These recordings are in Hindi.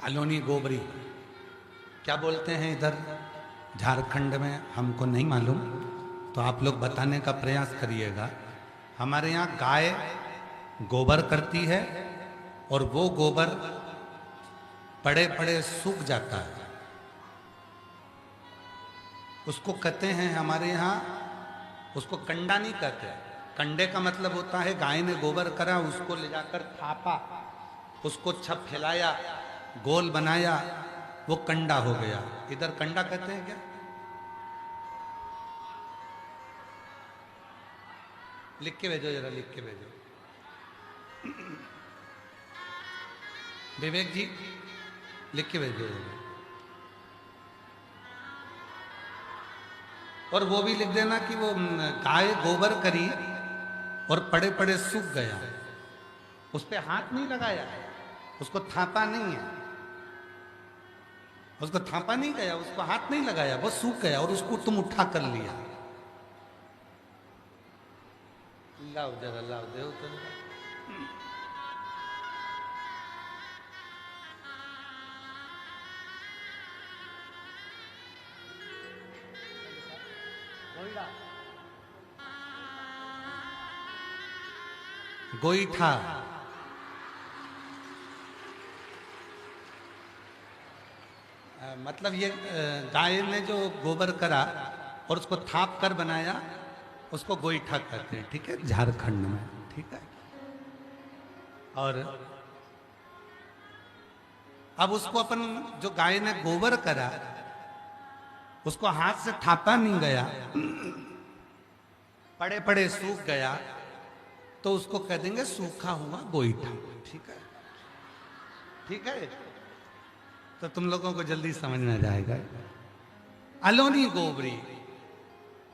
अलोनी गोबरी क्या बोलते हैं इधर झारखंड में, हमको नहीं मालूम, तो आप लोग बताने का प्रयास करिएगा। हमारे यहाँ गाय गोबर करती है और वो गोबर पड़े पड़े सूख जाता है, उसको कहते हैं हमारे यहाँ, उसको कंडा नहीं कहते। कंडे का मतलब होता है गाय ने गोबर करा, उसको ले जाकर थापा, उसको छप फैलाया, गोल बनाया, वो कंडा हो गया। इधर कंडा कहते हैं क्या? लिख के भेजो जरा, लिख के भेजो। विवेक जी लिख के भेजो जरा। और वो भी लिख देना कि वो गाय गोबर करी और पड़े पड़े सूख गया, उस पे हाथ नहीं लगाया, उसको थापा नहीं है, उसको थापा नहीं गया, उसको हाथ नहीं लगाया, वो सूख गया और उसको तुम उठा कर लिया। लाओ जरा, लाओ दे तो। गोईठा मतलब ये गाय ने जो गोबर करा और उसको थाप कर बनाया, उसको गोईठा कहते हैं, ठीक है, झारखंड में, ठीक है। और अब उसको अपन, जो गाय ने गोबर करा, उसको हाथ से थापा नहीं गया, पड़े पड़े सूख गया, तो उसको कह देंगे सूखा हुआ गोईठा, ठीक है, ठीक है। तो तुम लोगों को जल्दी समझ में आ जाएगा। अलोनी गोबरी,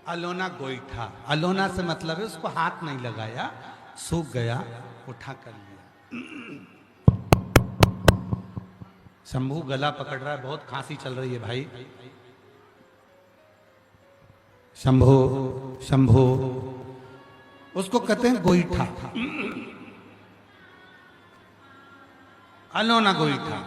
अलोना गोईठा, अलोना से मतलब है उसको हाथ नहीं लगाया, सूख गया, उठा कर लिया। शंभू गला पकड़ रहा है, बहुत खांसी चल रही है भाई। शंभू शंभू, उसको कहते हैं गोईठा, अलोना गोईठा।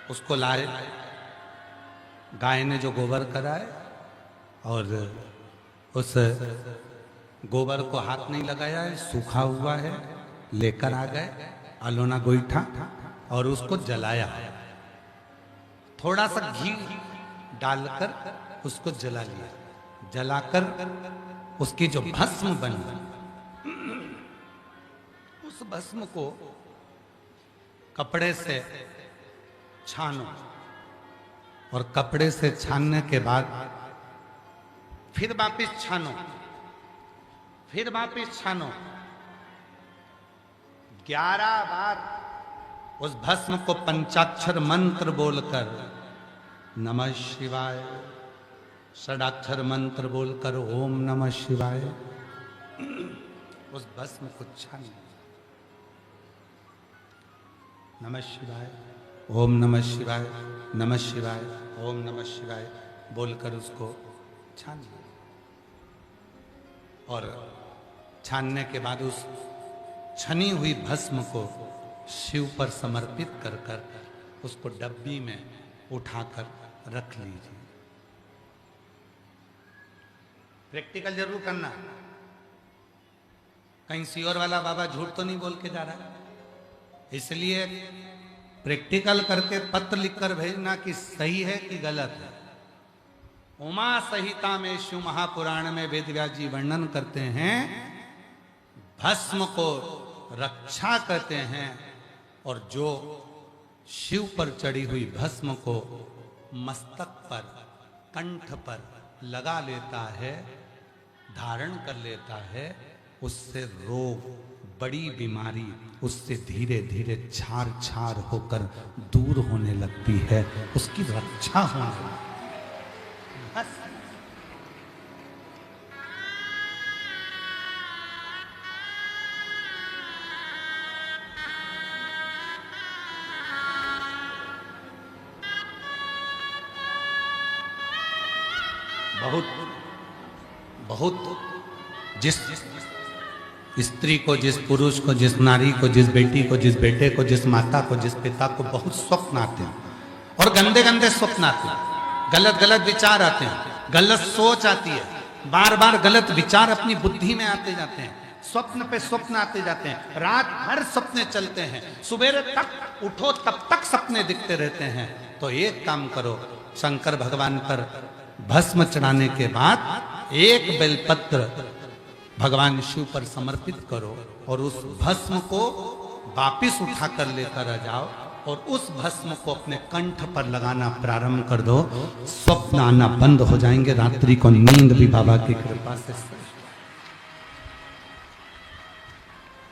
उसको लाए, गाय ने जो गोबर करा है और उस गोबर को हाथ नहीं लगाया है, सूखा हुआ है, लेकर आ गए अलोना गोईठा और उसको जलाया, थोड़ा सा घी डालकर उसको जला लिया, जलाकर उसकी जो भस्म बनी, उस भस्म को कपड़े से छानो और कपड़े से छानने के बाद फिर वापिस छानो, फिर वापिस छानो, 11 बार उस भस्म को पंचाक्षर मंत्र बोलकर, नमः शिवाय, षडाक्षर मंत्र बोलकर ओम नमः शिवाय, उस भस्म को छानो। नमः शिवाय, ओम नमः शिवाय, नमः शिवाय, ओम नमः शिवाय बोलकर उसको छान लिया। और छानने के बाद उस छनी हुई भस्म को शिव पर समर्पित कर कर उसको डब्बी में उठाकर रख लीजिए। प्रैक्टिकल जरूर करना, कहीं सियोर वाला बाबा झूठ तो नहीं बोल के जा रहा है, इसलिए प्रैक्टिकल करके पत्र लिखकर भेजना कि सही है कि गलत है। उमा संहिता में शिव महापुराण में वेद व्यास जी वर्णन करते हैं, भस्म को रक्षा कहते हैं, और जो शिव पर चढ़ी हुई भस्म को मस्तक पर, कंठ पर लगा लेता है, धारण कर लेता है, उससे रोग, बड़ी बीमारी उससे धीरे धीरे छार छार होकर दूर होने लगती है, उसकी रक्षा होने लगती है। बस बहुत बहुत जिस स्त्री को, जिस पुरुष को, जिस नारी को, जिस बेटी को, जिस बेटे को, जिस माता को, जिस पिता को बहुत स्वप्न आते हैं और गंदे गंदे स्वप्न आते हैं, गलत गलत विचार आते हैं, गलत सोच आती है, बार बार गलत विचार अपनी बुद्धि में आते जाते हैं, स्वप्न पे स्वप्न आते जाते हैं, रात भर सपने चलते हैं, सुबह तक उठो तब तक सपने दिखते रहते हैं। तो एक काम करो, शंकर भगवान पर भस्म चढ़ाने के बाद एक बेलपत्र भगवान शिव पर समर्पित करो और उस भस्म को वापिस उठा कर लेकर आ जाओ और उस भस्म को अपने कंठ पर लगाना प्रारंभ कर दो। स्वप्न आना बंद हो जाएंगे, रात्रि को नींद भी बाबा की कृपा से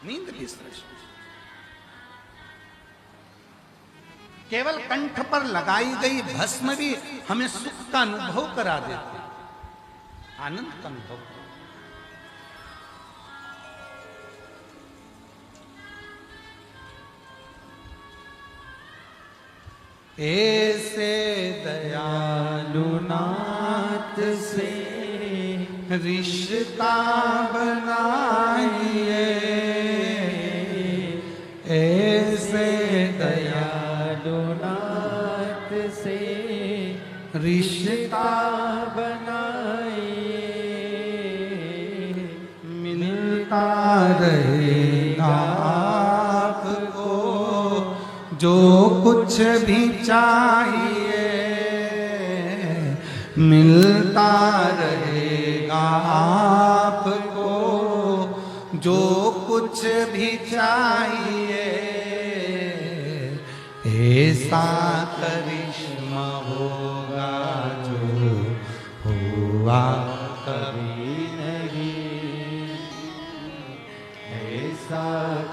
नींद भी श्रेष्ठ। केवल कंठ पर लगाई गई भस्म भी हमें सुख का अनुभव करा देती, आनंद का अनुभव। ऐसे दयालु नाथ से रिश्ता बनाइए, ऐसे दयालु नाथ से रिश्ता बनाइए, मिलता रहेगा आपको जो कुछ भी चाहिए, मिलता रहेगा आपको जो कुछ भी चाहिए, ऐसा करिश्मा होगा जो हुआ कभी नहीं, ऐसा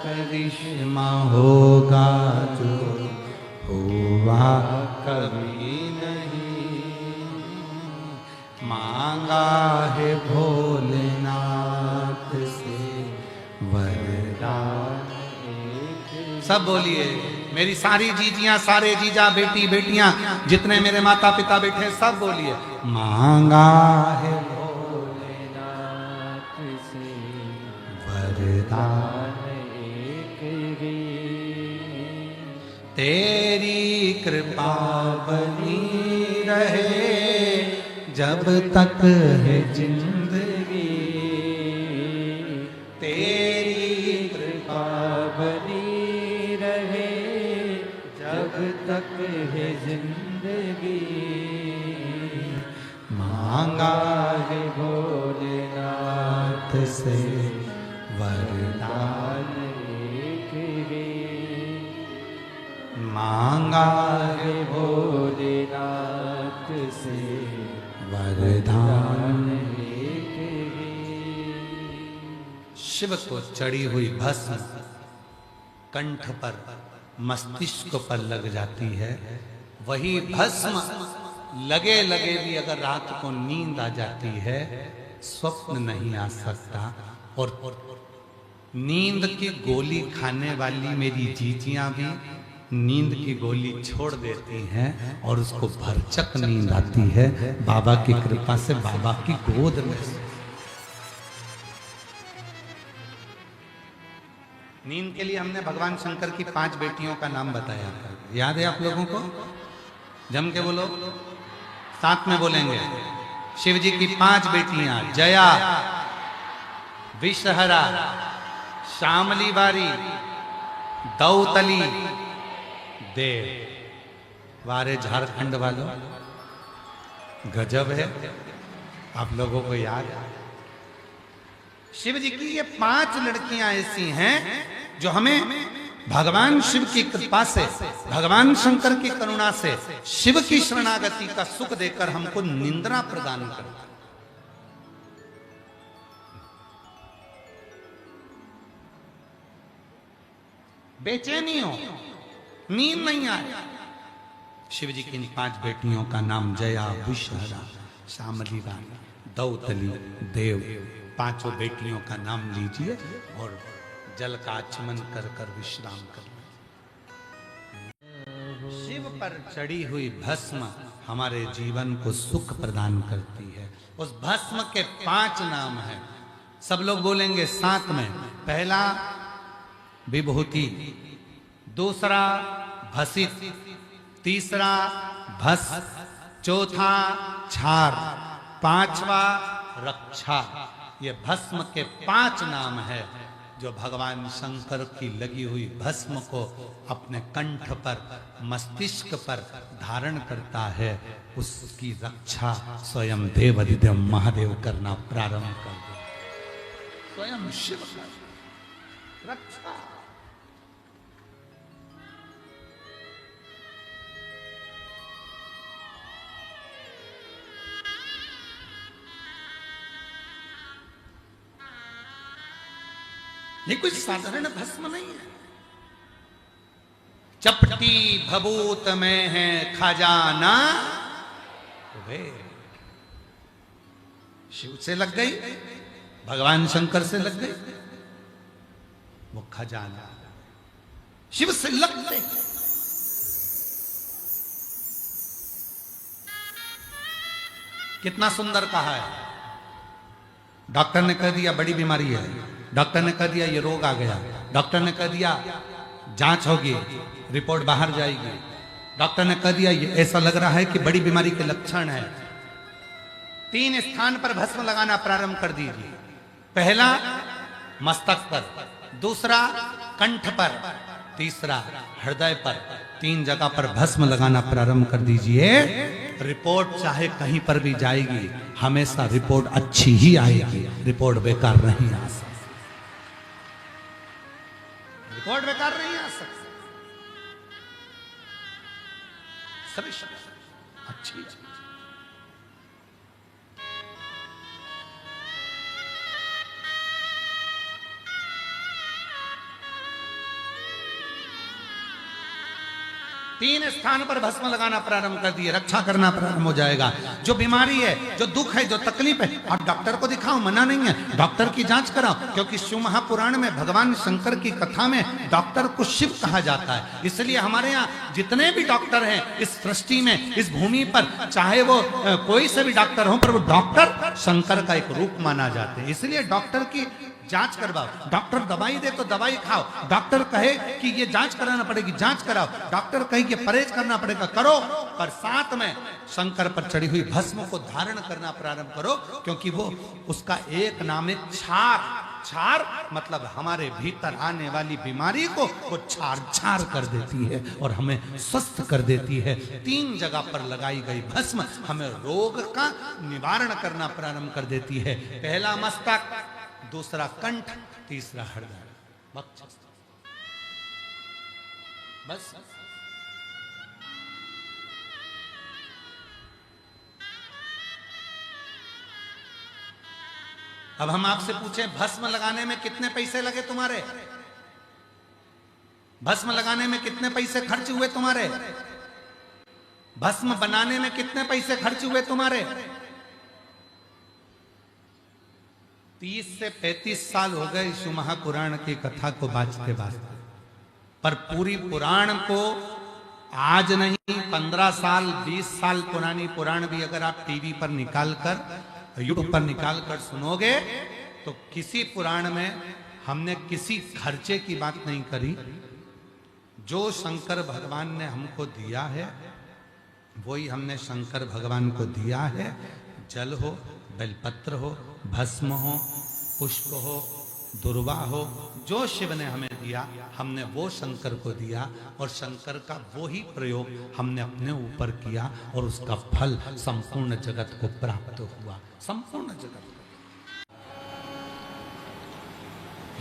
करिश्मा होगा जो हुआ कभी नहीं, मांगा है भोलेनाथ से वरदान। सब बोलिए, मेरी सारी जीजियां, सारे जीजा, बेटी बेटियां, जितने मेरे माता पिता बैठे सब बोलिए, मांगा है भोलेनाथ से वरदान, तेरी कृपा बनी रहे जब तक है जिंदगी, तेरी कृपा बनी रहे जब तक है जिंदगी, मांगा है भोलेनाथ से वरदान एक ही, मांगा है भोलेनाथ से वरदान एक ही। शिव को चढ़ी हुई भस्म कंठ पर, मस्तिष्क पर लग जाती है, वही भस्म लगे लगे भी अगर रात को नींद आ जाती है, स्वप्न नहीं आ सकता। और नींद की गोली खाने वाली मेरी जीजियां भी नींद की गोली छोड़ देती हैं और उसको भरचक नींद आती है बाबा की कृपा से, बाबा की गोद में। नींद के लिए हमने भगवान शंकर की 5 बेटियों का नाम बताया था, याद है आप लोगों को? जम के बोलो, साथ में बोलेंगे। शिव जी की 5 बेटियां, जया, विषहरा, श्यामली बारी, दौतली, देव। वारे झारखंड वालों, गजब है, आप लोगों को याद है? शिव जी की ये 5 लड़कियां ऐसी हैं जो हमें भगवान शिव की कृपा से, भगवान शंकर की करुणा से, शिव की शरणागति का सुख देकर हमको निंद्रा प्रदान करता। बेचैनी हो, नींद नहीं आए, शिव जी की इन 5 बेटियों का नाम जया, विषहरा, श्यामली बाई, दौतली, देव, 5 बेटियों का नाम लीजिए और जल का आचमन कर कर विश्राम कर। शिव पर चढ़ी हुई भस्म हमारे जीवन को सुख प्रदान करती है। उस भस्म के 5 नाम हैं, सब लोग बोलेंगे साथ में। पहला विभूति, दूसरा भसित, तीसरा भस, चौथा छार, पांचवा रक्षा। ये भस्म के 5 नाम है जो भगवान शंकर की लगी हुई भस्म को अपने कंठ पर, मस्तिष्क पर धारण करता है। उसकी रक्षा स्वयं देवाधिदेव महादेव करना प्रारंभ कर दे। स्वयं शिव कर रक्षा। ये कोई साधारण भस्म नहीं है। चपटी भभूत में है खजाना, शिव से लग गई, भगवान शंकर से लग गई, वो खजाना शिव से लग गई। कितना सुंदर कहा है। डॉक्टर ने कह दिया बड़ी बीमारी है, डॉक्टर ने कह दिया ये रोग आ गया, डॉक्टर ने कह दिया जांच होगी, रिपोर्ट बाहर जाएगी, डॉक्टर ने कह दिया ये ऐसा लग रहा है कि बड़ी बीमारी के लक्षण है। 3 स्थान पर भस्म लगाना प्रारंभ कर दीजिए। पहला मस्तक पर, दूसरा कंठ पर, तीसरा हृदय पर। 3 जगह पर भस्म लगाना प्रारंभ कर दीजिए। रिपोर्ट चाहे कहीं पर भी जाएगी, हमेशा रिपोर्ट अच्छी ही आएगी, रिपोर्ट बेकार नहीं आ सकती। रिपोर्ट बेकार नहीं आ सकती, सभी शब्द अच्छी है। तीन स्थान पर भस्म लगाना प्रारंभ कर दिए, रक्षा करना प्रारंभ हो जाएगा। जो बीमारी है, जो दुख है, जो तकलीफ है, आप डॉक्टर को दिखाओ, मना नहीं है, डॉक्टर की जांच कराओ, क्योंकि शिव महापुराण में भगवान शंकर की कथा में डॉक्टर को शिव कहा जाता है। इसलिए हमारे यहाँ जितने भी डॉक्टर हैं इस सृष्टि में, इस भूमि पर, चाहे वो कोई से भी डॉक्टर हो, पर वो डॉक्टर शंकर का एक रूप माना जाते हैं। इसलिए डॉक्टर की जांच करवाओ। डॉक्टर दवाई दे तो दवाई खाओ, डॉक्टर कहे कि ये जांच कराना पड़ेगी, जांच कराओ, डॉक्टर कहे कि परहेज करना पड़ेगा, करो, पर साथ में शंकर पर चढ़ी हुई भस्म को धारण करना प्रारंभ करो, क्योंकि वो उसका एक नाम है छार। छार मतलब हमारे भीतर आने वाली बीमारी को वो छार छार कर देती है और हमें स्वस्थ कर देती है। 3 जगह पर लगाई गई भस्म हमें रोग का निवारण करना प्रारंभ कर देती है। पहला मस्तक, दूसरा कंठ, तीसरा हृदय। बस अब हम आपसे पूछें, भस्म लगाने में कितने पैसे लगे तुम्हारे? भस्म लगाने में कितने पैसे खर्च हुए तुम्हारे? भस्म बनाने में कितने पैसे खर्च हुए तुम्हारे? 30 से 35 साल हो गए शिव महापुराण की कथा को बाजते बाजते, पर पूरी पुराण को आज नहीं 15 साल 20 साल पुरानी पुराण भी अगर आप टीवी पर निकालकर, यूट्यूब पर निकालकर सुनोगे तो किसी पुराण में हमने किसी खर्चे की बात नहीं करी। जो शंकर भगवान ने हमको दिया है वही हमने शंकर भगवान को दिया है। जल हो, बेलपत्र हो, भस्म हो, पुष्प हो, दुर्वा हो, जो शिव ने हमें दिया हमने वो शंकर को दिया, और शंकर का वो ही प्रयोग हमने अपने ऊपर किया, और उसका फल संपूर्ण जगत को प्राप्त हुआ। संपूर्ण जगत।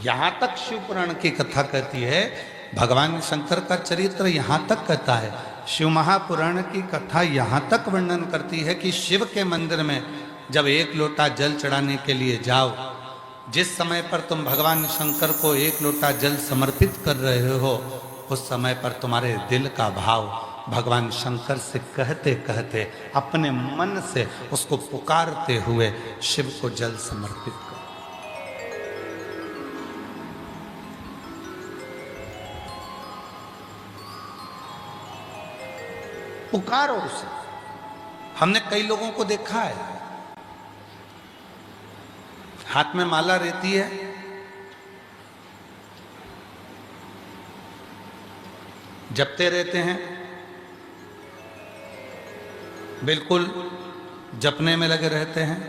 यहां तक शिव पुराण की कथा कहती है, भगवान शंकर का चरित्र यहां तक कहता है, शिव महापुराण की कथा यहां तक वर्णन करती है कि शिव के मंदिर में जब 1 लोटा जल चढ़ाने के लिए जाओ, जिस समय पर तुम भगवान शंकर को 1 लोटा जल समर्पित कर रहे हो, उस समय पर तुम्हारे दिल का भाव भगवान शंकर से कहते कहते, अपने मन से उसको पुकारते हुए शिव को जल समर्पित करो। पुकारो उसे, हमने कई लोगों को देखा है, हाथ में माला रहती है, जपते रहते हैं, बिल्कुल जपने में लगे रहते हैं,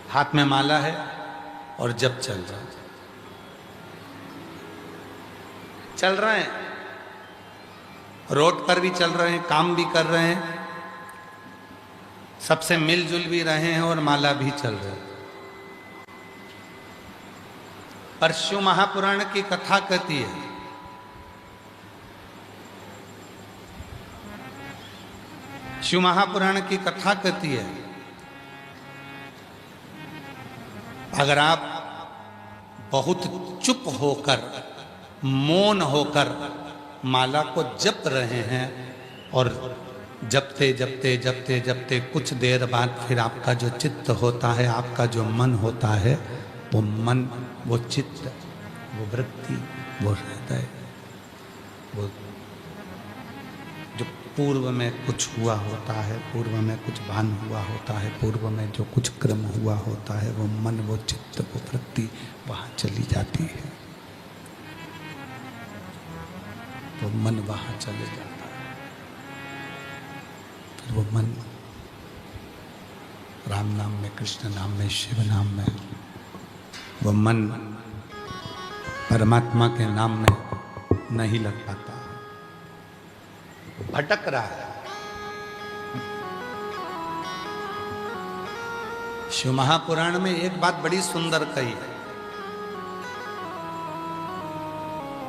हाथ में माला है और जप चल रहा है, चल रहे हैं, रोड पर भी चल रहे हैं, काम भी कर रहे हैं, सबसे मिलजुल भी रहे हैं और माला भी चल रही है। पर शिव महापुराण की कथा कहती है, शिव महापुराण की कथा कहती है, अगर आप बहुत चुप होकर, मौन होकर माला को जप रहे हैं और जपते जपते जपते जपते कुछ देर बाद फिर आपका जो चित्त होता है, आपका जो मन होता है, वो मन, वो चित्त, वो वृत्ति, वो हृदय, वो जो पूर्व में कुछ हुआ होता है, पूर्व में कुछ भान हुआ होता है, पूर्व में जो कुछ क्रम हुआ होता है, वो मन, वो चित्त, वो वृत्ति वहाँ चली जाती है, वो मन वहाँ चले जाता है। फिर वो मन राम नाम में, कृष्ण नाम में, शिव नाम में, वो मन परमात्मा के नाम में नहीं लग पाता, भटक रहा है। शिव महापुराण में एक बात बड़ी सुंदर कही है,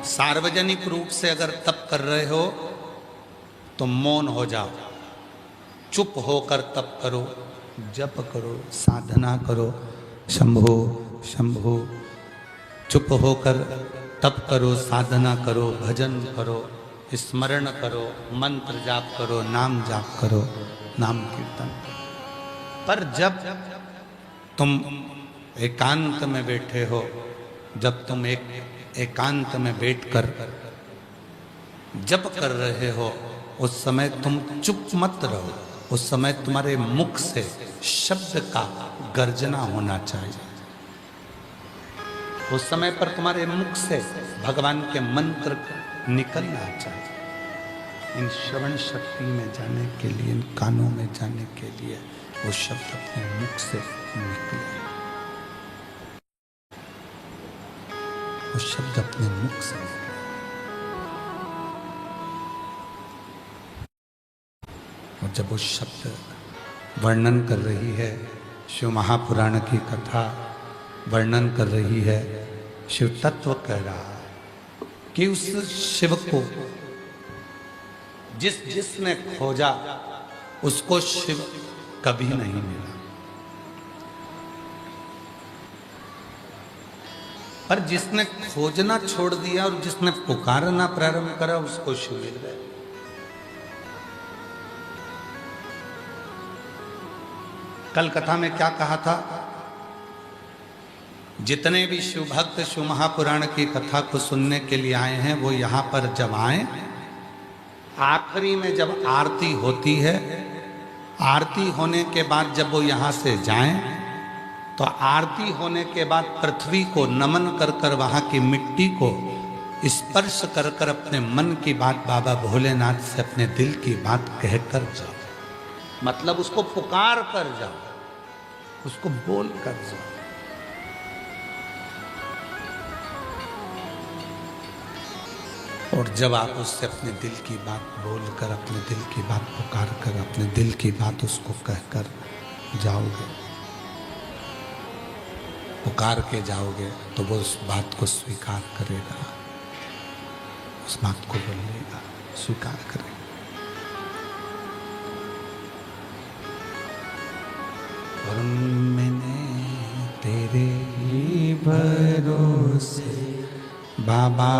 सार्वजनिक रूप से अगर तप कर रहे हो तो मौन हो जाओ, चुप होकर तप करो, जप करो, साधना करो, शंभो शंभो, चुप होकर तप करो, साधना करो, भजन करो, स्मरण करो, मंत्र जाप करो, नाम जाप करो, नाम कीर्तन करो। पर जब तुम एकांत में बैठे हो, जब तुम एकांत में बैठकर जप कर रहे हो, उस समय तुम चुप मत रहो, उस समय तुम्हारे मुख से शब्द का गर्जना होना चाहिए, उस समय पर तुम्हारे मुख से भगवान के मंत्र निकलना चाहिए। इन श्रवण शक्ति में जाने के लिए, इन कानों में जाने के लिए वो शब्द अपने मुख से निकले, वो शब्द अपने मुख से निकले। और जब वो शब्द वर्णन कर रही है, शिव महापुराण की कथा वर्णन कर रही है, शिव तत्व कह रहा है कि उस शिव को जिसने खोजा उसको शिव कभी नहीं मिला, पर जिसने खोजना छोड़ दिया और जिसने पुकारना प्रारंभ करा उसको शिव मिल गए। कल कथा में क्या कहा था, जितने भी शिव भक्त शिव महापुराण की कथा को सुनने के लिए आए हैं, वो यहाँ पर जब आए, आखिरी में जब आरती होती है, आरती होने के बाद जब वो यहाँ से जाएं, तो आरती होने के बाद पृथ्वी को नमन कर कर, वहाँ की मिट्टी को स्पर्श कर कर अपने मन की बात बाबा भोलेनाथ से, अपने दिल की बात कहकर जाओ, मतलब उसको पुकार कर जाओ, उसको बोल कर जाओ। और जब आप उससे अपने दिल की बात बोलकर, अपने दिल की बात पुकार कर, अपने दिल की बात उसको कहकर जाओगे, पुकार के जाओगे, तो वो उस बात को स्वीकार करेगा, उस बात को बोलेगा, स्वीकार करेगा। और मैंने तेरे ही भरोसे बाबा,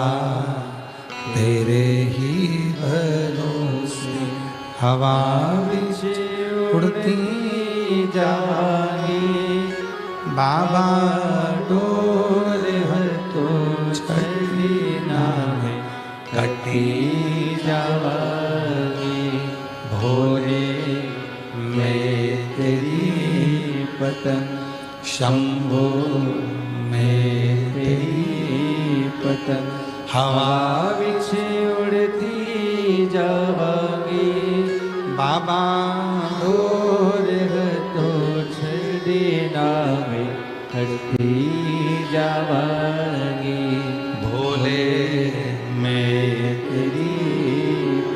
तेरे ही भरोसे हवा विच उड़ती जाएगी, बाबा डोर हर तो छड़ी ना है कटी जाएगी। पतन शंभो में तेरी पतन हवा विछे उड़ती जावांगी बाबा और तो छड़ी नावे हटती जावांगी भोले में तेरी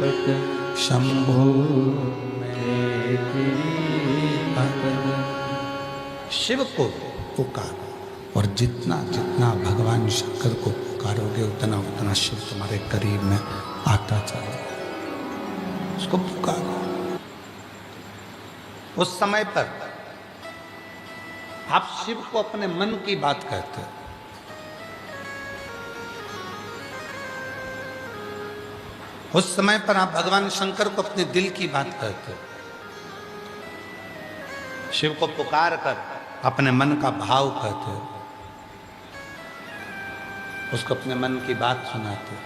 पतन शंभो में तेरी पतन। शिव को पुकारो और जितना जितना भगवान शंकर को पुकारोगे उतना उतना शिव तुम्हारे करीब में आता चला उसको पुकारो। उस समय पर आप शिव को अपने मन की बात कहते हो। उस समय पर आप भगवान शंकर को अपने दिल की बात कहते हो। शिव को पुकार कर अपने मन का भाव कहते हो, उसको अपने मन की बात सुनाते हो।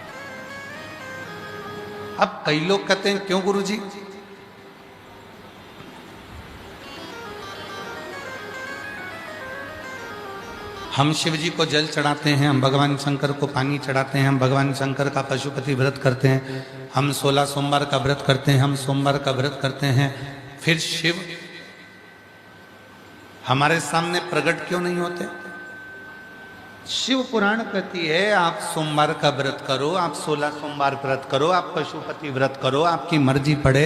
अब कई लोग कहते हैं क्यों गुरुजी? हम शिव जी को जल चढ़ाते हैं, हम भगवान शंकर को पानी चढ़ाते हैं, हम भगवान शंकर का पशुपति व्रत करते हैं, हम 16 सोमवार का व्रत करते हैं, हम सोमवार का व्रत करते हैं, फिर शिव हमारे सामने प्रकट क्यों नहीं होते? शिव पुराण कहती है आप सोमवार का व्रत करो, आप 16 सोमवार व्रत करो, आप पशुपति व्रत करो, आपकी मर्जी पड़े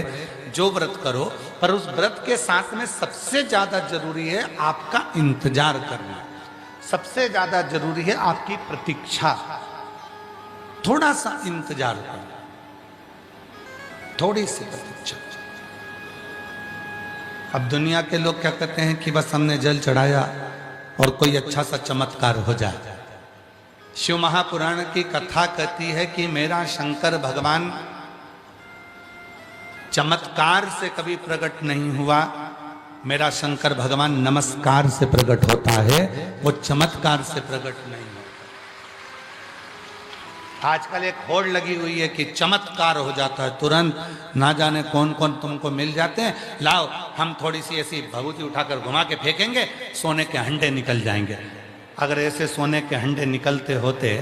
जो व्रत करो, पर उस व्रत के साथ में सबसे ज्यादा जरूरी है आपका इंतजार करना, सबसे ज्यादा जरूरी है आपकी प्रतीक्षा। थोड़ा सा इंतजार करना, थोड़ी सी प्रतीक्षा। अब दुनिया के लोग क्या कहते हैं कि बस हमने जल चढ़ाया और कोई अच्छा सा चमत्कार हो जाए। शिव महापुराण की कथा कहती है कि मेरा शंकर भगवान चमत्कार से कभी प्रकट नहीं हुआ, मेरा शंकर भगवान नमस्कार से प्रकट होता है, वो चमत्कार से प्रकट नहीं होता। आजकल एक होड़ लगी हुई है कि चमत्कार हो जाता है तुरंत, ना जाने कौन कौन तुमको मिल जाते हैं, लाओ हम थोड़ी सी ऐसी भभूति उठाकर घुमा के फेंकेंगे, सोने के हंडे निकल जाएंगे। अगर ऐसे सोने के हंडे निकलते होते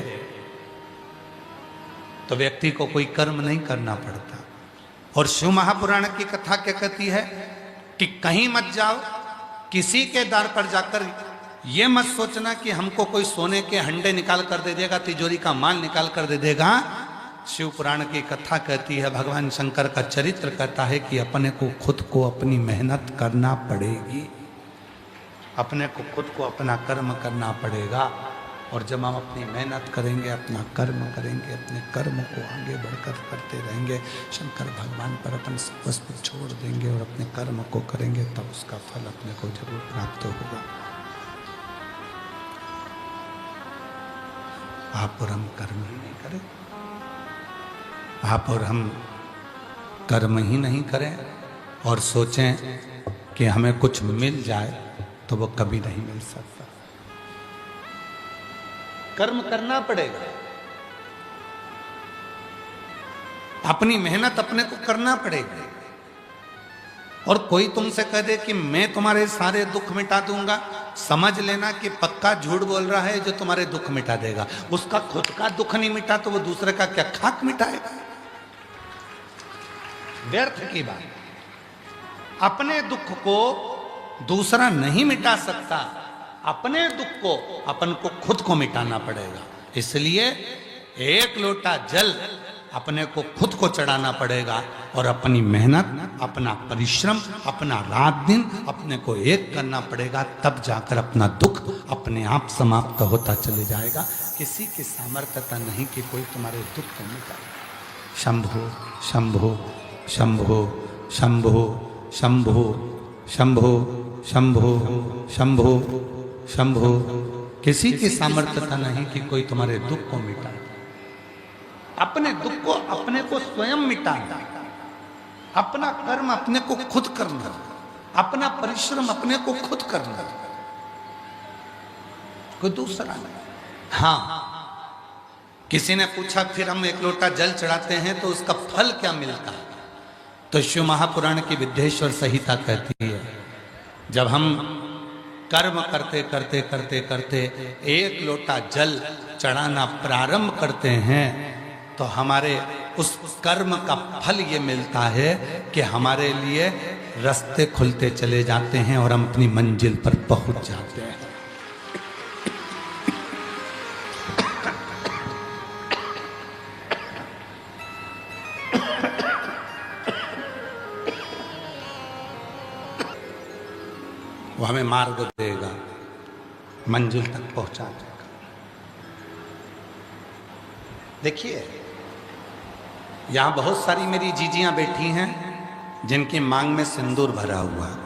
तो व्यक्ति को कोई कर्म नहीं करना पड़ता। और शिव महापुराण की कथा क्या कहती है कि कहीं मत जाओ, किसी के दर पर जाकर ये मत सोचना कि हमको कोई सोने के हंडे निकाल कर दे देगा, तिजोरी का माल निकाल कर दे देगा। शिव पुराण की कथा कहती है, भगवान शंकर का चरित्र कहता है कि अपने को खुद को अपनी मेहनत करना पड़ेगी, अपने को खुद को अपना कर्म करना पड़ेगा। और जब हम अपनी मेहनत करेंगे, अपना कर्म करेंगे, अपने कर्म को आगे बढ़कर करते रहेंगे, शंकर भगवान पर अपन सर्वस्व छोड़ देंगे और अपने कर्म को करेंगे, तब उसका फल अपने को जरूर प्राप्त होगा। आप और हम कर्म ही नहीं करें, आप और हम कर्म ही नहीं करें और सोचें कि हमें कुछ मिल जाए, तो वो कभी नहीं मिल सकता। कर्म करना पड़ेगा, अपनी मेहनत अपने को करना पड़ेगी। और कोई तुमसे कह दे कि मैं तुम्हारे सारे दुख मिटा दूंगा, समझ लेना कि पक्का झूठ बोल रहा है जो तुम्हारे दुख मिटा देगा। उसका खुद का दुख नहीं मिटा तो वो दूसरे का क्या खाक मिटाएगा? व्यर्थ की बात। अपने दुख को दूसरा नहीं मिटा सकता, अपने दुख को अपन को खुद को मिटाना पड़ेगा। इसलिए एक लोटा जल अपने को खुद को चढ़ाना पड़ेगा और अपनी मेहनत, अपना परिश्रम, अपना रात दिन अपने को एक करना पड़ेगा, तब जाकर अपना दुख अपने आप समाप्त होता चले जाएगा। किसी की सामर्थ्यता नहीं कि कोई तुम्हारे दुख को मिटाए। शंभो शंभो शंभो शंभो शंभो शंभो शंभो शंभो शंभो। किसी की सामर्थ्यता नहीं कि कोई तुम्हारे दुख को मिटाए। अपने दुख को अपने को स्वयं मिटाना, अपना कर्म अपने को खुद करना, अपना परिश्रम अपने को खुद करना, कोई दूसरा नहीं। हाँ, किसी ने पूछा फिर हम एक लोटा जल चढ़ाते हैं तो उसका फल क्या मिलता है? तो शिव महापुराण की विद्येश्वर संहिता कहती है, जब हम कर्म करते करते करते करते एक लोटा जल चढ़ाना प्रारंभ करते हैं तो हमारे उस कर्म का फल ये मिलता है कि हमारे लिए रास्ते खुलते चले जाते हैं और हम अपनी मंजिल पर पहुंच जाते हैं। वो हमें मार्ग देगा, मंजिल तक पहुंचा देगा। देखिए, यहां बहुत सारी मेरी जीजियां बैठी हैं जिनकी मांग में सिंदूर भरा हुआ है।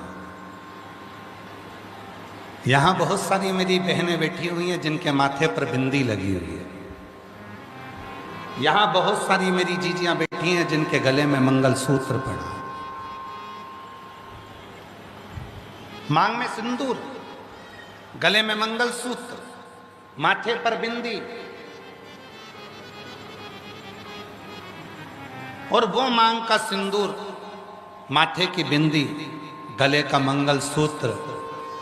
यहां बहुत सारी मेरी बहनें बैठी हुई हैं जिनके माथे पर बिंदी लगी हुई है। यहां बहुत सारी मेरी जीजियां बैठी हैं जिनके गले में मंगलसूत्र पड़ा है। मांग में सिंदूर, गले में मंगलसूत्र, माथे पर बिंदी, और वो मांग का सिंदूर, माथे की बिंदी, गले का मंगलसूत्र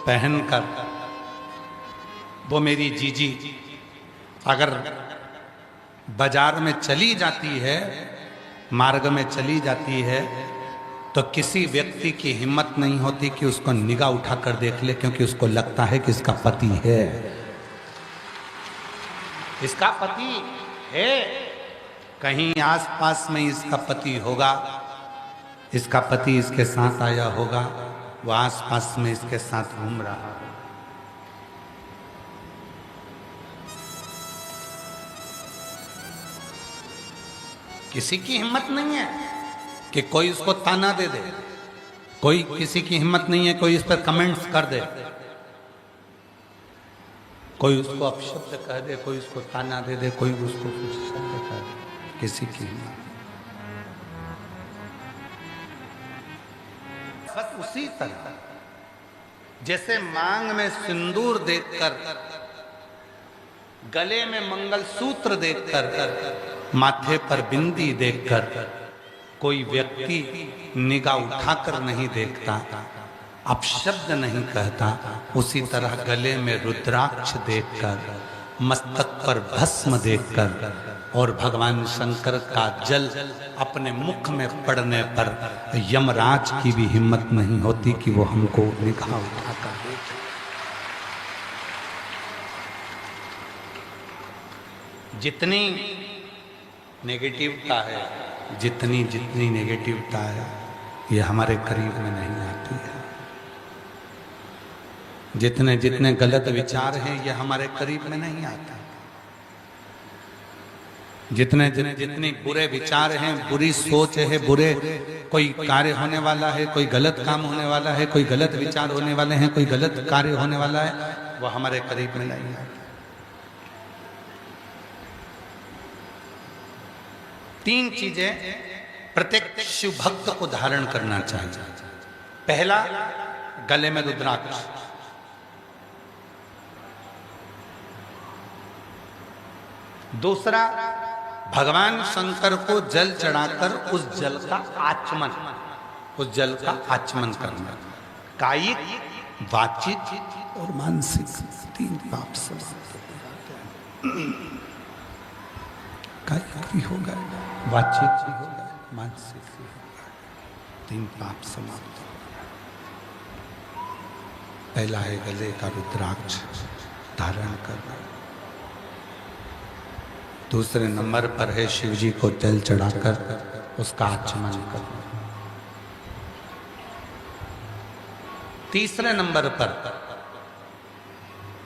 पहनकर वो मेरी जीजी अगर बाजार में चली जाती है, मार्ग में चली जाती है, तो किसी व्यक्ति की हिम्मत नहीं होती कि उसको निगाह उठाकर देख ले, क्योंकि उसको लगता है कि इसका पति है, इसका पति है, कहीं आसपास में इसका पति होगा, इसका पति इसके साथ आया होगा, वो आसपास में इसके साथ घूम रहा है। किसी की हिम्मत नहीं है कि कोई उसको ताना दे दे, कोई किसी की हिम्मत नहीं है कोई इस पर कमेंट्स कर दे, कोई उसको अपशब्द कह दे, कोई उसको ताना दे दे, कोई उसको कुछ शब्द कह दे, किसी की हिम्मत। बस उसी तरह जैसे मांग में सिंदूर देखकर, गले में मंगलसूत्र देखकर, माथे पर बिंदी देखकर कोई व्यक्ति निगाह उठाकर नहीं देखता, अपशब्द नहीं कहता, उसी तरह गले में रुद्राक्ष देखकर, मस्तक पर भस्म देखकर और भगवान शंकर का जल अपने मुख में पड़ने पर यमराज की भी हिम्मत नहीं होती कि वो हमको निगाह उठाकर देखे। जितनी नेगेटिवता है, जितनी जितनी नेगेटिवता है, ये हमारे करीब में नहीं आती है। जितने जितने गलत विचार हैं ये हमारे करीब में नहीं आते। जितने जितने बुरे विचार हैं, बुरी सोच है, बुरे कोई कार्य होने वाला है, कोई गलत काम होने वाला है, कोई गलत विचार होने वाले हैं, कोई गलत कार्य होने वाला है, वो हमारे करीब में नहीं आते। 3 चीजें प्रत्येक शिव भक्त को धारण करना चाहिए। पहला, गले में रुद्राक्ष। दूसरा, भगवान शंकर को जल चढ़ाकर उस जल का आचमन, उस जल का आचमन करना। कायिक, वाचिक और मानसिक 3 पाप समाप्त हो जाते हैं। कायिक भी होगा, वाचिक भी होगा, मानसिक भी होगा, 3 पाप समाप्त हो। पहला है गले का रुद्राक्ष धारण करना। दूसरे नंबर पर है शिव जी को जल चढ़ाकर उसका आचमन करना। तीसरे नंबर पर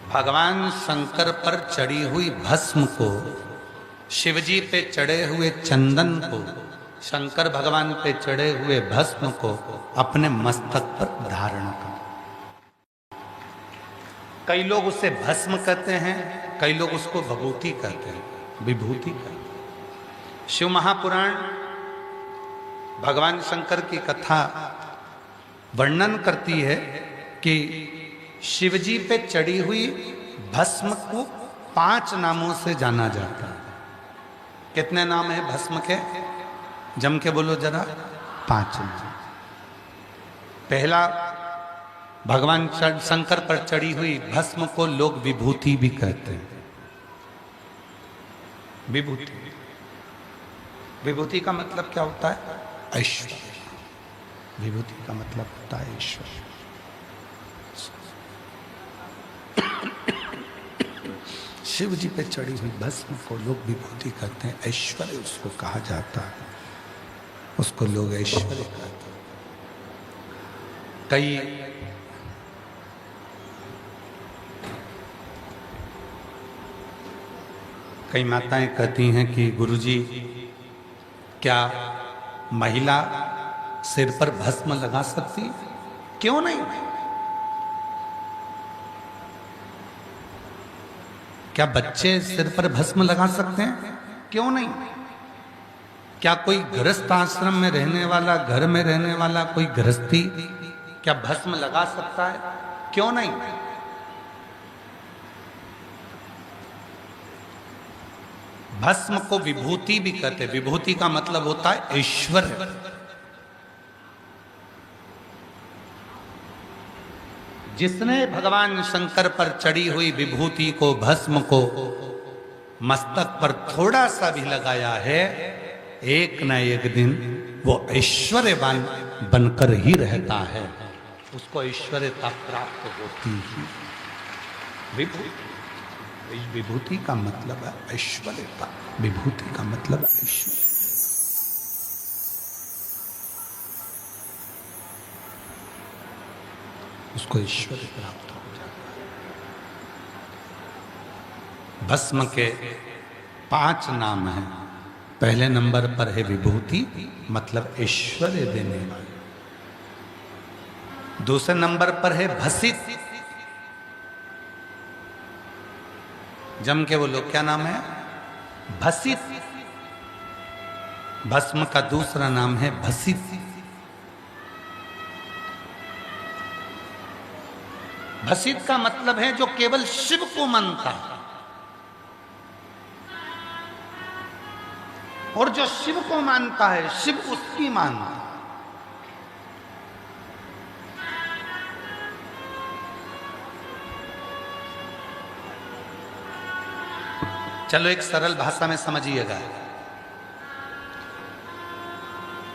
भगवान शंकर पर चढ़ी हुई भस्म को, शिवजी पे चढ़े हुए चंदन को, शंकर भगवान पे चढ़े हुए भस्म को अपने मस्तक पर धारण करना। कई लोग उसे भस्म कहते हैं, कई लोग उसको भभूति कहते हैं, विभूति कहते हैं। शिव महापुराण भगवान शंकर की कथा वर्णन करती है कि शिवजी पे चढ़ी हुई भस्म को 5 नामों से जाना जाता है। कितने नाम है भस्म के? जम के बोलो जरा। 5 नाम। पहला भगवान शंकर पर चढ़ी हुई भस्म को लोग विभूति भी कहते हैं। विभूति, विभूति का मतलब क्या होता है? ऐश्वर्य। विभूति का मतलब होता है ऐश्वर्य। शिव जी पे चढ़ी हुई भस्म को लोग विभूति कहते हैं, ऐश्वर्य उसको कहा जाता है, उसको लोग ऐश्वर्य कहते हैं। कई माताएं कहती हैं कि गुरुजी क्या महिला सिर पर भस्म लगा सकती है? क्यों नहीं? क्या बच्चे सिर पर भस्म लगा सकते हैं? क्यों नहीं? क्या कोई गृहस्थ आश्रम में रहने वाला, घर में रहने वाला कोई गृहस्थी क्या भस्म लगा सकता है? क्यों नहीं? भस्म को विभूति भी कहते हैं। विभूति का मतलब होता है ऐश्वर्य। जिसने भगवान शंकर पर चढ़ी हुई विभूति को, भस्म को मस्तक पर थोड़ा सा भी लगाया है, एक न एक दिन वो ऐश्वर्यवान बनकर ही रहता है, उसको ऐश्वर्यता प्राप्त होती ही। विभूति का मतलब है ऐश्वर्यता। विभूति का मतलब ऐश्वर्य। उसको ऐश्वर्य प्राप्त हो जाता है। भस्म के 5 नाम हैं। पहले नंबर पर है विभूति, मतलब ऐश्वर्य देने वाली। दूसरे नंबर पर है भसित। जम के बोलो, क्या नाम है? भसित। भस्म का दूसरा नाम है भसित। भसित का मतलब है जो केवल शिव को मानता है, और जो शिव को मानता है, शिव उसकी मानता है। चलो एक सरल भाषा में समझिएगा।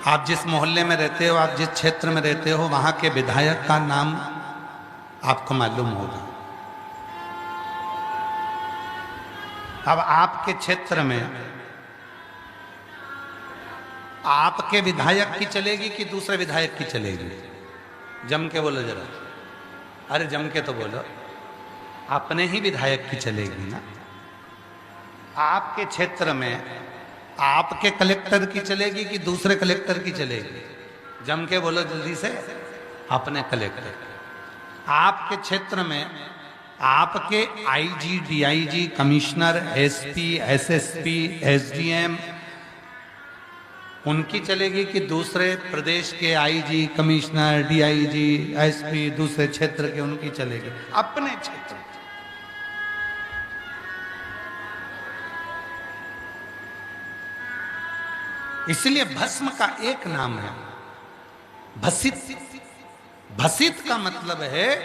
आप जिस मोहल्ले में रहते हो, आप जिस क्षेत्र में रहते हो, वहां के विधायक का नाम आपको मालूम होगा। अब आपके क्षेत्र में आपके विधायक की चलेगी कि दूसरे विधायक की चलेगी? जम के बोलो जरा। अरे जम के तो बोलो। अपने ही विधायक की चलेगी ना। आपके क्षेत्र में आपके कलेक्टर की चलेगी कि दूसरे कलेक्टर की चलेगी? जम के बोलो जल्दी से। अपने कलेक्टर। आपके क्षेत्र में आपके IG, DIG, commissioner, SP, SSP, SDM उनकी चलेगी कि दूसरे प्रदेश के आईजी, कमिश्नर, डीआईजी, एसपी दूसरे क्षेत्र के उनकी चलेगी? अपने क्षेत्र। इसलिए भस्म का एक नाम है भसित। भसित का मतलब है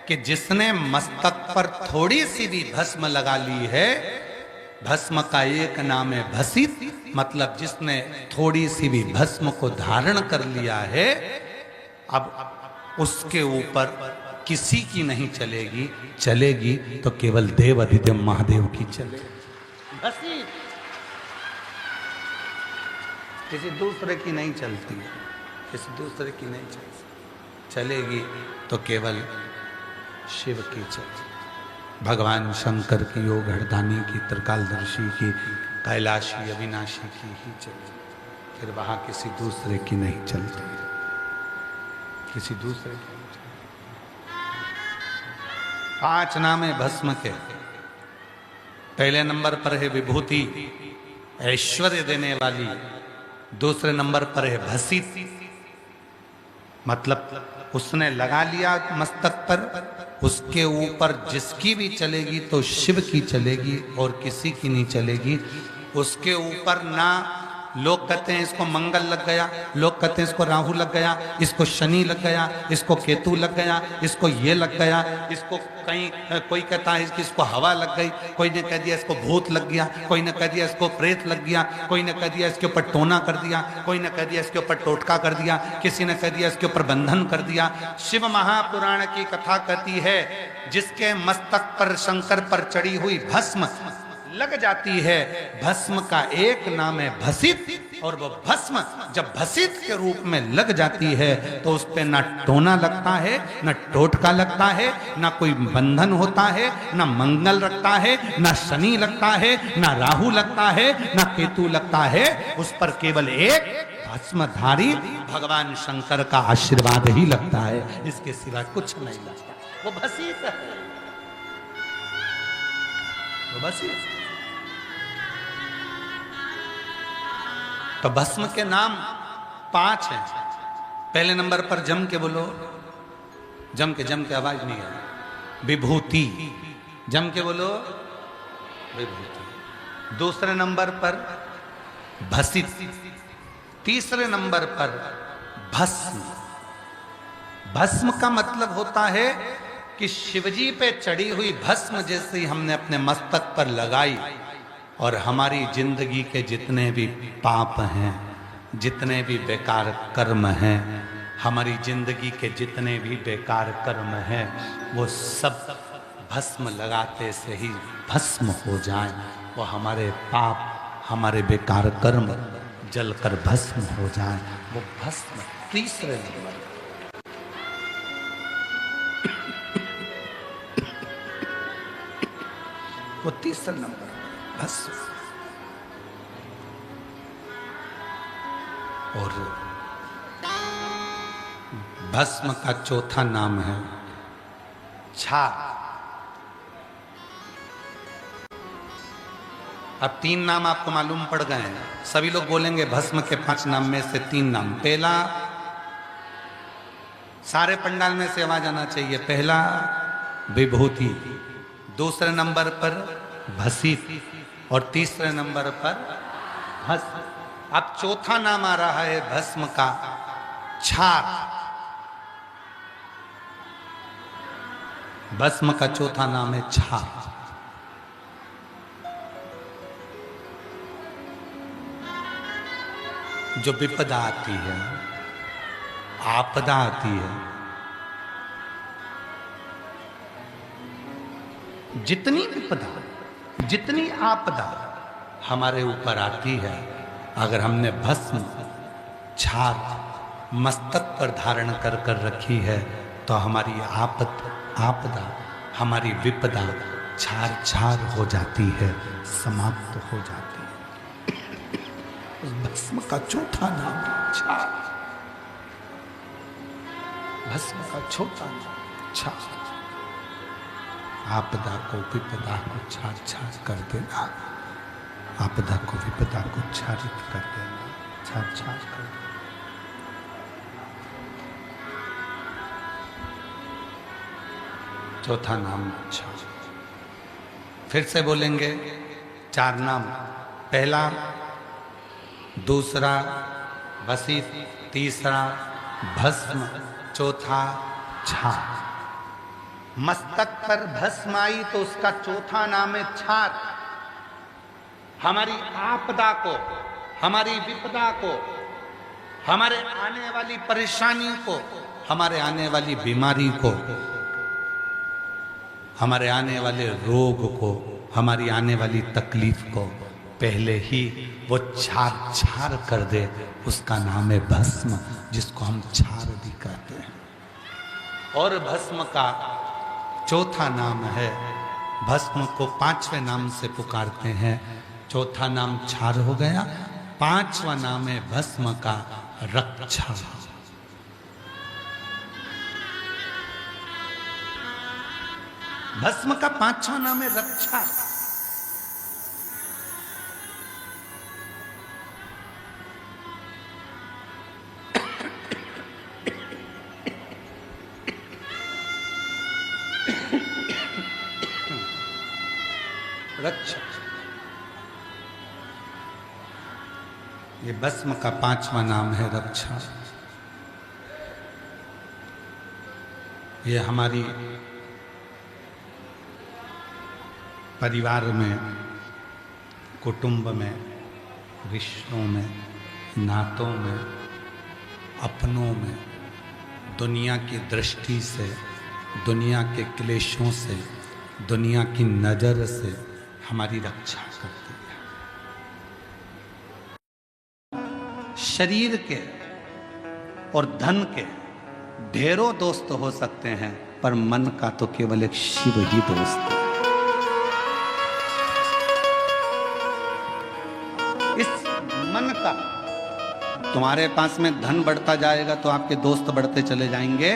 कि जिसने मस्तक पर थोड़ी सी भी भस्म लगा ली है। भस्म का एक नाम है भसित, मतलब जिसने थोड़ी सी भी भस्म को धारण कर लिया है, अब उसके ऊपर किसी की नहीं चलेगी। चलेगी तो केवल देव अधिदेव महादेव की चलेगी। भसित किसी दूसरे की नहीं चलती है, किसी दूसरे की नहीं चलती। चलेगी तो केवल शिव की चलेगी। भगवान शंकर की, योग हरदानी की, त्रिकालदर्शी की, कैलाशी अविनाशी की ही चलेगी। फिर वहां किसी दूसरे की नहीं चलती, किसी दूसरे की नहीं चलती। 5 नाम है भस्म के। पहले नंबर पर है विभूति, ऐश्वर्य देने वाली। दूसरे नंबर पर है भसित, मतलब उसने लगा लिया मस्तक पर, उसके ऊपर जिसकी भी चलेगी तो शिव की चलेगी और किसी की नहीं चलेगी। उसके ऊपर ना लोग कहते हैं इसको मंगल लग गया, लोग कहते हैं इसको राहु लग गया, इसको शनि लग गया, इसको केतु लग गया, इसको ये लग गया, इसको कहीं कोई कहता है कि इसको हवा लग गई, कोई ने कह दिया इसको भूत लग गया, कोई ने कह दिया इसको प्रेत लग गया, कोई ने कह दिया इसके ऊपर टोना कर दिया, कोई ने कह दिया इसके ऊपर टोटका कर दिया, किसी ने कह दिया इसके ऊपर बंधन कर दिया। शिव महापुराण की कथा कहती है जिसके मस्तक पर शंकर पर चढ़ी हुई भस्म लग जाती है, भस्म का एक नाम है भसित, और वो भस्म जब भसित के रूप में लग जाती है तो उस पे ना टोना लगता है, ना टोटका लगता है, ना कोई बंधन होता है, ना मंगल लगता है, ना शनि लगता है, ना राहु लगता है, ना केतु लगता है। उस पर केवल एक भस्मधारी भगवान शंकर का आशीर्वाद ही लगता है, इसके सिवा कुछ नहीं लगता। वो भसित है, वो भसित। तो भस्म के नाम 5 हैं। पहले नंबर पर जम के बोलो, जम के आवाज नहीं है, विभूति, जम के बोलो विभूति। दूसरे नंबर पर भसित, तीसरे नंबर पर भस्म। भस्म का मतलब होता है कि शिवजी पे चढ़ी हुई भस्म जैसे हमने अपने मस्तक पर लगाई और हमारी जिंदगी के जितने भी पाप हैं, जितने भी बेकार कर्म हैं, हमारी जिंदगी के जितने भी बेकार कर्म हैं, वो सब भस्म लगाते से ही भस्म हो जाए। वो हमारे पाप, हमारे बेकार कर्म जलकर भस्म हो जाए। वो भस्म तीसरे नंबर, वो तीसरे नंबर भस्म। और भस्म का चौथा नाम है छार। अब 3 नाम आपको मालूम पड़ गए हैं। सभी लोग बोलेंगे भस्म के 5 नाम में से 3 नाम। पहला, सारे पंडाल में से आवाज आना चाहिए, पहला विभूति, दूसरे नंबर पर भसित और तीसरे नंबर पर भस्म। अब चौथा नाम आ रहा है भस्म का छार। भस्म का चौथा नाम है छार। जो विपदा आती है, आपदा आती है, जितनी विपदा, जितनी आपदा हमारे ऊपर आती है, अगर हमने भस्म छार मस्तक पर धारण कर कर रखी है तो हमारी आपदा, हमारी विपदा छार छार हो जाती है, समाप्त हो जाती है। उस भस्म का चौथा नाम छार। भस्म का छोटा नाम छार। आपदा को, विपदा को छार छार कर देना, आपदा को, विपदा को छारित कर देना, छार छार कर देना। चौथा नाम छार। फिर से बोलेंगे 4 नाम। पहला, दूसरा भसित, तीसरा भस्म, चौथा छार। मस्तक पर भस्म आई तो उसका चौथा नाम है छार। हमारी आपदा को, हमारी विपदा को, हमारे आने वाली परेशानी को, हमारे आने वाली बीमारी को, हमारे आने वाले रोग को, हमारी आने वाली तकलीफ को पहले ही वो छार छार कर दे, उसका नाम है भस्म, जिसको हम छार भी कहते हैं। और भस्म का चौथा नाम है, भस्म को 5वें नाम से पुकारते हैं। चौथा नाम छार हो गया, 5वां नाम है भस्म का रक्षा। भस्म का 5वां नाम है रक्षा। रक्षा, ये भस्म का 5वां नाम है रक्षा। ये हमारी परिवार में, कुटुंब में, रिश्तों में, नातों में, अपनों में, दुनिया की दृष्टि से, दुनिया के क्लेशों से, दुनिया की नज़र से हमारी रक्षा करती है। शरीर के और धन के ढेरों दोस्त हो सकते हैं, पर मन का तो केवल एक शिव ही दोस्त है। इस मन का, तुम्हारे पास में धन बढ़ता जाएगा तो आपके दोस्त बढ़ते चले जाएंगे,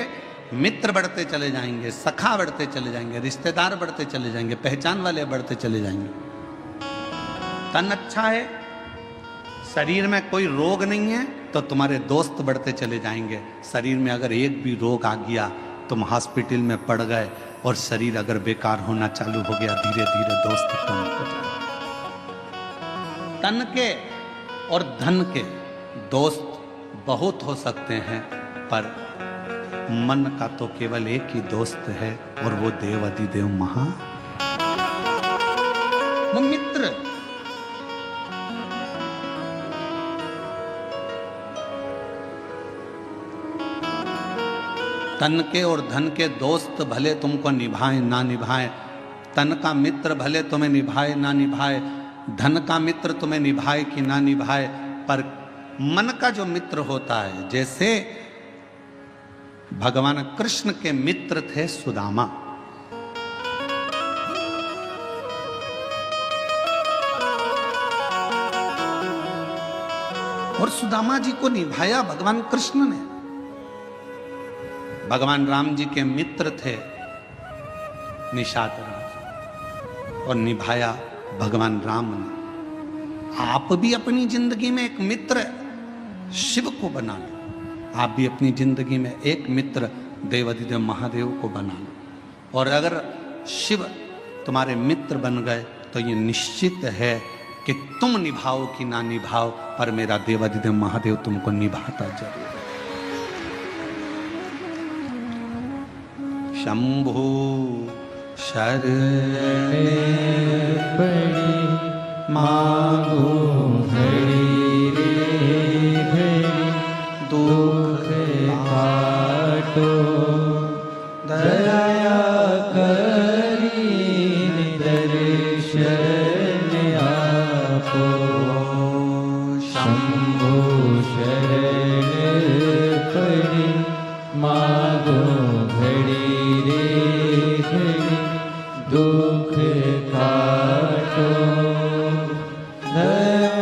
मित्र बढ़ते चले जाएंगे, सखा बढ़ते चले जाएंगे, रिश्तेदार बढ़ते चले जाएंगे, पहचान वाले बढ़ते चले जाएंगे। तन अच्छा है, शरीर में कोई रोग नहीं है, तो तुम्हारे दोस्त बढ़ते चले जाएंगे। शरीर में अगर एक भी रोग आ गया, तुम हॉस्पिटल में पड़ गए, और शरीर अगर बेकार होना चालू हो गया, धीरे धीरे दोस्त कम हो जाए। तन के और धन के दोस्त बहुत हो सकते हैं, पर मन का तो केवल एक ही दोस्त है, और वो देव अधिदेव महा वो मित्र। तन के और धन के दोस्त भले तुमको निभाए ना निभाए, तन का मित्र भले तुम्हें निभाए ना निभाए, धन का मित्र तुम्हें निभाए कि ना निभाए, पर मन का जो मित्र होता है, जैसे भगवान कृष्ण के मित्र थे सुदामा, और सुदामा जी को निभाया भगवान कृष्ण ने। भगवान राम जी के मित्र थे निषाद राज, और निभाया भगवान राम ने। आप भी अपनी जिंदगी में एक मित्र शिव को बना लो, आप भी अपनी जिंदगी में एक मित्र देवाधिदेव महादेव को बना लो। और अगर शिव तुम्हारे मित्र बन गए, तो ये निश्चित है कि तुम निभाओ कि ना निभाओ, पर मेरा देवाधिदेव महादेव तुमको निभाता जरूर। शंभु शरण पड़ी मांगो घड़ी रे घड़ी, दुख काटो दया करी दर्शन आपो। शंभु शरण पड़ी मांगो घड़ी रे घड़ी, दुख काटो दया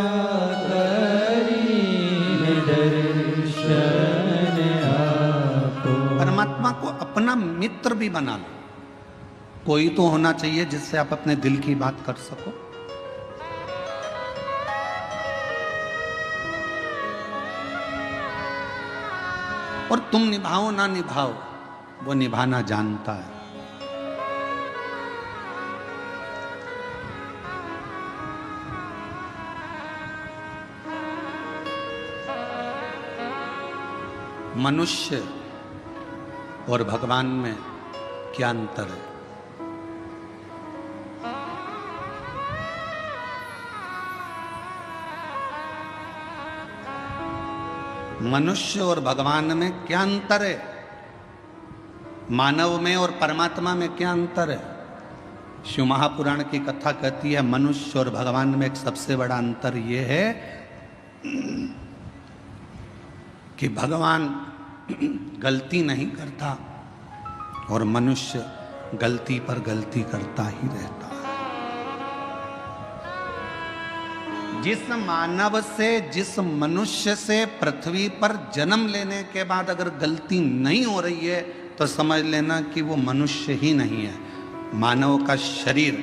करी दर्शन आपो। परमात्मा को अपना मित्र भी बना लो। कोई तो होना चाहिए जिससे आप अपने दिल की बात कर सको। और तुम निभाओ ना निभाओ, वो निभाना जानता है। मनुष्य और भगवान में क्या अंतर है? मनुष्य और भगवान में क्या अंतर है? मानव में और परमात्मा में क्या अंतर है? शिव महापुराण की कथा कहती है, मनुष्य और भगवान में एक सबसे बड़ा अंतर यह है कि भगवान गलती नहीं करता और मनुष्य गलती पर गलती करता ही रहता है। जिस मानव से, जिस मनुष्य से पृथ्वी पर जन्म लेने के बाद अगर गलती नहीं हो रही है, तो समझ लेना कि वो मनुष्य ही नहीं है। मानव का शरीर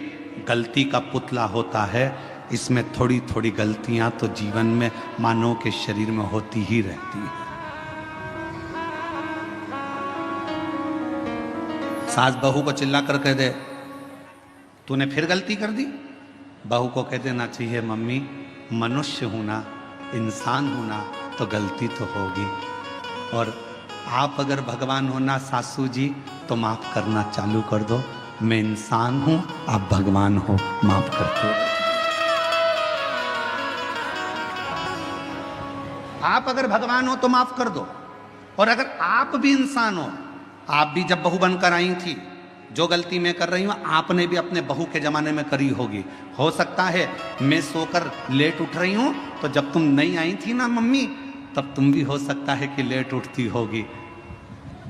गलती का पुतला होता है। इसमें थोड़ी थोड़ी गलतियां तो जीवन में मानव के शरीर में होती ही रहती है। सास बहू को चिल्ला कर कह दे, तूने फिर गलती कर दी, बहू को कह देना चाहिए, मम्मी मनुष्य हूं ना, इंसान हूं ना तो गलती तो होगी। और आप अगर भगवान हो ना सासू जी, तो माफ करना चालू कर दो। मैं इंसान हूं, आप भगवान हो, माफ करते हो। आप अगर भगवान हो तो माफ कर दो। और अगर आप भी इंसान हो, आप भी जब बहू बनकर आई थी, जो गलती मैं कर रही हूं आपने भी अपने बहू के जमाने में करी होगी। हो सकता है मैं सोकर लेट उठ रही हूं, तो जब तुम नहीं आई थी ना मम्मी, तब तुम भी हो सकता है कि लेट उठती होगी।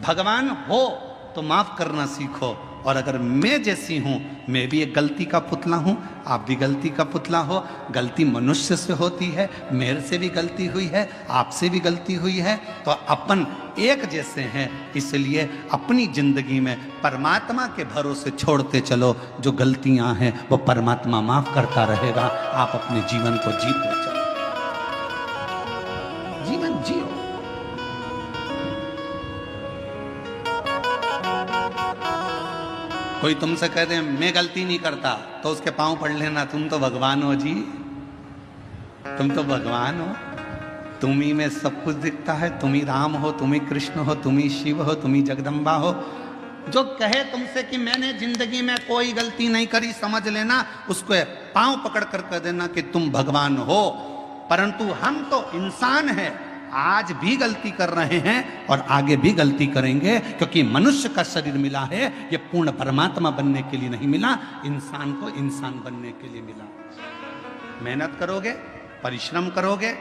भगवान हो तो माफ करना सीखो। और अगर मैं जैसी हूं, मैं भी एक गलती का पुतला हूं, आप भी गलती का पुतला हो। गलती मनुष्य से होती है, मेरे से भी गलती हुई है, आपसे भी गलती हुई है, तो अपन एक जैसे हैं। इसलिए अपनी जिंदगी में परमात्मा के भरोसे छोड़ते चलो। जो गलतियां हैं वो परमात्मा माफ करता रहेगा। आप अपने जीवन को जीते चलो, जीवन जियो। कोई तुमसे कह दे मैं गलती नहीं करता, तो उसके पांव पड़ लेना, तुम तो भगवान हो जी, तुम तो भगवान हो। तुम ही में सब कुछ दिखता है। तुम ही राम हो, तुम ही कृष्ण हो, तुम ही शिव हो, तुम ही जगदम्बा हो। जो कहे तुमसे कि मैंने जिंदगी में कोई गलती नहीं करी, समझ लेना उसको पांव पकड़ कर कह देना कि तुम भगवान हो। परंतु हम तो इंसान हैं, आज भी गलती कर रहे हैं और आगे भी गलती करेंगे, क्योंकि मनुष्य का शरीर मिला है ये पूर्ण परमात्मा बनने के लिए नहीं मिला, इंसान को इंसान बनने के लिए मिला। मेहनत करोगे, परिश्रम करोगे,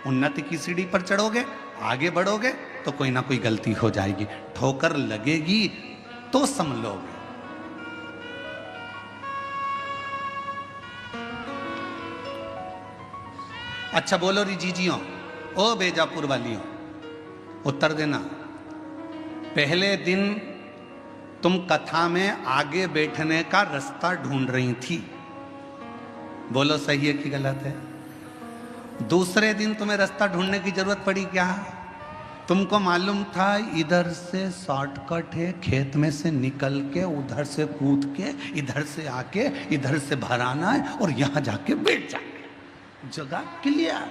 उन्नति की सीढ़ी पर चढ़ोगे, आगे बढ़ोगे, तो कोई ना कोई गलती हो जाएगी, ठोकर लगेगी तो संभलोगे। अच्छा बोलो री जीजियों, ओ बेजापुर वालियों, उत्तर देना। पहले दिन तुम कथा में आगे बैठने का रास्ता ढूंढ रही थी, बोलो सही है कि गलत है? दूसरे दिन तुम्हें रास्ता ढूंढने की जरूरत पड़ी क्या? तुमको मालूम था इधर से शॉर्टकट है, खेत में से निकल के उधर से कूद के इधर से आके इधर से भराना है और यहां जाके बैठ जाए, जगह क्लियर।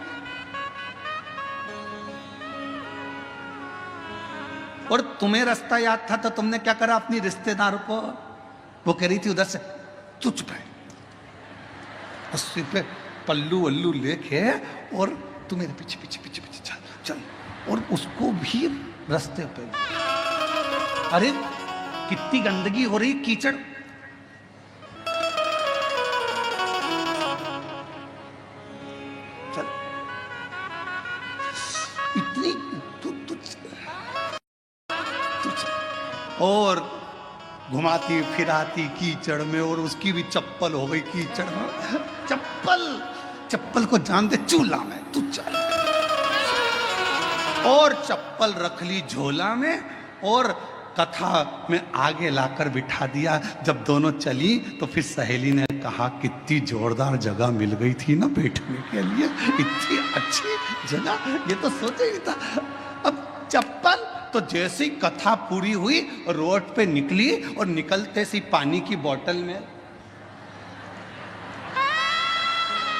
और तुम्हें रास्ता याद था तो तुमने क्या करा, अपनी रिश्तेदार को, वो कह रही थी उधर से, तू चुप है, 80 पे पल्लू वल्लू लेके और तू मेरे पीछे पीछे पीछे पीछे चल चल, और उसको भी रास्ते पे। अरे कितनी गंदगी हो रही, कीचड़। चल इतनी और घुमाती फिराती कीचड़ में, और उसकी भी चप्पल हो गई कीचड़ में। चप्पल को जान दे चूल्हा में, तू चल। और चप्पल रख ली झोला में और कथा में आगे लाकर बिठा दिया। जब दोनों चली तो फिर सहेली ने कहा कितनी जोरदार जगह मिल गई थी ना बैठने के लिए, इतनी अच्छी जगह, ये तो सोचा ही था। अब चप्पल तो जैसे ही कथा पूरी हुई रोड पे निकली और निकलते सी पानी की बोतल में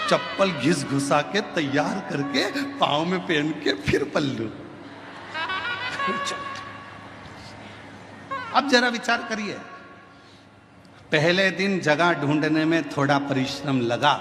चप्पल घिस घुसा के तैयार करके पाँव में पहन के फिर पल्लू। अब जरा विचार करिए, पहले दिन जगह ढूंढने में थोड़ा परिश्रम लगा,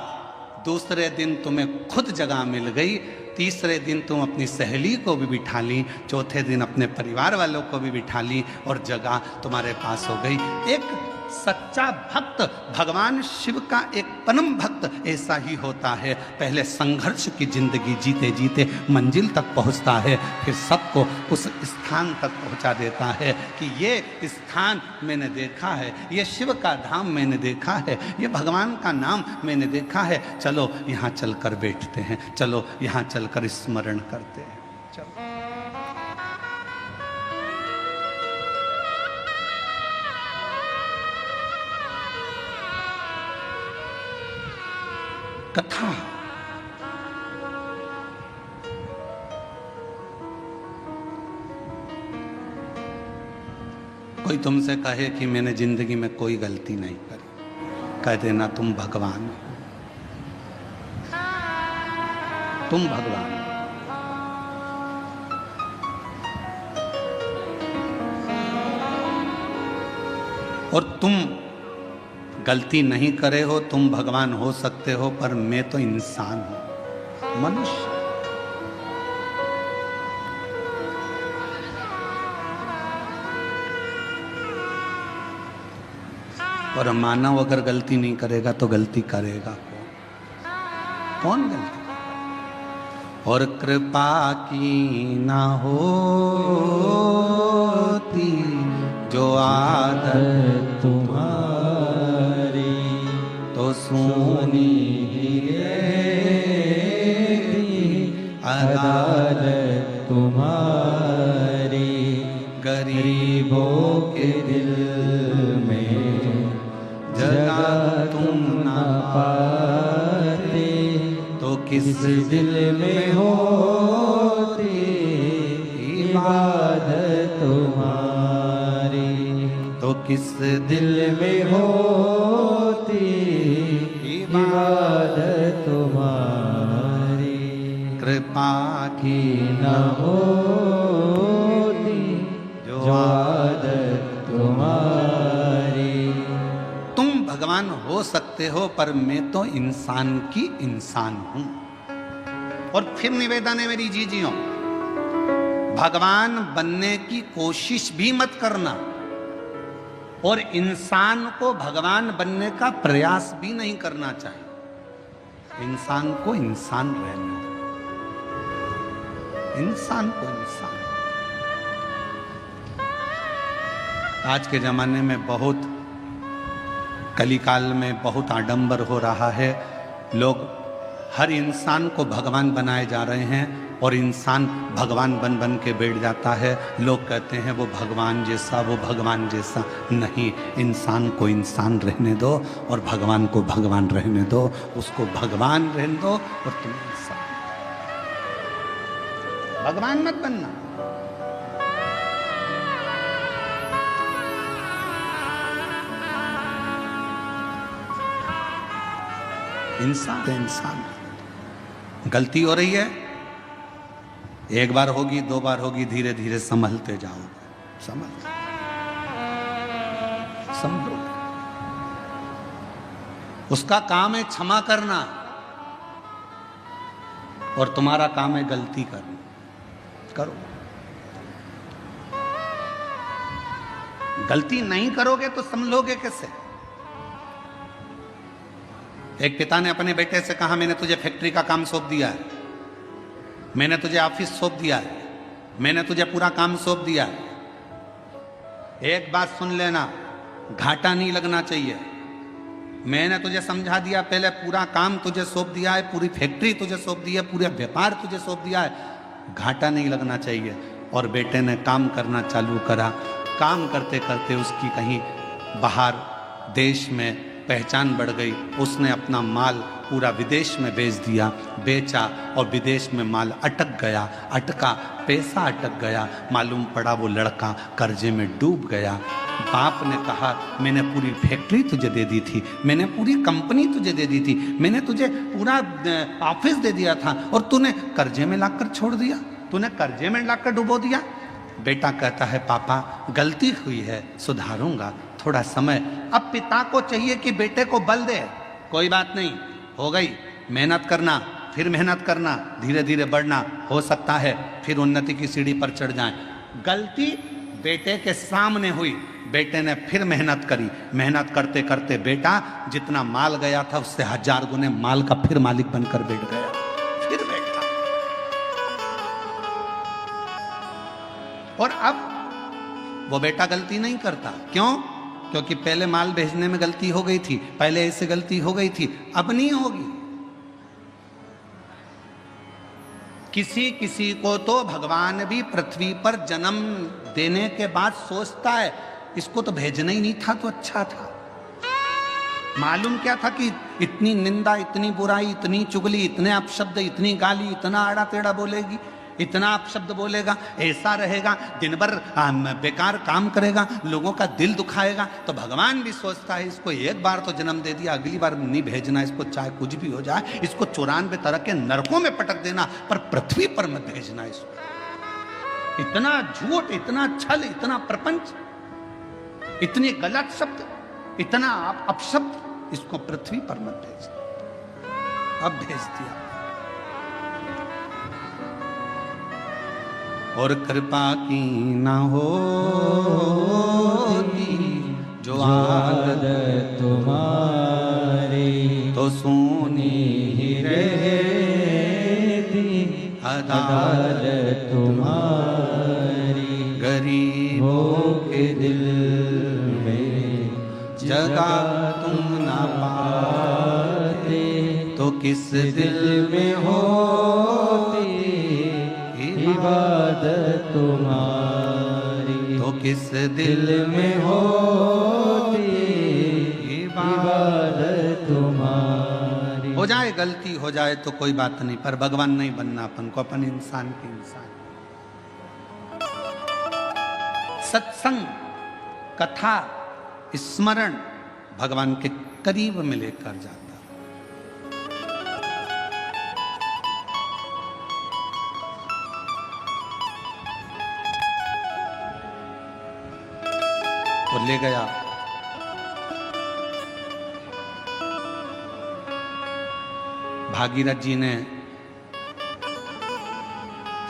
दूसरे दिन तुम्हें खुद जगह मिल गई, तीसरे दिन तुम अपनी सहेली को भी बिठा ली, चौथे दिन अपने परिवार वालों को भी बिठा ली और जगह तुम्हारे पास हो गई। एक सच्चा भक्त, भगवान शिव का एक परम भक्त ऐसा ही होता है। पहले संघर्ष की जिंदगी जीते जीते मंजिल तक पहुंचता है, फिर सबको उस स्थान तक पहुंचा देता है कि ये स्थान मैंने देखा है, ये शिव का धाम मैंने देखा है, ये भगवान का नाम मैंने देखा है, चलो यहाँ चलकर बैठते हैं, चलो यहाँ चलकर स्मरण करते हैं। चलो कथा। कोई तुमसे कहे कि मैंने जिंदगी में कोई गलती नहीं करी, कह देना तुम भगवान हो। तुम भगवान। और तुम गलती नहीं करे हो, तुम भगवान हो सकते हो, पर मैं तो इंसान हूं, मनुष्य। और मानव अगर गलती नहीं करेगा तो गलती करेगा कौन? गलती? और कृपा की ना होती जो आदत तुम्हारी, तो सुनी अदालत तुम्हारी, गरीबों के दिल में जगह तुम न पाते, तो किस दिल में होती इबादत तुम्हारी, तो किस दिल में होती इबादत तुम्हारी, कृपा की न होती जो आदत तुम्हारी। तुम भगवान हो सकते हो, पर मैं तो इंसान की इंसान हूं। और फिर निवेदन है मेरी जीजियों, भगवान बनने की कोशिश भी मत करना, और इंसान को भगवान बनने का प्रयास भी नहीं करना चाहिए। इंसान को इंसान रहने दो, इंसान को इंसान। आज के जमाने में बहुत, कलिकाल में बहुत आडंबर हो रहा है। लोग हर इंसान को भगवान बनाए जा रहे हैं, और इंसान भगवान बन बन के बैठ जाता है। लोग कहते हैं वो भगवान जैसा, वो भगवान जैसा। नहीं, इंसान को इंसान रहने दो और भगवान को भगवान रहने दो। उसको भगवान रहने दो और तुम इंसान। भगवान मत बनना। इंसान तो इंसान। गलती हो रही है, एक बार होगी, दो बार होगी, धीरे धीरे संभलते जाओ, समझो। उसका काम है क्षमा करना, और तुम्हारा काम है गलती करना। करो। गलती नहीं करोगे तो समझोगे कैसे? एक पिता ने अपने बेटे से कहा, मैंने तुझे फैक्ट्री का काम सौंप दिया है, मैंने तुझे ऑफिस सौंप दिया है, मैंने तुझे पूरा काम सौंप दिया है। एक बात सुन लेना, घाटा नहीं लगना चाहिए। मैंने तुझे समझा दिया, पहले पूरा काम तुझे सौंप दिया है, पूरी फैक्ट्री तुझे सौंप दी है, पूरा व्यापार तुझे सौंप दिया है, घाटा नहीं लगना चाहिए। और बेटे ने काम करना चालू करा। काम करते करते उसकी कहीं बाहर देश में पहचान बढ़ गई। उसने अपना माल पूरा विदेश में बेच दिया, बेचा, और विदेश में माल अटक गया, अटका, पैसा अटक गया। मालूम पड़ा वो लड़का कर्जे में डूब गया। बाप ने कहा, मैंने पूरी फैक्ट्री तुझे दे दी थी, मैंने पूरी कंपनी तुझे दे दी थी, मैंने तुझे पूरा ऑफिस दे दिया था, और तूने कर्जे में लाकर छोड़ दिया, तूने कर्जे में लाकर डुबो दिया। बेटा कहता है, पापा गलती हुई है, सुधारूंगा, थोड़ा समय। अब पिता को चाहिए कि बेटे को बल दे, कोई बात नहीं, हो गई, मेहनत करना, फिर मेहनत करना, धीरे धीरे बढ़ना, हो सकता है फिर उन्नति की सीढ़ी पर चढ़ जाए। गलती बेटे के सामने हुई, बेटे ने फिर मेहनत करी, मेहनत करते करते बेटा जितना माल गया था उससे 1000 गुने माल का फिर मालिक बनकर बैठ गया, फिर बैठा। और अब वो बेटा गलती नहीं करता, क्यों? क्योंकि पहले माल भेजने में गलती हो गई थी, पहले ऐसे गलती हो गई थी, अब नहीं होगी। किसी किसी को तो भगवान भी पृथ्वी पर जन्म देने के बाद सोचता है, इसको तो भेजना ही नहीं था तो अच्छा था। मालूम क्या था कि इतनी निंदा, इतनी बुराई, इतनी चुगली, इतने अपशब्द, इतनी गाली, इतना आड़ा टेढ़ा बोलेगी, इतना अपशब्द बोलेगा, ऐसा रहेगा, दिन भर बेकार काम करेगा, लोगों का दिल दुखाएगा, तो भगवान भी सोचता है इसको एक बार तो जन्म दे दिया, अगली बार नहीं भेजना इसको, चाहे कुछ भी हो जाए, इसको 94 तरह के नरकों में पटक देना, पर पृथ्वी पर मत भेजना इसको। इतना झूठ, इतना छल, इतना प्रपंच, इतनी गलत शब्द, इतना अपशब्द, इसको पृथ्वी पर मत भेजना। अब भेज दिया। और कृपा की ना होती जो आदत तुम्हारी, तो सोनी ही रहती अदालत तुम्हारी। गरीबों के दिल में जगह तुम ना पाते, तो किस दिल में होती इबादत तुम्हारी, तो किस दिल में होती इबादत तुम्हारी। हो जाए गलती हो जाए तो कोई बात नहीं, पर भगवान नहीं बनना अपन को, अपन इंसान के इंसान। सत्संग, कथा, स्मरण भगवान के करीब में लेकर जाता। तो ले गया। भागीरथ जी ने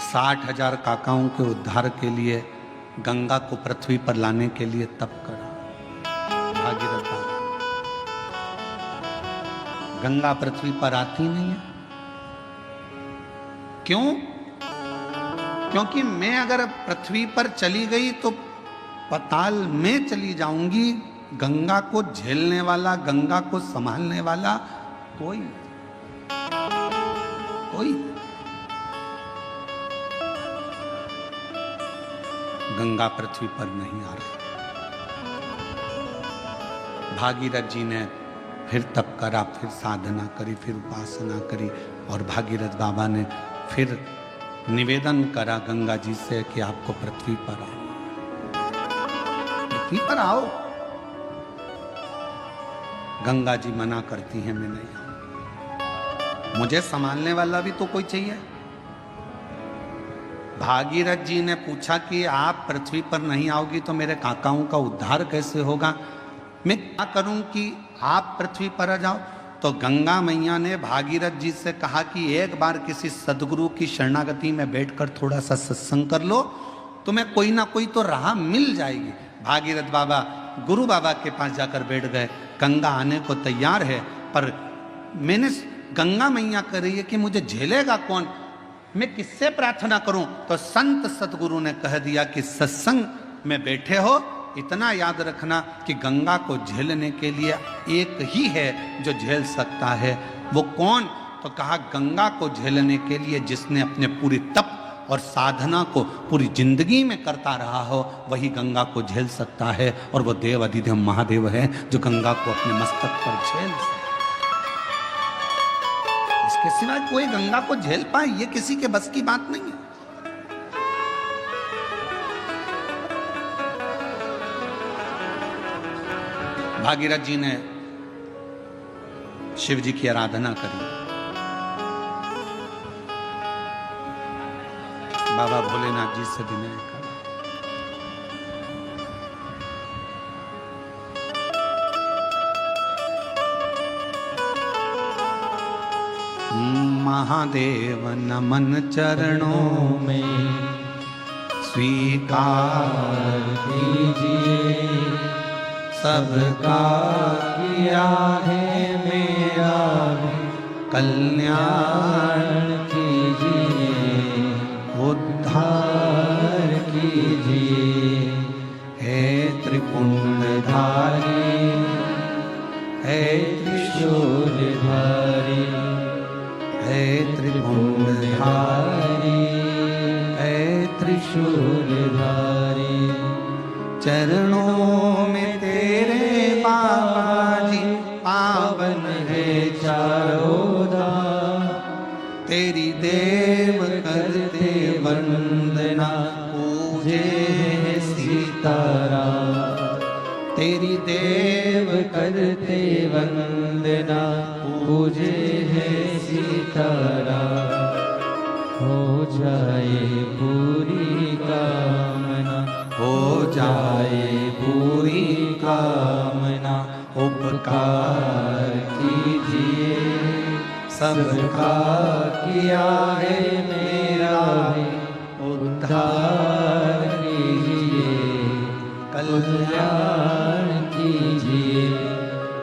60,000 काकाओं के उद्धार के लिए गंगा को पृथ्वी पर लाने के लिए तप करा। भागीरथ बाबा, गंगा पृथ्वी पर आती नहीं है। क्यों? क्योंकि मैं अगर पृथ्वी पर चली गई तो पताल में चली जाऊंगी, गंगा को झेलने वाला, गंगा को संभालने वाला कोई गंगा पृथ्वी पर नहीं आ रही। भागीरथ जी ने फिर तप करा, फिर साधना करी, फिर उपासना करी, और भागीरथ बाबा ने फिर निवेदन करा गंगा जी से कि आपको पृथ्वी पर आओ, पृथ्वी पर आओ। गंगा जी मना करती हैं, मैं नहीं आऊं, मुझे संभालने वाला भी तो कोई चाहिए। भागीरथ जी ने पूछा कि आप पृथ्वी पर नहीं आओगी तो मेरे काकाओं का उद्धार कैसे होगा, मैं क्या करूं कि आप पृथ्वी पर आ जाओ। तो गंगा मैया ने भागीरथ जी से कहा कि एक बार किसी सदगुरु की शरणागति में बैठकर थोड़ा सा सत्संग कर लो, तुम्हें कोई ना कोई तो राह मिल जाएगी। भागीरथ बाबा गुरु बाबा के पास जाकर बैठ गए। गंगा आने को तैयार है, पर मैंने गंगा मैया कह रही है कि मुझे झेलेगा कौन, मैं किससे प्रार्थना करूं। तो संत सतगुरु ने कह दिया कि सत्संग में बैठे हो, इतना याद रखना कि गंगा को झेलने के लिए एक ही है जो झेल सकता है। वो कौन? तो कहा गंगा को झेलने के लिए जिसने अपने पूरी तप और साधना को पूरी जिंदगी में करता रहा हो, वही गंगा को झेल सकता है। और वो देव अधिदेव महादेव है जो गंगा को अपने मस्तक पर झेल सकता है। इसके सिवाय कोई गंगा को झेल पाए ये किसी के बस की बात नहीं है। भागीरथ जी ने शिव जी की आराधना करी। बाबा भोलेनाथ जी से विनय करा। महादेव नमन चरणों में स्वीकार कीजिए, सबका किया है मेरा कल्याण कीजिए, उद्धार कीजिए। हे त्रिपुंडधारी, हे त्रिशूलधारी, हे त्रिपुंडधारी, हे त्रिशूलधारी, चरणों में तेरे बाबा जी पावन है चारों धाम, तेरी देव करते पूजे हैं सीताराम। तेरी देव करते वंदना, पूजे हैं सीताराम। हो जाए पूरी कामना, हो जाए पूरी कामना। उपकार कीजिए सबका किया है मेरा भी, उद्धार कीजिए कल्याण कीजिए।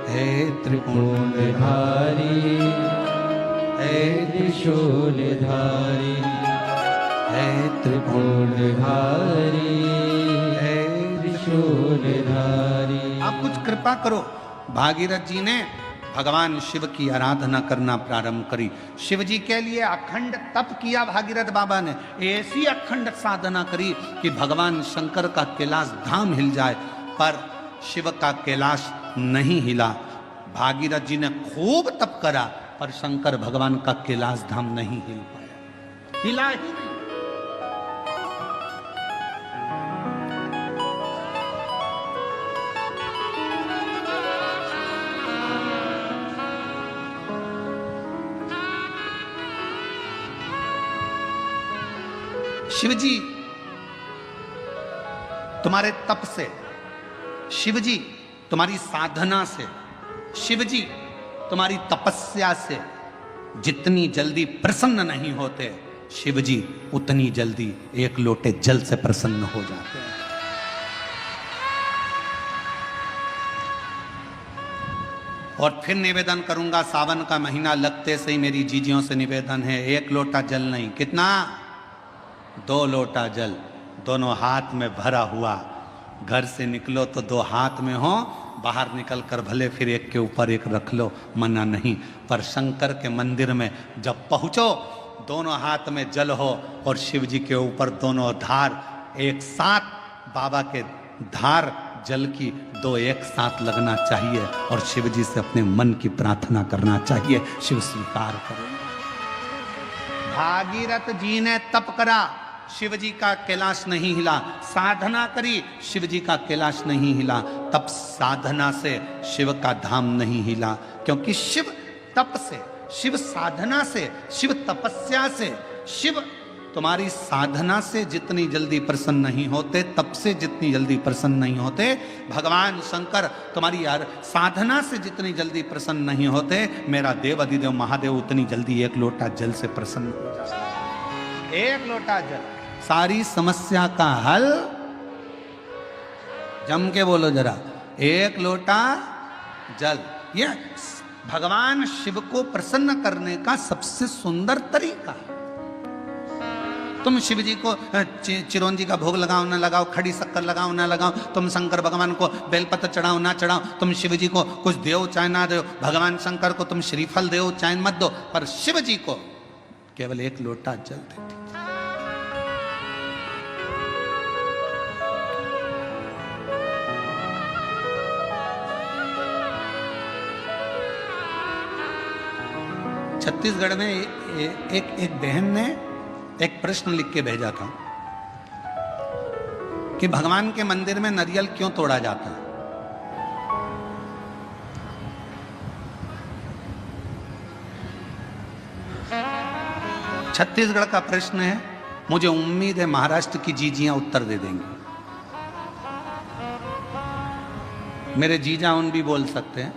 हे त्रिपुंडधारी, हे त्रिशूलधारी, हे त्रिपुंडधारी, हे त्रिशूलधारी। आप कुछ कृपा करो। भागीरथ जी ने भगवान शिव की आराधना करना प्रारंभ करी। शिव जी के लिए अखंड तप किया भागीरथ बाबा ने। ऐसी अखंड साधना करी कि भगवान शंकर का कैलाश धाम हिल जाए, पर शिव का कैलाश नहीं हिला। भागीरथ जी ने खूब तप करा, पर शंकर भगवान का कैलाश धाम नहीं हिल पाया, हिला ही नहीं। शिवजी तुम्हारे तप से, शिवजी तुम्हारी साधना से, शिवजी तुम्हारी तपस्या से जितनी जल्दी प्रसन्न नहीं होते, शिवजी उतनी जल्दी एक लोटे जल से प्रसन्न हो जाते हैं। और फिर निवेदन करूंगा, सावन का महीना लगते से ही मेरी जीजियों से निवेदन है, एक लोटा जल नहीं, कितना? 2 लोटा जल, दोनों हाथ में भरा हुआ। घर से निकलो तो 2 हाथ में हो, बाहर निकल कर भले फिर एक के ऊपर एक रख लो, मना नहीं। पर शंकर के मंदिर में जब पहुंचो, दोनों हाथ में जल हो और शिव जी के ऊपर दोनों धार एक साथ, बाबा के धार जल की 2 एक साथ लगना चाहिए और शिव जी से अपने मन की प्रार्थना करना चाहिए। शिव स्वीकार करो। भागीरथ जी ने तप करा, शिव जी का कैलाश नहीं हिला। साधना करी, शिव जी का कैलाश नहीं हिला। तप साधना से शिव का धाम नहीं हिला, क्योंकि शिव तप से, शिव साधना से, शिव तपस्या से, शिव तुम्हारी साधना से जितनी जल्दी प्रसन्न नहीं होते, तप से जितनी जल्दी प्रसन्न नहीं होते, भगवान शंकर तुम्हारी यार साधना से जितनी जल्दी प्रसन्न नहीं होते, मेरा देव अधिदेव महादेव उतनी जल्दी एक लोटा जल से प्रसन्न हो जाता। एक लोटा जल, सारी समस्या का हल। जम के बोलो जरा, एक लोटा जल। ये भगवान शिव को प्रसन्न करने का सबसे सुंदर तरीका। तुम शिव जी को चिरौंजी का भोग लगाओ ना लगाओ, खड़ी शक्कर लगाओ ना लगाओ, तुम शंकर भगवान को बेलपत्र चढ़ाओ ना चढ़ाओ, तुम शिव जी को कुछ दो चाहे ना दो, भगवान शंकर को तुम श्रीफल दो चाहे मत दो, पर शिव जी को केवल एक लोटा जल दे। छत्तीसगढ़ में एक बहन ने एक प्रश्न लिख के भेजा था कि भगवान के मंदिर में नारियल क्यों तोड़ा जाता है। छत्तीसगढ़ का प्रश्न है, मुझे उम्मीद है महाराष्ट्र की जीजियां उत्तर दे देंगी। मेरे जीजा उन भी बोल सकते हैं।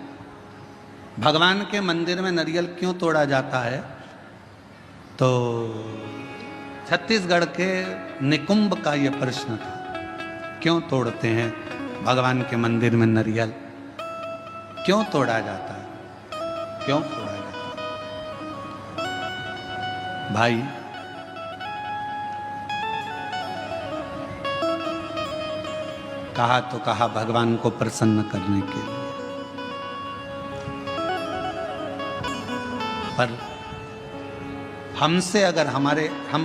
भगवान के मंदिर में नारियल क्यों तोड़ा जाता है? तो छत्तीसगढ़ के निकुंभ का यह प्रश्न था, क्यों तोड़ते हैं भगवान के मंदिर में नारियल? क्यों तोड़ा जाता है? क्यों तोड़ा जाता है? भाई, कहा तो कहा भगवान को प्रसन्न करने के लिए, पर हमसे अगर हमारे हम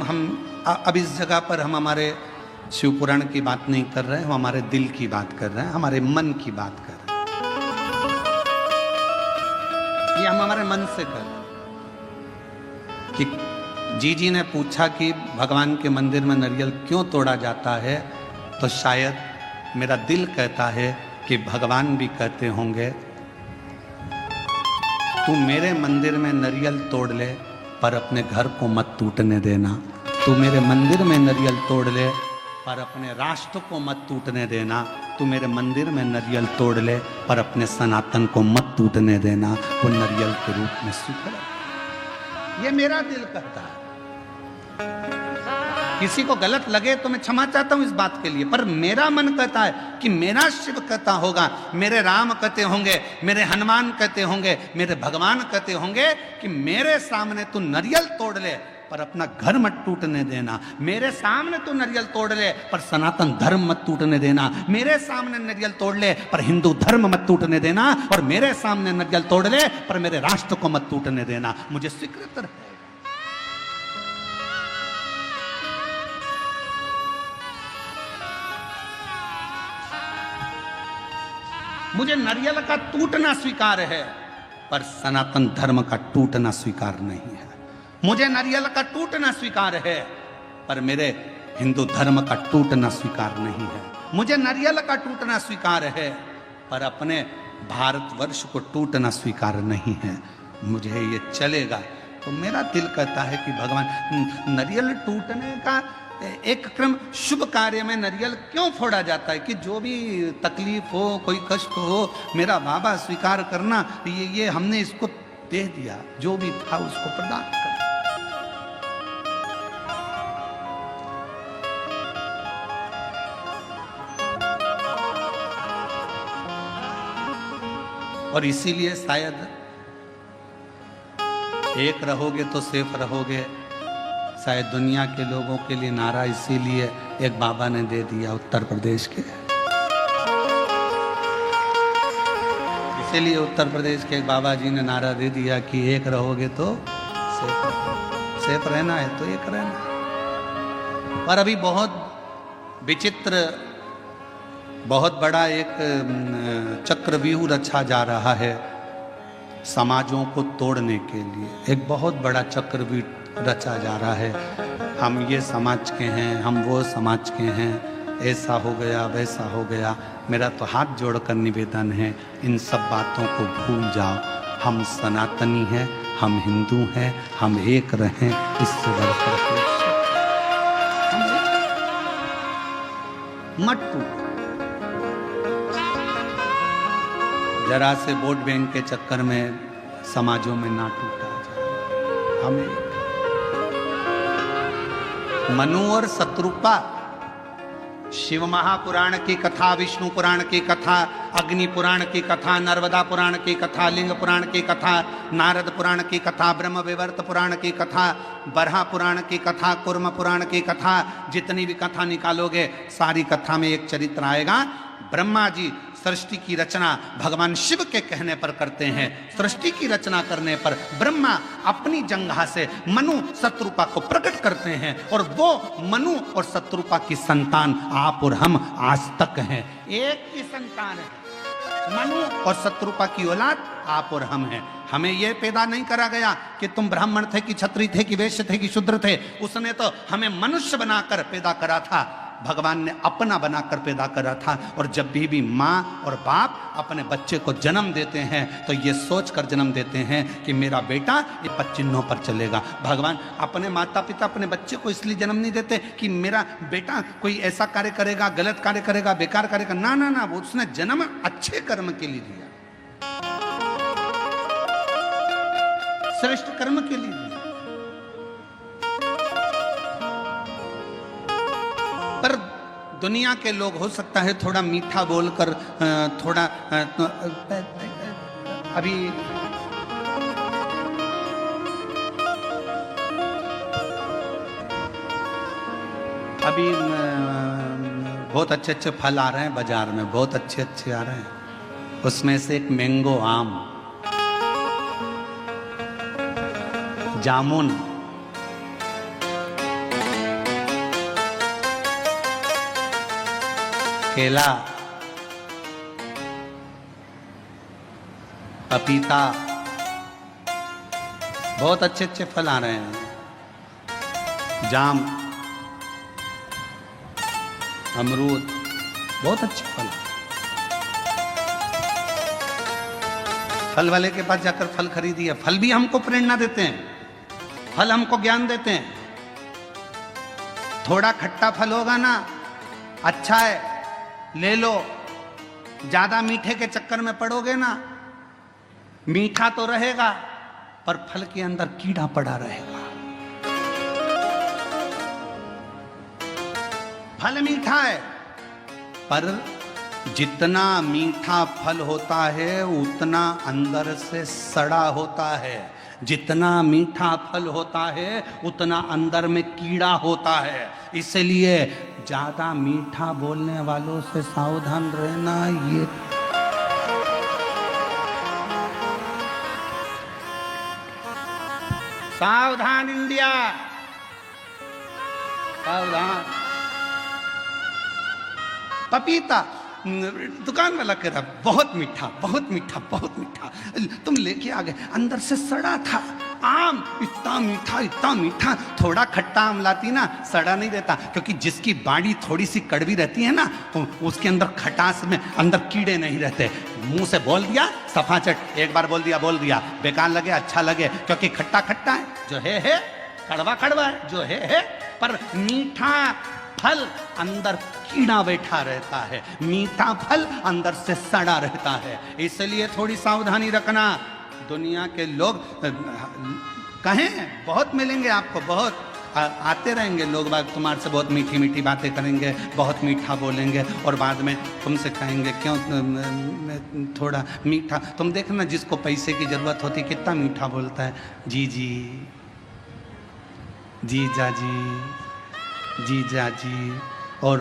अब इस जगह पर हम हमारे शिव पुराण की बात नहीं कर रहे हैं, हम हमारे दिल की बात कर रहे हैं, हमारे मन की बात कर रहे हैं। ये हम हमारे मन से कर रहे हैं कि जी ने पूछा कि भगवान के मंदिर में नारियल क्यों तोड़ा जाता है, तो शायद मेरा दिल कहता है कि भगवान भी कहते होंगे तू मेरे मंदिर में नारियल तोड़ ले पर अपने घर को मत टूटने देना। तू मेरे मंदिर में नारियल तोड़ ले पर अपने राष्ट्र को मत टूटने देना। तू मेरे मंदिर में नारियल तोड़ ले पर अपने सनातन को मत टूटने देना। वो नारियल के रूप में स्वीकार। ये मेरा दिल कहता है। किसी को गलत लगे तो मैं क्षमा चाहता हूं इस बात के लिए, पर मेरा मन कहता है कि मेरा शिव कहता होगा, मेरे राम कहते होंगे, मेरे हनुमान कहते होंगे, मेरे भगवान कहते होंगे कि मेरे सामने तू नारियल तोड़ ले पर अपना घर मत टूटने देना। मेरे सामने तू नारियल तोड़ ले पर सनातन धर्म मत टूटने देना। मेरे सामने नारियल तोड़ ले पर हिंदू धर्म मत टूटने देना। और मेरे सामने नारियल तोड़ ले पर मेरे राष्ट्र को मत टूटने देना। मुझे स्वीकृत है। मुझे नारियल का टूटना स्वीकार है पर सनातन धर्म का टूटना स्वीकार नहीं है। मुझे नारियल का टूटना स्वीकार है पर मेरे हिंदू धर्म का टूटना स्वीकार नहीं है। मुझे नारियल का टूटना स्वीकार है पर अपने भारतवर्ष को टूटना स्वीकार नहीं है। मुझे ये चलेगा। तो मेरा दिल कहता है कि भगवान, नारियल टूटने का एक क्रम, शुभ कार्य में नारियल क्यों फोड़ा जाता है कि जो भी तकलीफ हो, कोई कष्ट हो, मेरा बाबा स्वीकार करना, ये हमने इसको दे दिया, जो भी था उसको प्रदान कर। और इसीलिए शायद एक रहोगे तो सेफ रहोगे, शायद दुनिया के लोगों के लिए नारा इसीलिए एक बाबा ने दे दिया उत्तर प्रदेश के। इसीलिए उत्तर प्रदेश के एक बाबा जी ने नारा दे दिया कि एक रहोगे तो सेफ रहना है तो एक रहना। पर अभी बहुत विचित्र, बहुत बड़ा एक चक्रव्यूह रचा जा रहा है समाजों को तोड़ने के लिए। एक बहुत बड़ा चक्रव्यूह रचा जा रहा है। हम ये समाज के हैं, हम वो समाज के हैं, ऐसा हो गया वैसा हो गया। मेरा तो हाथ जोड़कर निवेदन है, इन सब बातों को भूल जाओ। हम सनातनी हैं, हम हिंदू हैं, हम एक रहें, इससे बढ़कर मत टूटो। जरा से वोट बैंक के चक्कर में समाजों में ना टूटा जाए। हमें मनु और शत्रुपा, शिव महापुराण की कथा, विष्णु पुराण की कथा, अग्नि पुराण की कथा, नर्मदा पुराण की कथा, लिंग पुराण की कथा, नारद पुराण की कथा, ब्रह्म विवर्त पुराण की कथा, बरहा पुराण की कथा, कुर्म पुराण की कथा, जितनी भी कथा निकालोगे सारी कथा में एक चरित्र आएगा। ब्रह्मा जी सृष्टि की रचना भगवान शिव के कहने पर करते हैं। सृष्टि की रचना करने पर ब्रह्मा अपनी जंघा से मनु शत्रुपा को प्रकट करते हैं और वो मनु और शत्रुपा की संतान आप और हम आज तक हैं। एक ही संतान है, मनु और शत्रुपा की औलाद आप और हम हैं। हमें यह पैदा नहीं करा गया कि तुम ब्राह्मण थे कि क्षत्रिय थे कि वैश्य थे कि शूद्र थे। उसने तो हमें मनुष्य बनाकर पैदा करा था। भगवान ने अपना बनाकर पैदा करा था। और जब भी माँ और बाप अपने बच्चे को जन्म देते हैं तो ये सोचकर जन्म देते हैं कि मेरा बेटा ये पद चिन्हों पर चलेगा। भगवान अपने माता पिता अपने बच्चे को इसलिए जन्म नहीं देते कि मेरा बेटा कोई ऐसा कार्य करेगा, गलत कार्य करेगा, बेकार करेगा। ना ना ना, वो उसने जन्म अच्छे कर्म के लिए दिया, श्रेष्ठ कर्म के लिए दिया। पर दुनिया के लोग हो सकता है थोड़ा मीठा बोलकर थोड़ा अभी बहुत अच्छे अच्छे फल आ रहे हैं बाजार में, बहुत अच्छे अच्छे आ रहे हैं। उसमें से एक मैंगो आम, जामुन, केला, पपीता, बहुत अच्छे अच्छे फल आ रहे हैं। जाम, अमरूद, बहुत अच्छे फल। फल वाले के पास जाकर फल खरीदिए। फल भी हमको प्रेरणा देते हैं, फल हमको ज्ञान देते हैं। थोड़ा खट्टा फल होगा ना, अच्छा है, ले लो। ज्यादा मीठे के चक्कर में पड़ोगे ना, मीठा तो रहेगा पर फल के अंदर कीड़ा पड़ा रहेगा। फल मीठा है, पर जितना मीठा फल होता है उतना अंदर से सड़ा होता है। जितना मीठा फल होता है उतना अंदर में कीड़ा होता है। इसलिए ज्यादा मीठा बोलने वालों से सावधान रहना। ये सावधान इंडिया, सावधान। पपीता, दुकान वाला कह रहा बहुत मीठा, बहुत मीठा, बहुत मीठा। तुम लेके आ गए, अंदर से सड़ा था। आम इतना मीठा, इतना मीठा। थोड़ा खट्टा आम लाती ना, सड़ा नहीं रहता, क्योंकि जिसकी बाड़ी थोड़ी सी कड़वी रहती है ना, तो उसके अंदर खटास में अंदर कीड़े नहीं रहते। मुंह से बोल दिया सफाचट, एक बार बोल दिया, बेकार लगे अच्छा लगे, क्योंकि खट्टा खट्टा है, जो है, कड़वा कड़वा है, जो है। पर मीठा फल अंदर कीड़ा बैठा रहता है, मीठा फल अंदर से सड़ा रहता है। इसलिए थोड़ी सावधानी रखना। दुनिया के लोग कहें बहुत मिलेंगे आपको, बहुत आते रहेंगे लोग बाग, तुम्हारे से बहुत मीठी मीठी बातें करेंगे, बहुत मीठा बोलेंगे, और बाद में तुमसे कहेंगे क्यों थोड़ा मीठा। तुम देखना, जिसको पैसे की जरूरत होती कितना मीठा बोलता है, जी जी, जीजा जी, जीजा जी। और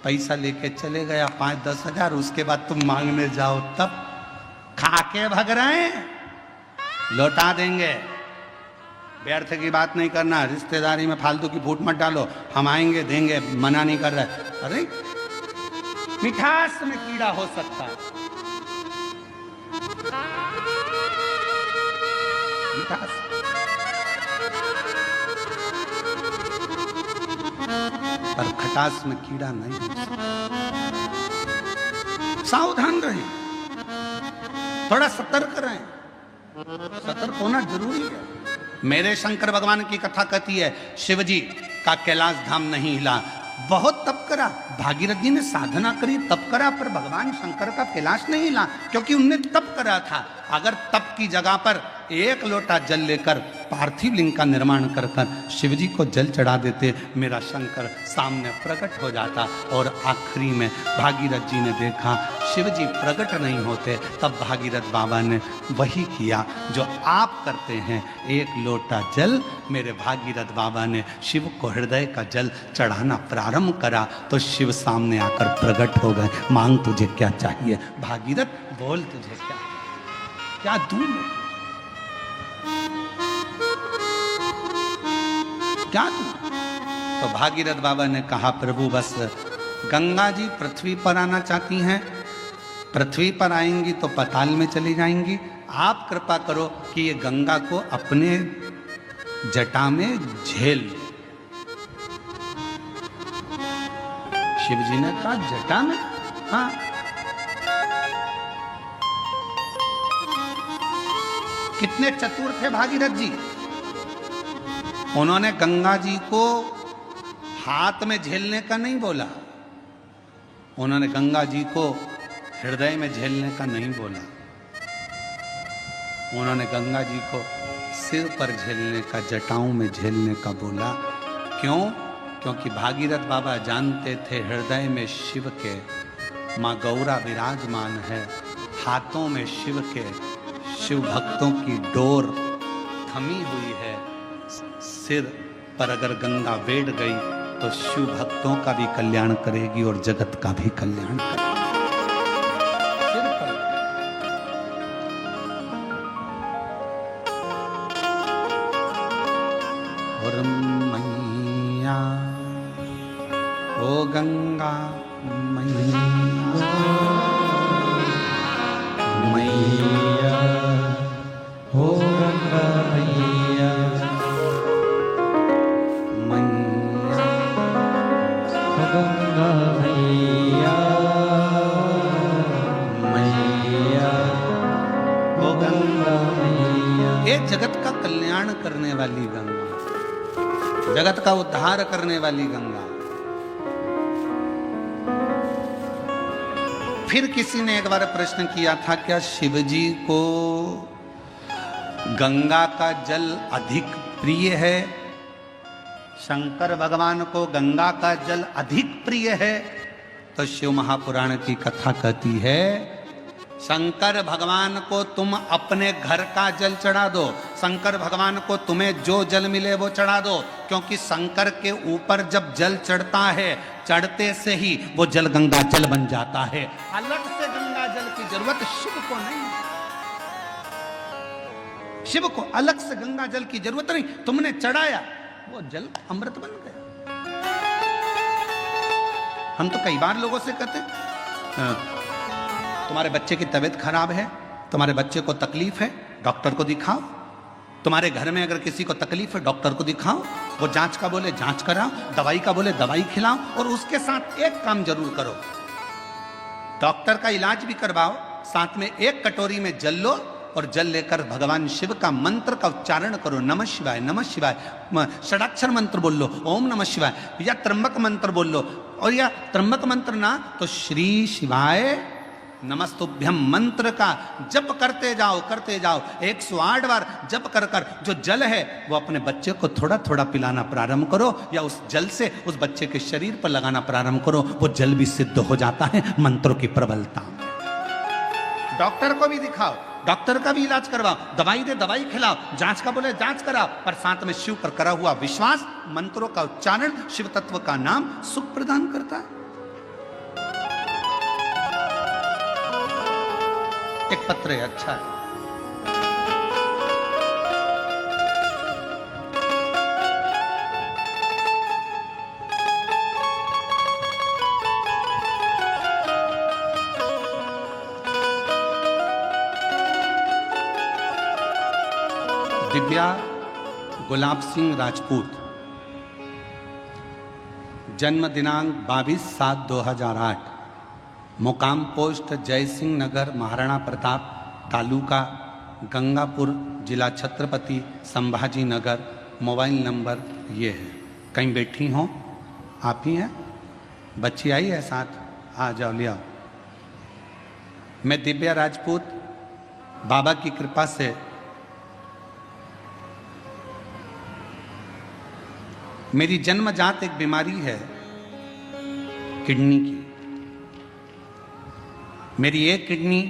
पैसा लेके चले गया 5-10 हजार, उसके बाद तुम मांगने जाओ तब खा के भग रहे हैं, लौटा देंगे। व्यर्थ की बात नहीं करना, रिश्तेदारी में फालतू की फूट मत डालो। हम आएंगे देंगे, मना नहीं कर रहे। अरे मिठास में कीड़ा हो सकता है, मिठास। पर खटास में कीड़ा नहीं हो सकता। सावधान रहें, थोड़ा सतर्क रहें। सतर्क होना जरूरी है। मेरे शंकर भगवान की कथा कहती है, शिव जी का कैलाश धाम नहीं हिला। बहुत तप करा, भागीरथ जी ने साधना करी, तप करा, पर भगवान शंकर का कैलाश नहीं हिला, क्योंकि उनने तप करा था। अगर तप की जगह पर एक लोटा जल लेकर पार्थिव लिंग का निर्माण कर कर शिव जी को जल चढ़ा देते, मेरा शंकर सामने प्रकट हो जाता। और आखिरी में भागीरथ जी ने देखा शिव जी प्रकट नहीं होते, तब भागीरथ बाबा ने वही किया जो आप करते हैं। एक लोटा जल मेरे भागीरथ बाबा ने शिव को हृदय का जल चढ़ाना प्रारंभ करा, तो शिव सामने आकर प्रकट हो गए। मांग तुझे क्या चाहिए भागीरथ, बोल तुझे क्या दूं मैं, क्या दूं? तो भागीरथ बाबा ने कहा, प्रभु बस गंगा जी पृथ्वी पर आना चाहती हैं, पृथ्वी पर आएंगी तो पाताल में चली जाएंगी। आप कृपा करो कि ये गंगा को अपने जटा में झेल। शिव जी ने कहा जटा में? हाँ। कितने चतुर थे भागीरथ जी, उन्होंने गंगा जी को हाथ में झेलने का नहीं बोला, उन्होंने गंगा जी को हृदय में झेलने का नहीं बोला, उन्होंने गंगा जी को सिर पर झेलने का, जटाओं में झेलने का बोला। क्यों? क्योंकि भागीरथ बाबा जानते थे हृदय में शिव के माँ गौरा विराजमान है, हाथों में शिव के, शिव भक्तों की डोर थमी हुई है। सिर पर अगर गंगा बैठ गई तो शिव भक्तों का भी कल्याण करेगी और जगत का भी कल्याण करेगी। सिर पर और मैया ओ गंगा मैया, मैया हो गंगा मैया, मैया करने वाली गंगा, जगत का उद्धार करने वाली गंगा। फिर किसी ने एक बार प्रश्न किया था, क्या शिव जी को गंगा का जल अधिक प्रिय है? शंकर भगवान को गंगा का जल अधिक प्रिय है? तो शिव महापुराण की कथा कहती है, शंकर भगवान को तुम अपने घर का जल चढ़ा दो, शंकर भगवान को तुम्हें जो जल मिले वो चढ़ा दो, क्योंकि शंकर के ऊपर जब जल चढ़ता है, चढ़ते से ही वो जल गंगा जल बन जाता है। अलग से गंगा जल की जरूरत शिव को नहीं, शिव को अलग से गंगा जल की जरूरत नहीं। तुमने चढ़ाया, वो जल अमृत बन गया। हम तो कई बार लोगों से कहते हैं, तुम्हारे बच्चे की तबीयत खराब है, तुम्हारे बच्चे को तकलीफ है, डॉक्टर को दिखाओ। तुम्हारे घर में अगर किसी को तकलीफ है, डॉक्टर को दिखाओ। वो जांच का बोले जांच कराओ, दवाई का बोले दवाई खिलाओ, और उसके साथ एक काम जरूर करो, डॉक्टर का इलाज भी करवाओ, साथ में एक कटोरी में जल लो और जल लेकर भगवान शिव का मंत्र का उच्चारण करो। नमः शिवाय, नमः शिवाय, षडाक्षर मंत्र बोल लो, ओम नमः शिवाय, या त्र्यंबक मंत्र बोल लो, और या त्र्यंबक मंत्र ना तो श्री शिवाय नमस्तुभ्यम मंत्र का जप करते जाओ, करते जाओ। 108 बार जप कर कर जो जल है वो अपने बच्चे को थोड़ा थोड़ा पिलाना प्रारंभ करो, या उस जल से उस बच्चे के शरीर पर लगाना प्रारंभ करो। वो जल भी सिद्ध हो जाता है मंत्रों की प्रबलता। डॉक्टर को भी दिखाओ, डॉक्टर का भी इलाज करवाओ, दवाई दे दवाई खिलाओ, जांच का बोले जांच कराओ, पर साथ में शिव पर करा हुआ विश्वास, मंत्रों का उच्चारण, शिव तत्व का नाम सुख प्रदान करता है। एक पत्र है, अच्छा है। दिव्या गुलाब सिंह राजपूत, जन्म दिनांक 22/7/2008, मुकाम पोस्ट जय सिंह नगर, महाराणा प्रताप, तालुका गंगापुर, जिला छत्रपति संभाजी नगर। मोबाइल नंबर ये है। कहीं बैठी हो? आप ही हैं? बच्ची आई है साथ? आ जाओ, ले आओ। मैं दिव्या राजपूत, बाबा की कृपा से मेरी जन्मजात एक बीमारी है किडनी की। मेरी एक किडनी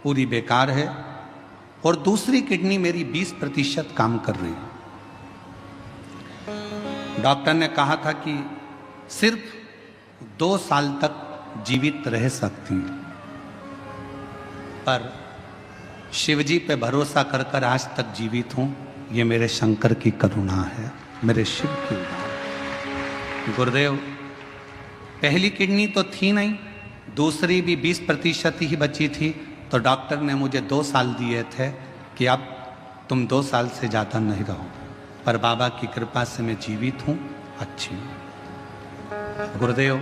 पूरी बेकार है और दूसरी किडनी मेरी 20% काम कर रही है। डॉक्टर ने कहा था कि सिर्फ 2 साल तक जीवित रह सकती है, पर शिवजी पे भरोसा कर कर आज तक जीवित हूं। ये मेरे शंकर की करुणा है, मेरे शिव की उदार। गुरुदेव, पहली किडनी तो थी नहीं, दूसरी भी 20% ही बची थी, तो डॉक्टर ने मुझे 2 साल दिए थे कि अब तुम 2 साल से ज़्यादा नहीं रहो, पर बाबा की कृपा से मैं जीवित हूँ, अच्छी हूँ। गुरुदेव,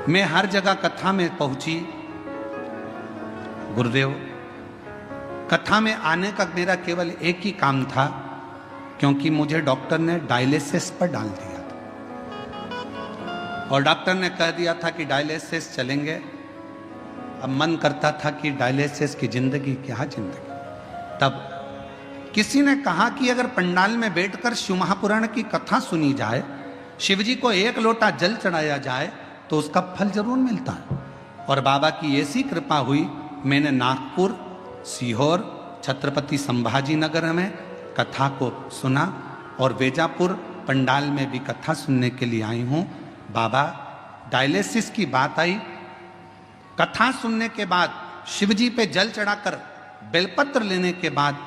मैं हर जगह कथा में पहुंची। गुरुदेव, कथा में आने का मेरा केवल एक ही काम था, क्योंकि मुझे डॉक्टर ने डायलिसिस पर डाल दिया था और डॉक्टर ने कह दिया था कि डायलिसिस चलेंगे। अब मन करता था कि डायलिसिस की जिंदगी, क्या जिंदगी। तब किसी ने कहा कि अगर पंडाल में बैठकर शिव महापुराण की कथा सुनी जाए, शिवजी को 1 लोटा जल चढ़ाया जाए, तो उसका फल जरूर मिलता है। और बाबा की ऐसी कृपा हुई, मैंने नागपुर, सीहोर, छत्रपति संभाजी नगर में कथा को सुना और वेजापुर पंडाल में भी कथा सुनने के लिए आई हूँ। बाबा, डायलिसिस की बात आई, कथा सुनने के बाद, शिवजी पे जल चढ़ाकर बेलपत्र लेने के बाद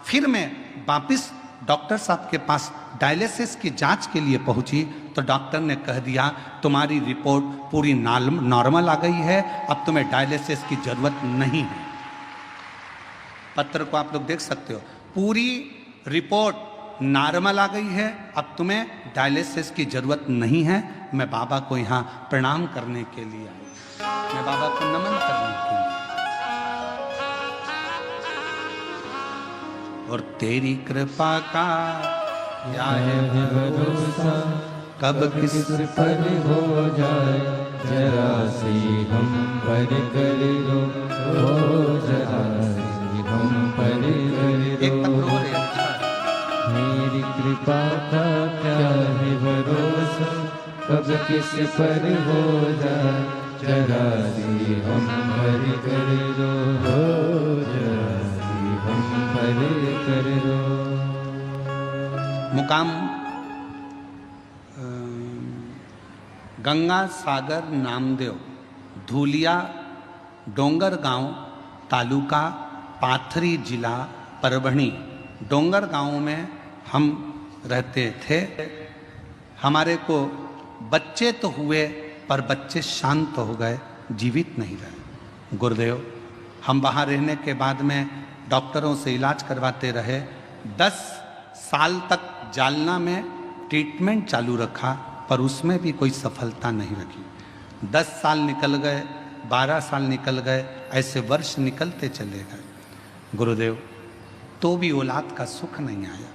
फिर मैं वापिस डॉक्टर साहब के पास डायलिसिस की जांच के लिए पहुंची, तो डॉक्टर ने कह दिया तुम्हारी रिपोर्ट पूरी नॉर्मल आ गई है, अब तुम्हें डायलिसिस की जरूरत नहीं है। पत्र को आप लोग देख सकते हो, पूरी रिपोर्ट नॉर्मल आ गई है, अब तुम्हें डायलिसिस की जरूरत नहीं है। मैं बाबा को यहाँ प्रणाम करने के लिए आई, मैं बाबा को नमन करने के लिए। और तेरी कृपा का क्या है भरोसा, कब किस पर हो जाए, जरा सी हम पर कर दो, ओ जरा सी हम पर कर एक दो। पत्र और है, अच्छा है। मेरी कृपा का क्या है भरोसा, कब किस पर हो जाए, जरा सी हम पर कर दो, ओ जरा सी हम पर कर दो। मुकाम गंगा सागर नामदेव, धूलिया डोंगर गांव, तालुका पाथरी, जिला परभणी। डोंगर गांव में हम रहते थे। हमारे को बच्चे तो हुए पर बच्चे शांत हो गए, जीवित नहीं रहे। गुरुदेव, हम वहाँ रहने के बाद में डॉक्टरों से इलाज करवाते रहे। 10 साल तक जालना में ट्रीटमेंट चालू रखा, पर उसमें भी कोई सफलता नहीं रखी। 10 साल निकल गए, 12 साल निकल गए, ऐसे वर्ष निकलते चले गए। गुरुदेव, तो भी औलाद का सुख नहीं आया।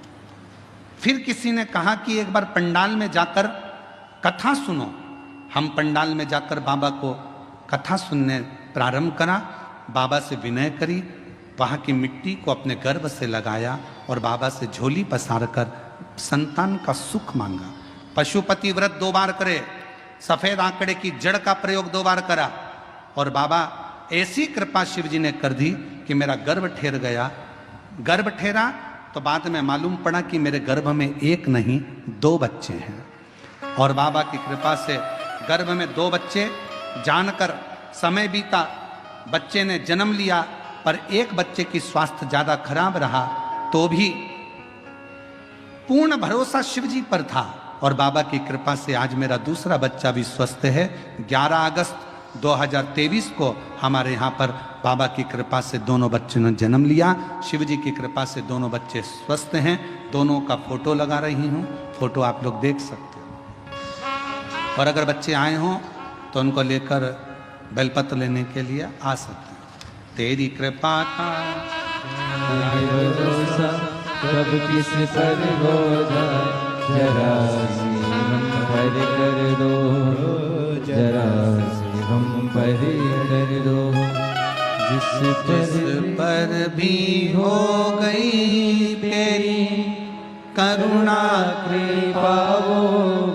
फिर किसी ने कहा कि एक बार पंडाल में जाकर कथा सुनो। हम पंडाल में जाकर बाबा को कथा सुनने प्रारंभ करा। बाबा से विनय करी, वहाँ की मिट्टी को अपने गर्भ से लगाया और बाबा से झोली पसार कर संतान का सुख मांगा। पशुपति व्रत 2 बार करे, सफेद आंकड़े की जड़ का प्रयोग 2 बार करा, और बाबा ऐसी कृपा शिव जी ने कर दी कि मेरा गर्भ ठहर गया। गर्भ ठहरा तो बाद में मालूम पड़ा कि मेरे गर्भ में 1 नहीं 2 बच्चे हैं। और बाबा की कृपा से गर्भ में 2 बच्चे, जानकर समय बीता, बच्चे ने जन्म लिया, पर एक बच्चे की स्वास्थ्य ज्यादा खराब रहा, तो भी पूर्ण भरोसा शिव जी पर था। और बाबा की कृपा से आज मेरा दूसरा बच्चा भी स्वस्थ है। 11 अगस्त 2023 को हमारे यहाँ पर बाबा की कृपा से दोनों बच्चों ने जन्म लिया। शिव जी की कृपा से दोनों बच्चे स्वस्थ हैं। दोनों का फोटो लगा रही हूँ, फोटो आप लोग देख सकते हो। और अगर बच्चे आए हों तो उनको लेकर बेलपत्र लेने के लिए आ सकते हैं। तेरी कृपा का भरोसा, कब किस पर हो जाए, जरा सी हम पर कर दो, जरा सी हम पर कर दो। जिस पर भी हो गई तेरी करुणा कृपा, वो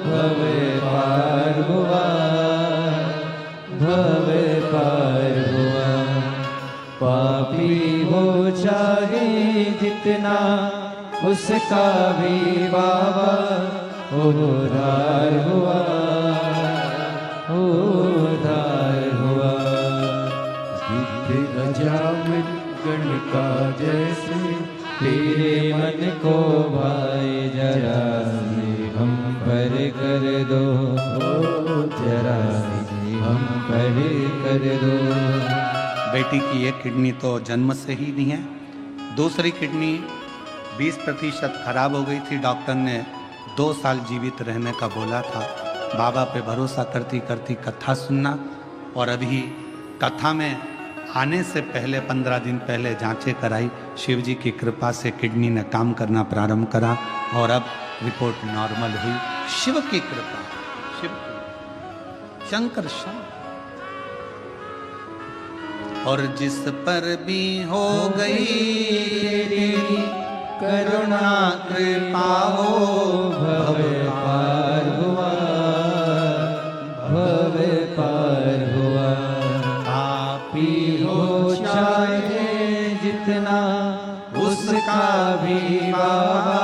भव पार हुआ, भव पार हुआ। पापी हो चाहे जितना, उसका भी बाबा उद्धार हुआ, उद्धार हुआ। गिद्ध अजामिल गण का जैसे, तेरे मन को भाई, जरा सी हम पर कर दो, जरा सी हम पर कर दो। बेटी की एक किडनी तो जन्म से ही नहीं है, दूसरी किडनी 20% खराब हो गई थी। डॉक्टर ने 2 साल जीवित रहने का बोला था। बाबा पे भरोसा करती करती कथा सुनना, और अभी कथा में आने से पहले 15 दिन पहले जांचें कराई। शिव जी की कृपा से किडनी ने काम करना प्रारंभ करा और अब रिपोर्ट नॉर्मल हुई। शिव की कृपा, शिव की, शंकर शंकर। और जिस पर भी हो गई तेरी करुणा कृपा, हो भव पार हुआ, भव पार हुआ। पापी हो चाहे जितना, उसका भी बाबा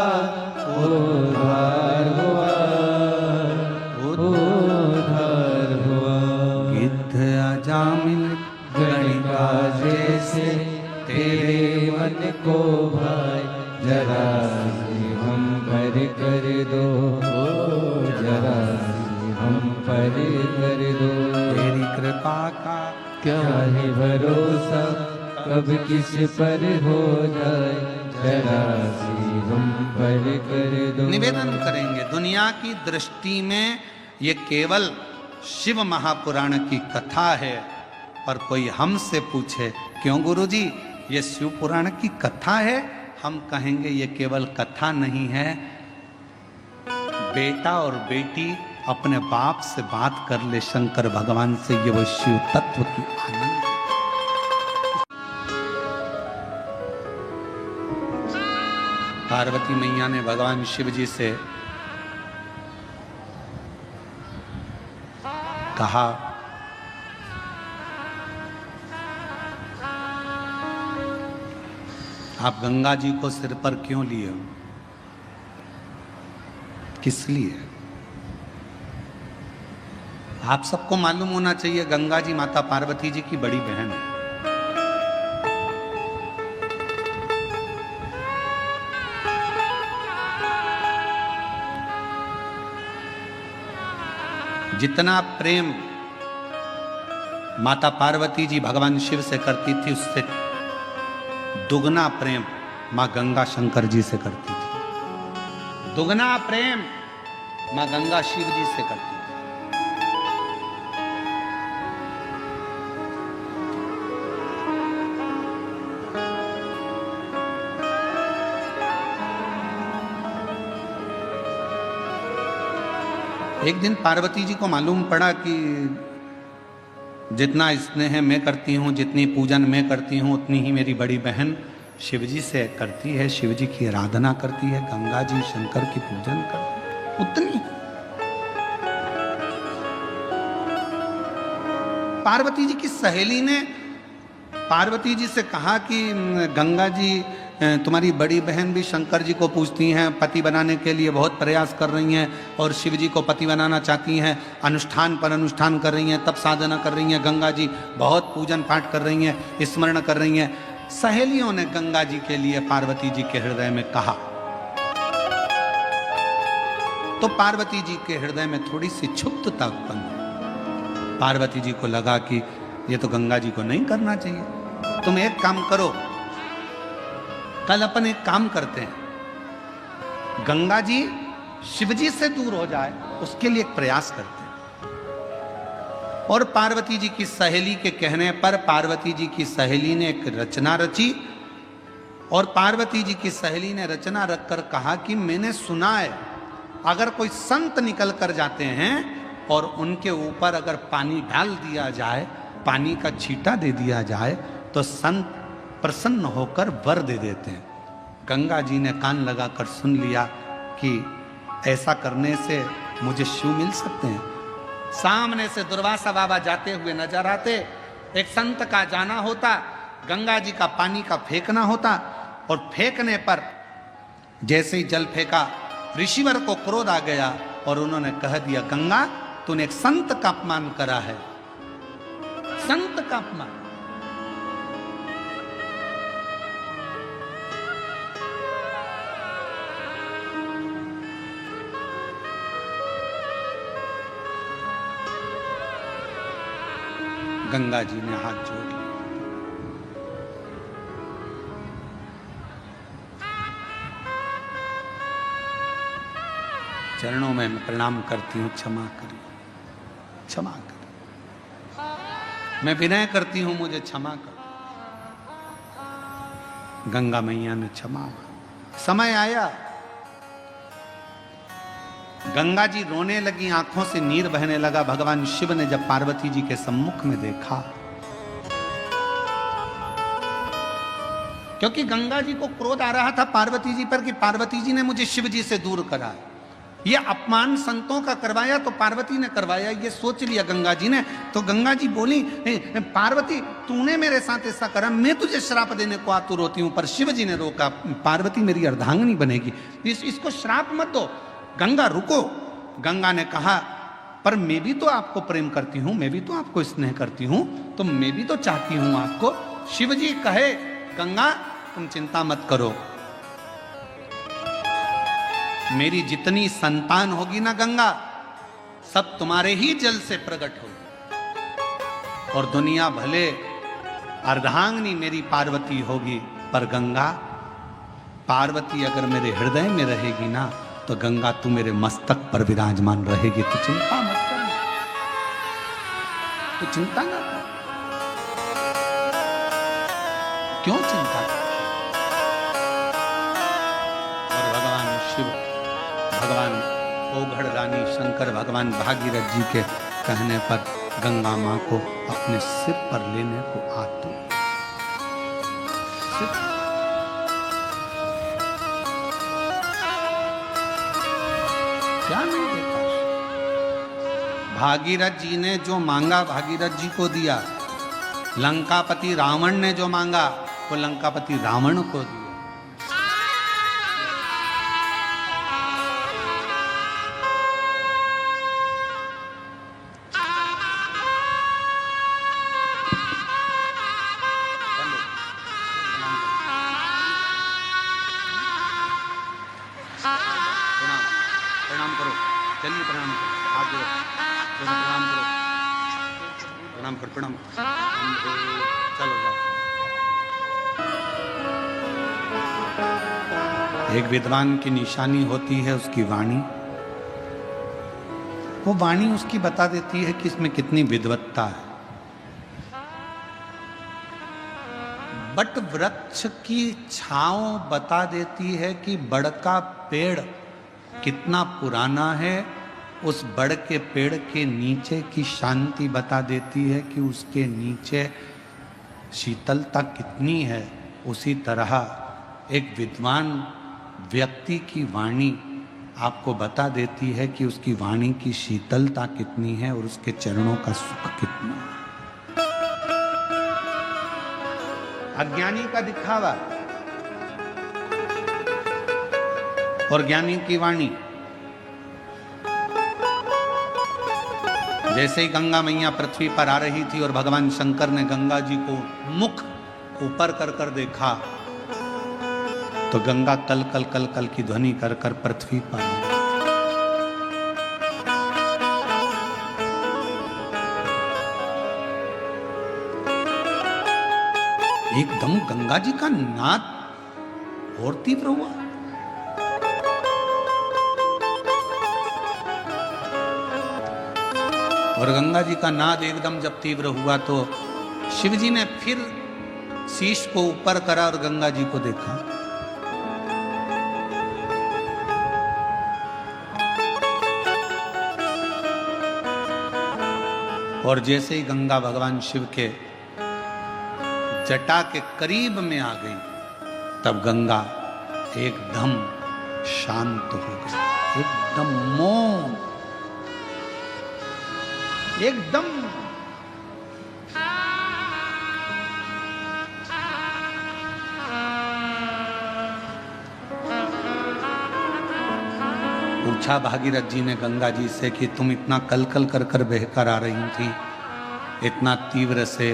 उद्धार हुआ, उद्धार हुआ। गिद्ध अजामिल गणिका जैसे, तेरे मन को भाई, जरा सी हम पर कर दो, जरा सी हम पर कर दो। तेरी कृपा का क्या है भरोसा, कब किस पर हो जाए, जरा सी हम पर कर दो। निवेदन करेंगे, दुनिया की दृष्टि में ये केवल शिव महापुराण की कथा है, पर कोई हमसे पूछे क्यों गुरुजी ये शिव पुराण की कथा है, हम कहेंगे ये केवल कथा नहीं है, बेटा और बेटी अपने बाप से बात कर ले शंकर भगवान से, ये वो शिव तत्व की आनंद। पार्वती मैया ने भगवान शिव जी से कहा, आप गंगा जी को सिर पर क्यों लिए हो, किस लिए? आप सबको मालूम होना चाहिए गंगा जी माता पार्वती जी की बड़ी बहन है। जितना प्रेम माता पार्वती जी भगवान शिव से करती थी, उससे दुगना प्रेम मां गंगा शंकर जी से करती थी। दुगना प्रेम मां गंगा शिव जी से करती थी। एक दिन पार्वती जी को मालूम पड़ा कि जितना स्नेह मैं करती हूँ, जितनी पूजन मैं करती हूँ, उतनी ही मेरी बड़ी बहन शिवजी से करती है, शिवजी की आराधना करती है, गंगा जी शंकर की पूजन करती है, उतनी। पार्वती जी की सहेली ने पार्वती जी से कहा कि गंगा जी तुम्हारी बड़ी बहन भी शंकर जी को पूजती हैं, पति बनाने के लिए बहुत प्रयास कर रही हैं और शिव जी को पति बनाना चाहती हैं, अनुष्ठान पर अनुष्ठान कर रही हैं, तप साधना कर रही हैं, गंगा जी बहुत पूजन पाठ कर रही हैं, स्मरण कर रही हैं। सहेलियों ने गंगा जी के लिए पार्वती जी के हृदय में कहा, तो पार्वती जी के हृदय में थोड़ी सी क्षुब्धता उत्पन्न हुई। पार्वती जी को लगा कि ये तो गंगा जी को नहीं करना चाहिए, तुम एक काम करो, कल अपन एक काम करते हैं, गंगा जी शिवजी से दूर हो जाए उसके लिए एक प्रयास करते हैं। और पार्वती जी की सहेली के कहने पर पार्वती जी की सहेली ने एक रचना रची और पार्वती जी की सहेली ने रचना रखकर कहा कि मैंने सुना है अगर कोई संत निकल कर जाते हैं और उनके ऊपर अगर पानी डाल दिया जाए, पानी का छींटा दे दिया जाए, तो संत प्रसन्न होकर वर दे देते हैं। गंगा जी ने कान लगाकर सुन लिया कि ऐसा करने से मुझे शिव मिल सकते हैं। सामने से दुर्वासा बाबा जाते हुए नजर आते, एक संत का जाना होता, गंगा जी का पानी का फेंकना होता और फेंकने पर जैसे ही जल फेंका, ऋषिवर को क्रोध आ गया और उन्होंने कह दिया, गंगा तूने एक संत का अपमान करा है, संत का अपमान। गंगा जी ने हाथ जोड़ लिया। चरणों में मैं प्रणाम करती हूँ, क्षमा करिए, क्षमा करिए, मैं विनय करती हूँ, मुझे क्षमा कर। गंगा मैया ने क्षमा। समय आया, गंगा जी रोने लगी, आंखों से नीर बहने लगा। भगवान शिव ने जब पार्वती जी के सम्मुख में देखा, क्योंकि गंगा जी को क्रोध आ रहा था पार्वती जी पर कि पार्वती जी ने मुझे शिव जी से दूर करा, ये अपमान संतों का करवाया तो पार्वती ने करवाया, ये सोच लिया गंगा जी ने। तो गंगा जी बोली, पार्वती तूने मेरे साथ ऐसा करा, मैं तुझे श्राप देने को आतुर होती हूं, पर शिव जी ने रोका, पार्वती मेरी अर्धांगिनी बनेगी, इसको श्राप मत दो। गंगा रुको। गंगा ने कहा, पर मैं भी तो आपको प्रेम करती हूं, मैं भी तो आपको स्नेह करती हूं, तो मैं भी तो चाहती हूं आपको। शिव जी कहे, गंगा तुम चिंता मत करो, मेरी जितनी संतान होगी ना गंगा, सब तुम्हारे ही जल से प्रकट होगी, और दुनिया भले अर्धांगिनी मेरी पार्वती होगी, पर गंगा पार्वती अगर मेरे हृदय में रहेगी ना, तो गंगा तू मेरे मस्तक पर विराजमान रहेगी। तू चिंता मत कर, तू चिंता ना कर। क्यों चिंता कर? जगदानी शंकर भगवान भागीरथ जी के कहने पर गंगा माँ को अपने सिर पर लेने को आतुर। क्या नहीं देता? भागीरथ जी ने जो मांगा भागीरथ जी को दिया। लंकापति रावण ने जो मांगा वो लंकापति रावण को दिया। प्रणाम करो, चलिए प्रणाम करो, हाथ जोड़ो, प्रणाम करो, प्रणाम करो, प्रणाम करो, चलो जाओ। एक विद्वान की निशानी होती है उसकी वाणी। वो वाणी उसकी बता देती है कि इसमें कितनी विद्वत्ता है। बट वृक्ष की छांव बता देती है कि बड़ का पेड़ कितना पुराना है। उस बड़ के पेड़ के नीचे की शांति बता देती है कि उसके नीचे शीतलता कितनी है। उसी तरह एक विद्वान व्यक्ति की वाणी आपको बता देती है कि उसकी वाणी की शीतलता कितनी है और उसके चरणों का सुख कितना है। अज्ञानी का दिखावा और ज्ञानी की वाणी। जैसे ही गंगा मैया पृथ्वी पर आ रही थी और भगवान शंकर ने गंगा जी को मुख ऊपर कर कर देखा तो गंगा कल कल कल कल की ध्वनि कर कर पृथ्वी पर आई। एकदम गंगा जी का नाद और तीव्र हुआ। और गंगा जी का नाद एकदम जब तीव्र हुआ तो शिव जी ने फिर शीश को ऊपर करा और गंगा जी को देखा। और जैसे ही गंगा भगवान शिव के जटा के करीब में आ गई तब गंगा एकदम शांत हो गई, एकदम मौन, एकदम पूछा भागीरथ जी ने गंगा जी से कि तुम इतना कल कल कर कर बहकर आ रही थी, इतना तीव्र से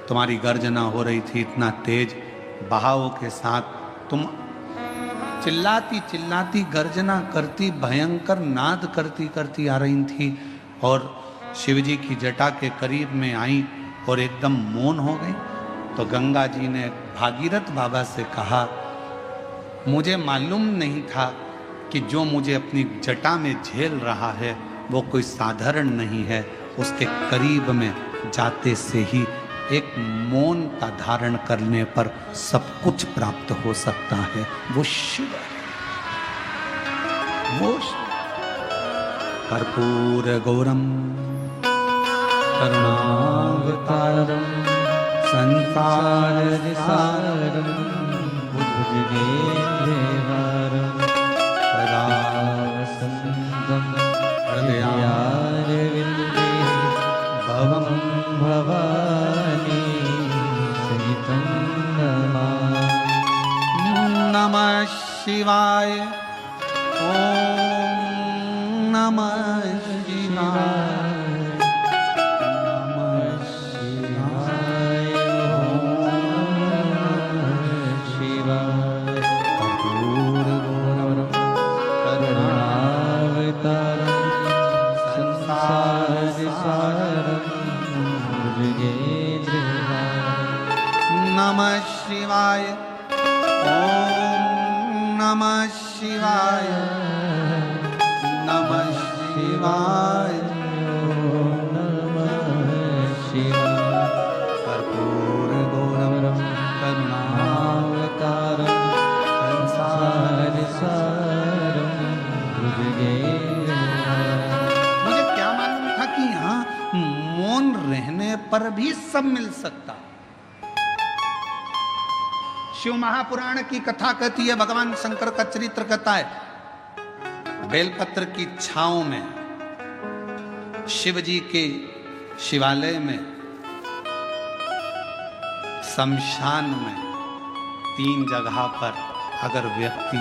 तुम्हारी गर्जना हो रही थी, इतना तेज बहाव के साथ तुम चिल्लाती चिल्लाती गर्जना करती भयंकर नाद करती करती आ रही थी और शिवजी की जटा के करीब में आई और एकदम मौन हो गई। तो गंगा जी ने भागीरथ बाबा से कहा, मुझे मालूम नहीं था कि जो मुझे अपनी जटा में झेल रहा है वो कोई साधारण नहीं है। उसके करीब में जाते से ही एक मौनता धारण करने पर सब कुछ प्राप्त हो सकता है। वो शिव है, वो कर्पूर गौरम करुणावतारम संसार सारम भुजगेन्द्रहारम सदा वसन्तं हृदयारविन्दे भवं भवानी सहितं नमः शिवाय। ओम नमः शिवाय। नमः शिवाय। ओम नमः शिवाय। नमः शिवाय। नमः शिवाय। कर्पूर गौरम करुणावतारम संसार सारम भुजगेन्द्रहारम पर भी सब मिल सकता। शिव महापुराण की कथा कहती है, भगवान शंकर का चरित्र कहता है, बेलपत्र की छांव में शिव जी के शिवालय में, शमशान में, 3 जगह पर अगर व्यक्ति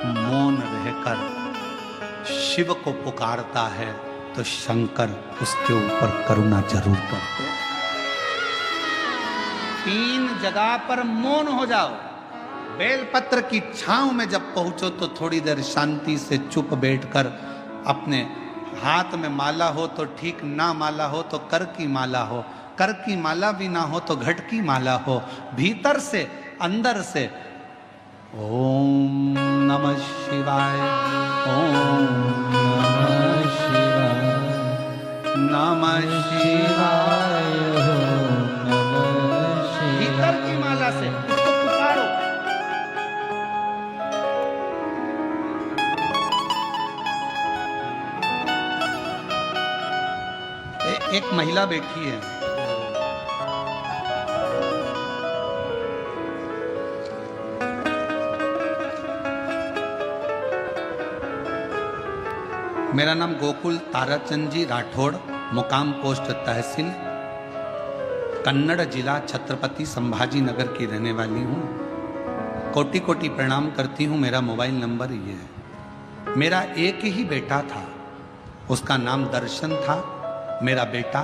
मौन रहकर शिव को पुकारता है तो शंकर उसके ऊपर करुणा जरूर करते हैं। 3 जगह पर मौन हो जाओ। बेलपत्र की छांव में जब पहुंचो तो थोड़ी देर शांति से चुप बैठकर, अपने हाथ में माला हो तो ठीक, ना माला हो तो कर की माला हो, कर की माला भी ना हो तो घट की माला हो, भीतर से अंदर से ओम नमः शिवाय, ओम नमः शिवाय, नमः शिवाय, ओम नमः शिवाय। भीतर की माला से उसको पुकारो। एक महिला बैठी है, मेरा नाम गोकुल ताराचंद जी राठौड़, मुकाम पोस्ट तहसील, कन्नड़ जिला छत्रपति संभाजी नगर की रहने वाली हूँ। कोटि कोटि प्रणाम करती हूँ। मेरा मोबाइल नंबर ये है। मेरा एक ही बेटा था, उसका नाम दर्शन था। मेरा बेटा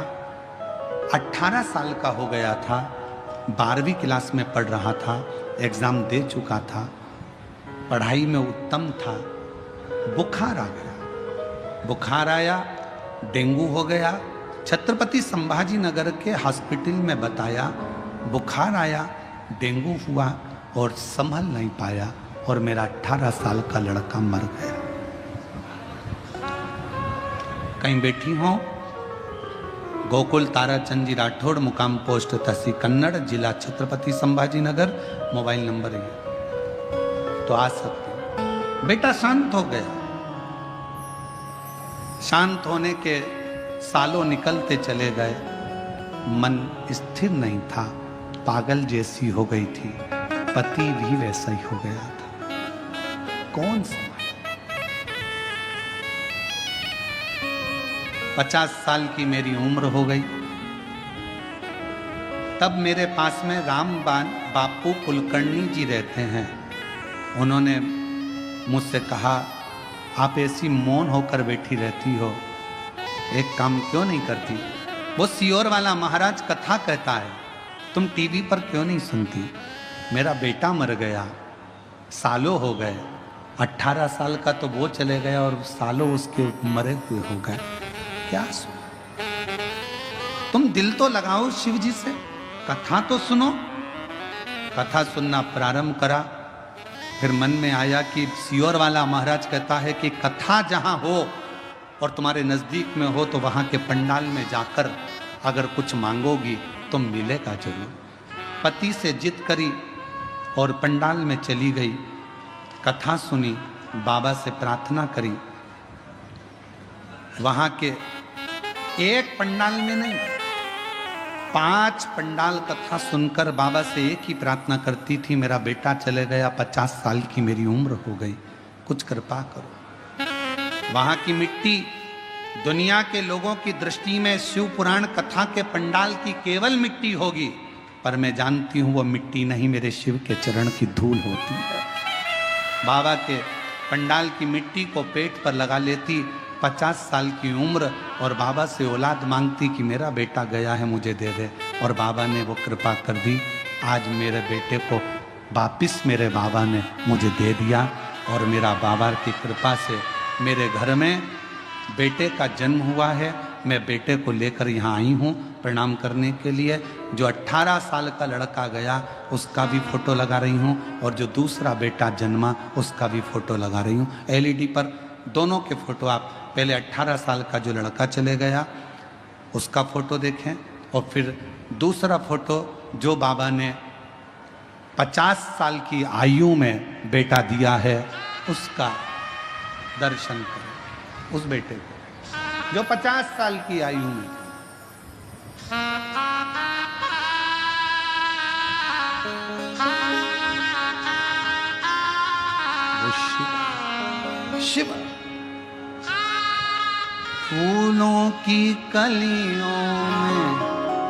18 साल का हो गया था, 12वीं क्लास में पढ़ रहा था, एग्ज़ाम दे चुका था, पढ़ाई में उत्तम था। बुखार आ गया, बुखार आया, डेंगू हो गया। छत्रपति संभाजी नगर के हॉस्पिटल में बताया, बुखार आया, डेंगू हुआ और संभल नहीं पाया और मेरा 18 साल का लड़का मर गया। कहीं बैठी हो? गोकुल ताराचंद जी राठौड़, मुकाम पोस्ट तहसील कन्नड़, जिला छत्रपति संभाजी नगर, मोबाइल नंबर ये, तो आ सकते। बेटा शांत हो गया। शांत होने के सालों निकलते चले गए, मन स्थिर नहीं था, पागल जैसी हो गई थी, पति भी वैसा ही हो गया था। कौन सा 50 साल की मेरी उम्र हो गई। तब मेरे पास में बापू कुलकर्णी जी रहते हैं। उन्होंने मुझसे कहा, आप ऐसी मौन होकर बैठी रहती हो, एक काम क्यों नहीं करती? वो सियोर वाला महाराज कथा कहता है, तुम टीवी पर क्यों नहीं सुनती? मेरा बेटा मर गया, सालों हो गए, 18 साल का तो वो चले गया और सालों उसके मरे हुए हो गए, क्या सुनो? तुम दिल तो लगाओ शिव जी से, कथा तो सुनो। कथा सुनना प्रारंभ करा, फिर मन में आया कि सियोर वाला महाराज कहता है कि कथा जहां हो और तुम्हारे नजदीक में हो तो वहां के पंडाल में जाकर अगर कुछ मांगोगी तो मिलेगा जरूर। पति से जिद करी और पंडाल में चली गई, कथा सुनी, बाबा से प्रार्थना करी। वहां के एक पंडाल में नहीं, 5 पंडाल कथा सुनकर बाबा से एक ही प्रार्थना करती थी, मेरा बेटा चले गया, 50 साल की मेरी उम्र हो गई, कुछ कृपा करो। वहां की मिट्टी दुनिया के लोगों की दृष्टि में शिव पुराण कथा के पंडाल की केवल मिट्टी होगी, पर मैं जानती हूं वो मिट्टी नहीं, मेरे शिव के चरण की धूल होती है। बाबा के पंडाल की मिट्टी को पेट पर लगा लेती, 50 साल की उम्र, और बाबा से औलाद मांगती कि मेरा बेटा गया है, मुझे दे दे, और बाबा ने वो कृपा कर दी। आज मेरे बेटे को वापिस मेरे बाबा ने मुझे दे दिया, और मेरा बाबा की कृपा से मेरे घर में बेटे का जन्म हुआ है। मैं बेटे को लेकर यहाँ आई हूँ प्रणाम करने के लिए। जो 18 साल का लड़का गया उसका भी फोटो लगा रही हूँ, और जो दूसरा बेटा जन्मा उसका भी फोटो लगा रही हूँ। LED पर दोनों के फोटो, आप पहले 18 साल का जो लड़का चले गया उसका फोटो देखें, और फिर दूसरा फोटो जो बाबा ने 50 साल की आयु में बेटा दिया है उसका दर्शन करें। उस बेटे को जो 50 साल की आयु में शिव फूलों की कलियों में,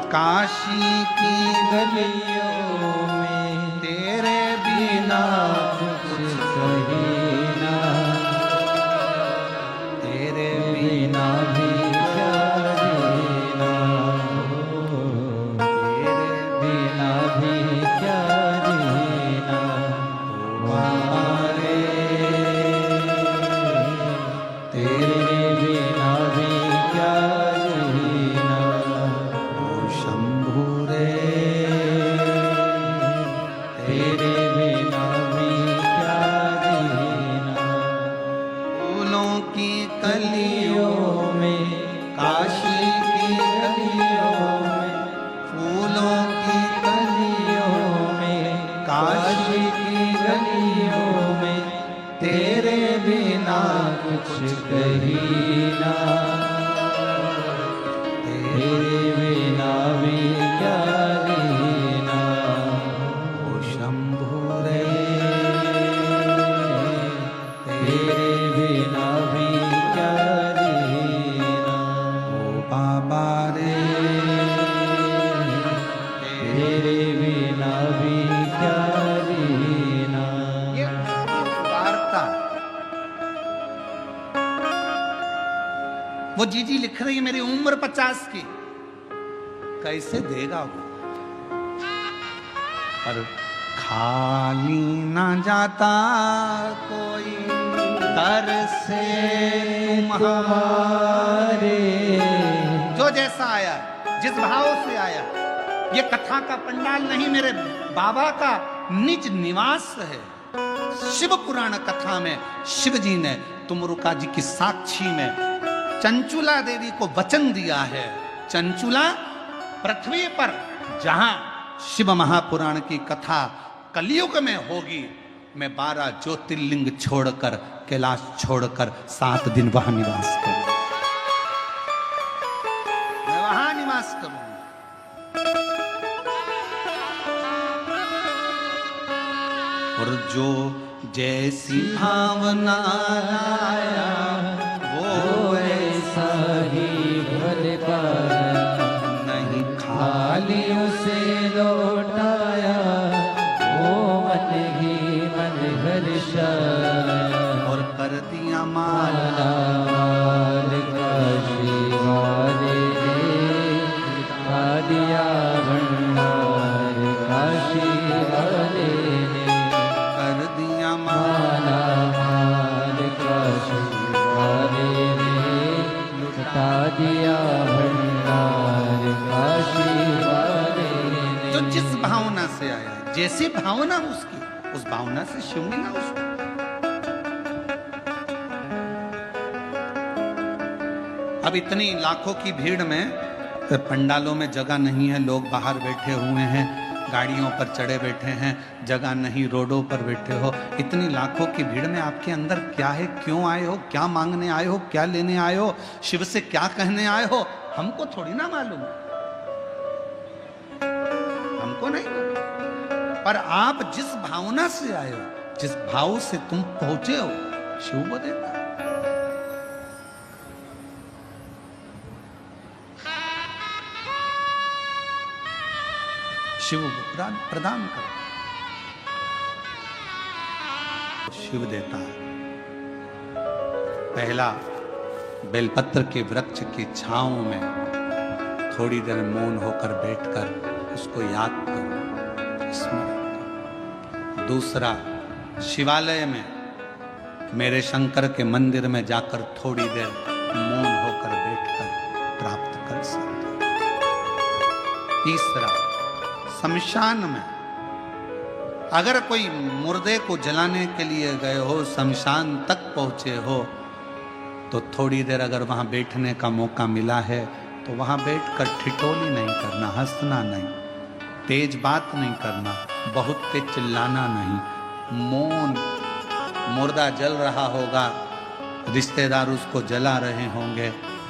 काशी की गलियों में तेरे बिना कुछ कहीं ना, तेरे बिना भी क्या जीना, तेरे बिना भी क्या जीना। हमारे तेरे बिना भी क्या जीना। ओ शंभु रे, तेरे बिना भी क्या जीना। फूलों की कलियों गलियों में, काशी की गलियों में, फूलों की गलियों में, काशी की गलियों में तेरे बिना कुछ कहीं ना, तेरे बिना भी क्या जीना। ओ शंभु रे, तेरे बिना भी क्या जीना। ओ बाबा रे, तेरे बिना भी क्या जीना। ये वार्ता वो जीजी लिख रही है, मेरी उम्र 50 की, कैसे देगा वो? पर खाली ना जाता कोई दर से तुम्हारे, जो जैसा आया, जिस भाव से आया। ये कथा का पंडाल नहीं, मेरे बाबा का निज निवास है। शिव पुराण कथा में शिव जी ने तुमरुका जी की साक्षी में चंचुला देवी को वचन दिया है। चंचुला पृथ्वी पर जहां शिव महापुराण की कथा कलयुग में होगी, मैं 12 ज्योतिर्लिंग छोड़कर, कैलाश छोड़कर 7 दिन वहां निवास करूंगा, मैं वहां निवास करूंगा। और जो जैसी भावना लाया वो ऐसा ही भले पाया, नहीं खाली उसे लौटाया, वो मन ही मन हर्षाया। और कर दिया माला माल काशी वाले ने खा दिया भंडार, काशी वाले ने कर दिया माला, माला माल काशी वाले ने लुटा दिया भंडार, काशी वाले ने। जो जिस भावना से आया, जैसी भावना उसकी, उस भावना से शिव मिला उसको। अब इतनी लाखों की भीड़ में पंडालों में जगह नहीं है, लोग बाहर बैठे हुए हैं, गाड़ियों पर चढ़े बैठे हैं, जगह नहीं, रोडों पर बैठे हो। इतनी लाखों की भीड़ में आपके अंदर क्या है, क्यों आए हो, क्या मांगने आए हो, क्या लेने आए हो, शिव से क्या कहने आए हो, हमको थोड़ी ना मालूम, हमको नहीं मालूम। पर आप जिस भावना से आए हो, जिस भाव से तुम पहुंचे हो, शिव को देता है। शिव प्रदान करो, शिव देता है। पहला, बेलपत्र के वृक्ष की छांव में थोड़ी देर मौन होकर बैठकर उसको याद करो, स्मरण करो। दूसरा, शिवालय में मेरे शंकर के मंदिर में जाकर थोड़ी देर मौन होकर बैठकर प्राप्त कर सकते हो। तीसरा, शमशान में अगर कोई मुर्दे को जलाने के लिए गए हो, शमशान तक पहुंचे हो, तो थोड़ी देर अगर वहां बैठने का मौका मिला है तो वहां बैठकर ठिठोली नहीं करना, हंसना नहीं, तेज बात नहीं करना, बहुत तेज चिल्लाना नहीं, मौन। मुर्दा जल रहा होगा, रिश्तेदार उसको जला रहे होंगे,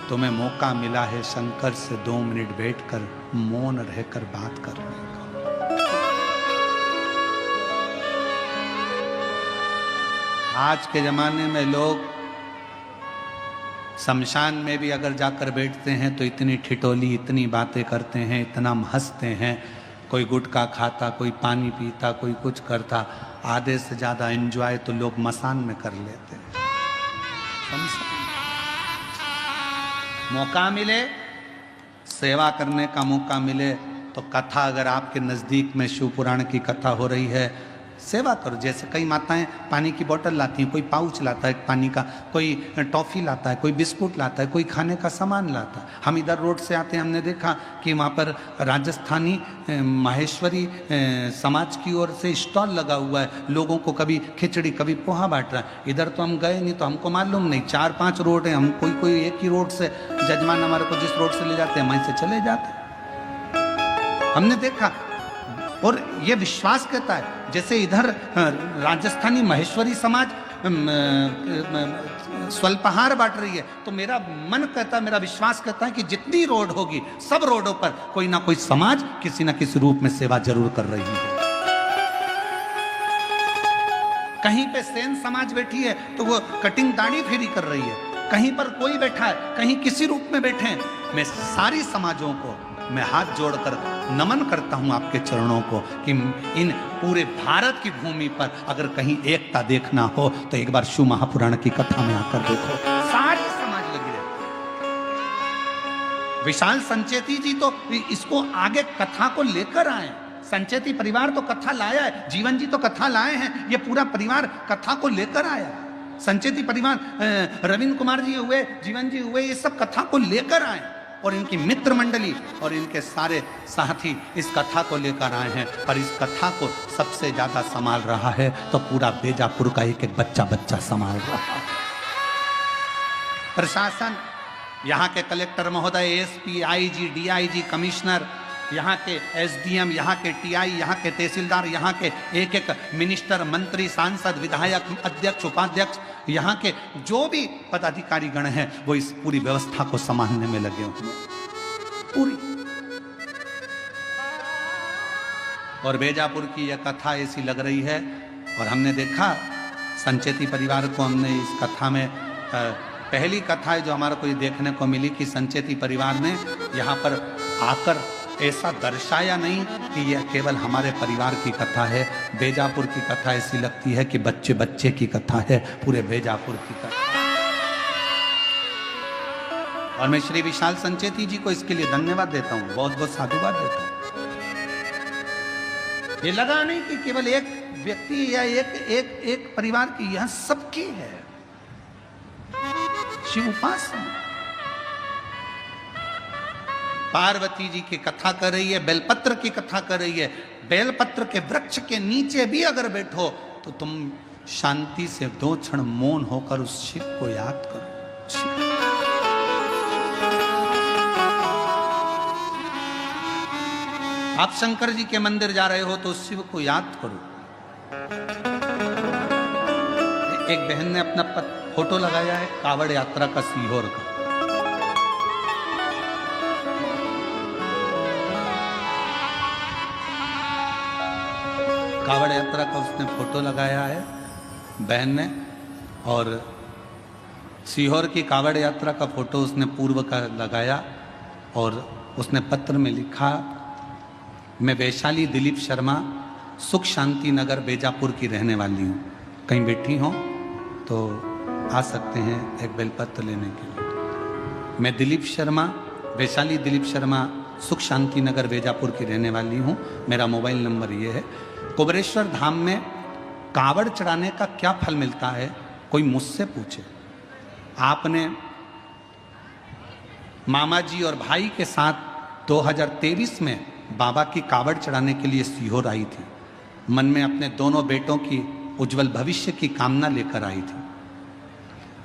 तुम्हें मौका मिला है शंकर से 2 मिनट बैठकर मौन रहकर बात करने का। आज के जमाने में लोग शमशान में भी अगर जाकर बैठते हैं तो इतनी ठिठोली, इतनी बातें करते हैं, इतना हंसते हैं। कोई गुटखा खाता, कोई पानी पीता, कोई कुछ करता। आधे से ज़्यादा एंजॉय तो लोग मसान में कर लेते हैं। मौका मिले, सेवा करने का मौका मिले तो कथा, अगर आपके नज़दीक में शिव पुराण की कथा हो रही है, सेवा करो। जैसे कई माताएं पानी की बोतल लाती हैं, कोई पाउच लाता है पानी का, कोई टॉफ़ी लाता है, कोई बिस्कुट लाता है, कोई खाने का सामान लाता है। हम इधर रोड से आते हैं, हमने देखा कि वहाँ पर राजस्थानी माहेश्वरी समाज की ओर से स्टॉल लगा हुआ है। लोगों को कभी खिचड़ी, कभी पोहा बांट रहा है। इधर तो हम गए नहीं, तो हमको मालूम नहीं। 4-5 रोड हैं, हम कोई एक ही रोड से, जजमान हमारे को जिस रोड से ले जाते हैं वहीं से चले जाते हैं। हमने देखा और ये विश्वास कहता है, जैसे इधर राजस्थानी महेश्वरी समाज स्वल्पहार बांट रही है, तो मेरा मन कहता है, मेरा विश्वास कहता है कि जितनी रोड होगी, सब रोडों पर कोई ना कोई समाज किसी ना किसी रूप में सेवा जरूर कर रही है। कहीं पे सेन समाज बैठी है तो वो कटिंग दाढ़ी फेरी कर रही है, कहीं पर कोई बैठा है, कहीं किसी रूप में बैठे हैं। मैं सारी समाजों को मैं हाथ जोड़कर नमन करता हूं आपके चरणों को कि इन पूरे भारत की भूमि पर अगर कहीं एकता देखना हो तो एक बार शिव महापुराण की कथा में आकर देखो, सारी समाज लगी रहती है। विशाल संचेती जी तो इसको आगे कथा को लेकर आए। संचेती परिवार तो कथा लाया है, जीवन जी तो कथा लाए हैं, ये पूरा परिवार कथा को लेकर आया। संचेती परिवार, रविंद्र कुमार जी हुए, जीवन जी हुए, ये सब कथा को लेकर आए और इनकी मित्र मंडली और इनके सारे साथी इस कथा को लेकर आए हैं। पर इस कथा को सबसे ज्यादा संभाल रहा है तो पूरा बेजापुर का एक एक बच्चा संभाल रहा है। प्रशासन, यहाँ के कलेक्टर महोदय, एसपी, आईजी, डीआईजी, कमिश्नर, यहाँ के एसडीएम, यहाँ के टीआई, यहाँ के तहसीलदार, यहाँ के एक एक मिनिस्टर, मंत्री, सांसद, विधायक, अध्यक्ष, उपाध्यक्ष, यहाँ के जो भी पदाधिकारी गण हैं वो इस पूरी व्यवस्था को संभालने में लगे हुए पूरी। और बेजापुर की यह कथा ऐसी लग रही है और हमने देखा संचेती परिवार को, हमने इस कथा में पहली कथा है जो हमारे को ये देखने को मिली कि संचेती परिवार ने यहाँ पर आकर ऐसा दर्शाया नहीं कि यह केवल हमारे परिवार की कथा है। बेजापुर की कथा ऐसी लगती है कि बच्चे बच्चे की कथा है, पूरे बेजापुर की कथा। और मैं श्री विशाल संचेती जी को इसके लिए धन्यवाद देता हूं, बहुत बहुत साधुवाद देता हूं। ये लगा नहीं कि केवल एक व्यक्ति या एक परिवार की, यह सबकी है। शिव उपासना पार्वती जी की कथा कर रही है, बेलपत्र की कथा कर रही है। बेलपत्र के वृक्ष के नीचे भी अगर बैठो तो तुम शांति से 2 क्षण मौन होकर उस शिव को याद करो। शिव। आप शंकर जी के मंदिर जा रहे हो तो उस शिव को याद करो। एक बहन ने अपना फोटो लगाया है कावड़ यात्रा का, सीहोर का। कावड़ यात्रा का उसने फोटो लगाया है बहन ने, और सीहोर की कावड़ यात्रा का फोटो उसने पूर्व का लगाया और उसने पत्र में लिखा, मैं वैशाली दिलीप शर्मा, सुख शांति नगर बेजापुर की रहने वाली हूँ। कहीं बैठी हो तो आ सकते हैं एक बेलपत्र लेने के लिए। मैं दिलीप शर्मा, वैशाली दिलीप शर्मा, सुख शांति नगर बेजापुर की रहने वाली हूँ। मेरा मोबाइल नंबर ये है। कुबेरेश्वर धाम में कावड़ चढ़ाने का क्या फल मिलता है, कोई मुझसे पूछे। आपने मामा जी और भाई के साथ 2023 में बाबा की कावड़ चढ़ाने के लिए सीहोर आई थी। मन में अपने दोनों बेटों की उज्जवल भविष्य की कामना लेकर आई थी।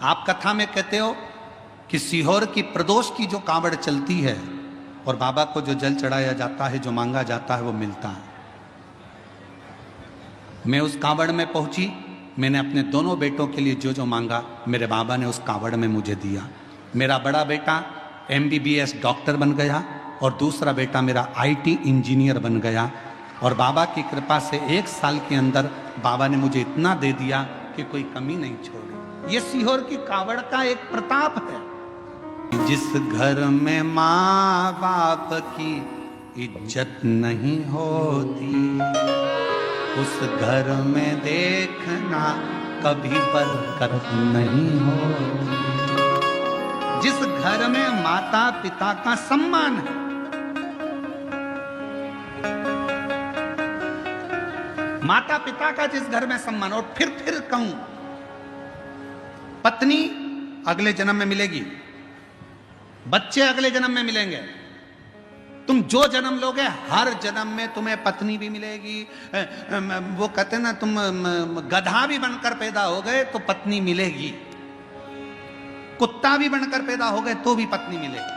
आप कथा में कहते हो कि सीहोर की प्रदोष की जो कावड़ चलती है और बाबा को जो जल चढ़ाया जाता है, जो मांगा जाता है वो मिलता है। मैं उस कावड़ में पहुंची, मैंने अपने दोनों बेटों के लिए जो जो मांगा मेरे बाबा ने उस कावड़ में मुझे दिया। मेरा बड़ा बेटा MBBS डॉक्टर बन गया और दूसरा बेटा मेरा IT इंजीनियर बन गया। और बाबा की कृपा से 1 साल के अंदर बाबा ने मुझे इतना दे दिया कि कोई कमी नहीं छोड़ी। ये सीहोर की कावड़ का एक प्रताप है। जिस घर में माँ बाप की इज्जत नहीं होती, उस घर में देखना कभी बरकत नहीं होती। जिस घर में माता पिता का सम्मान है, माता पिता का जिस घर में सम्मान, और फिर कहूं, पत्नी अगले जन्म में मिलेगी, बच्चे अगले जन्म में मिलेंगे। तुम जो जन्म लोगे हर जन्म में तुम्हें पत्नी भी मिलेगी। वो कहते हैं ना, तुम गधा भी बनकर पैदा हो गए तो पत्नी मिलेगी, कुत्ता भी बनकर पैदा हो गए तो भी पत्नी मिलेगी,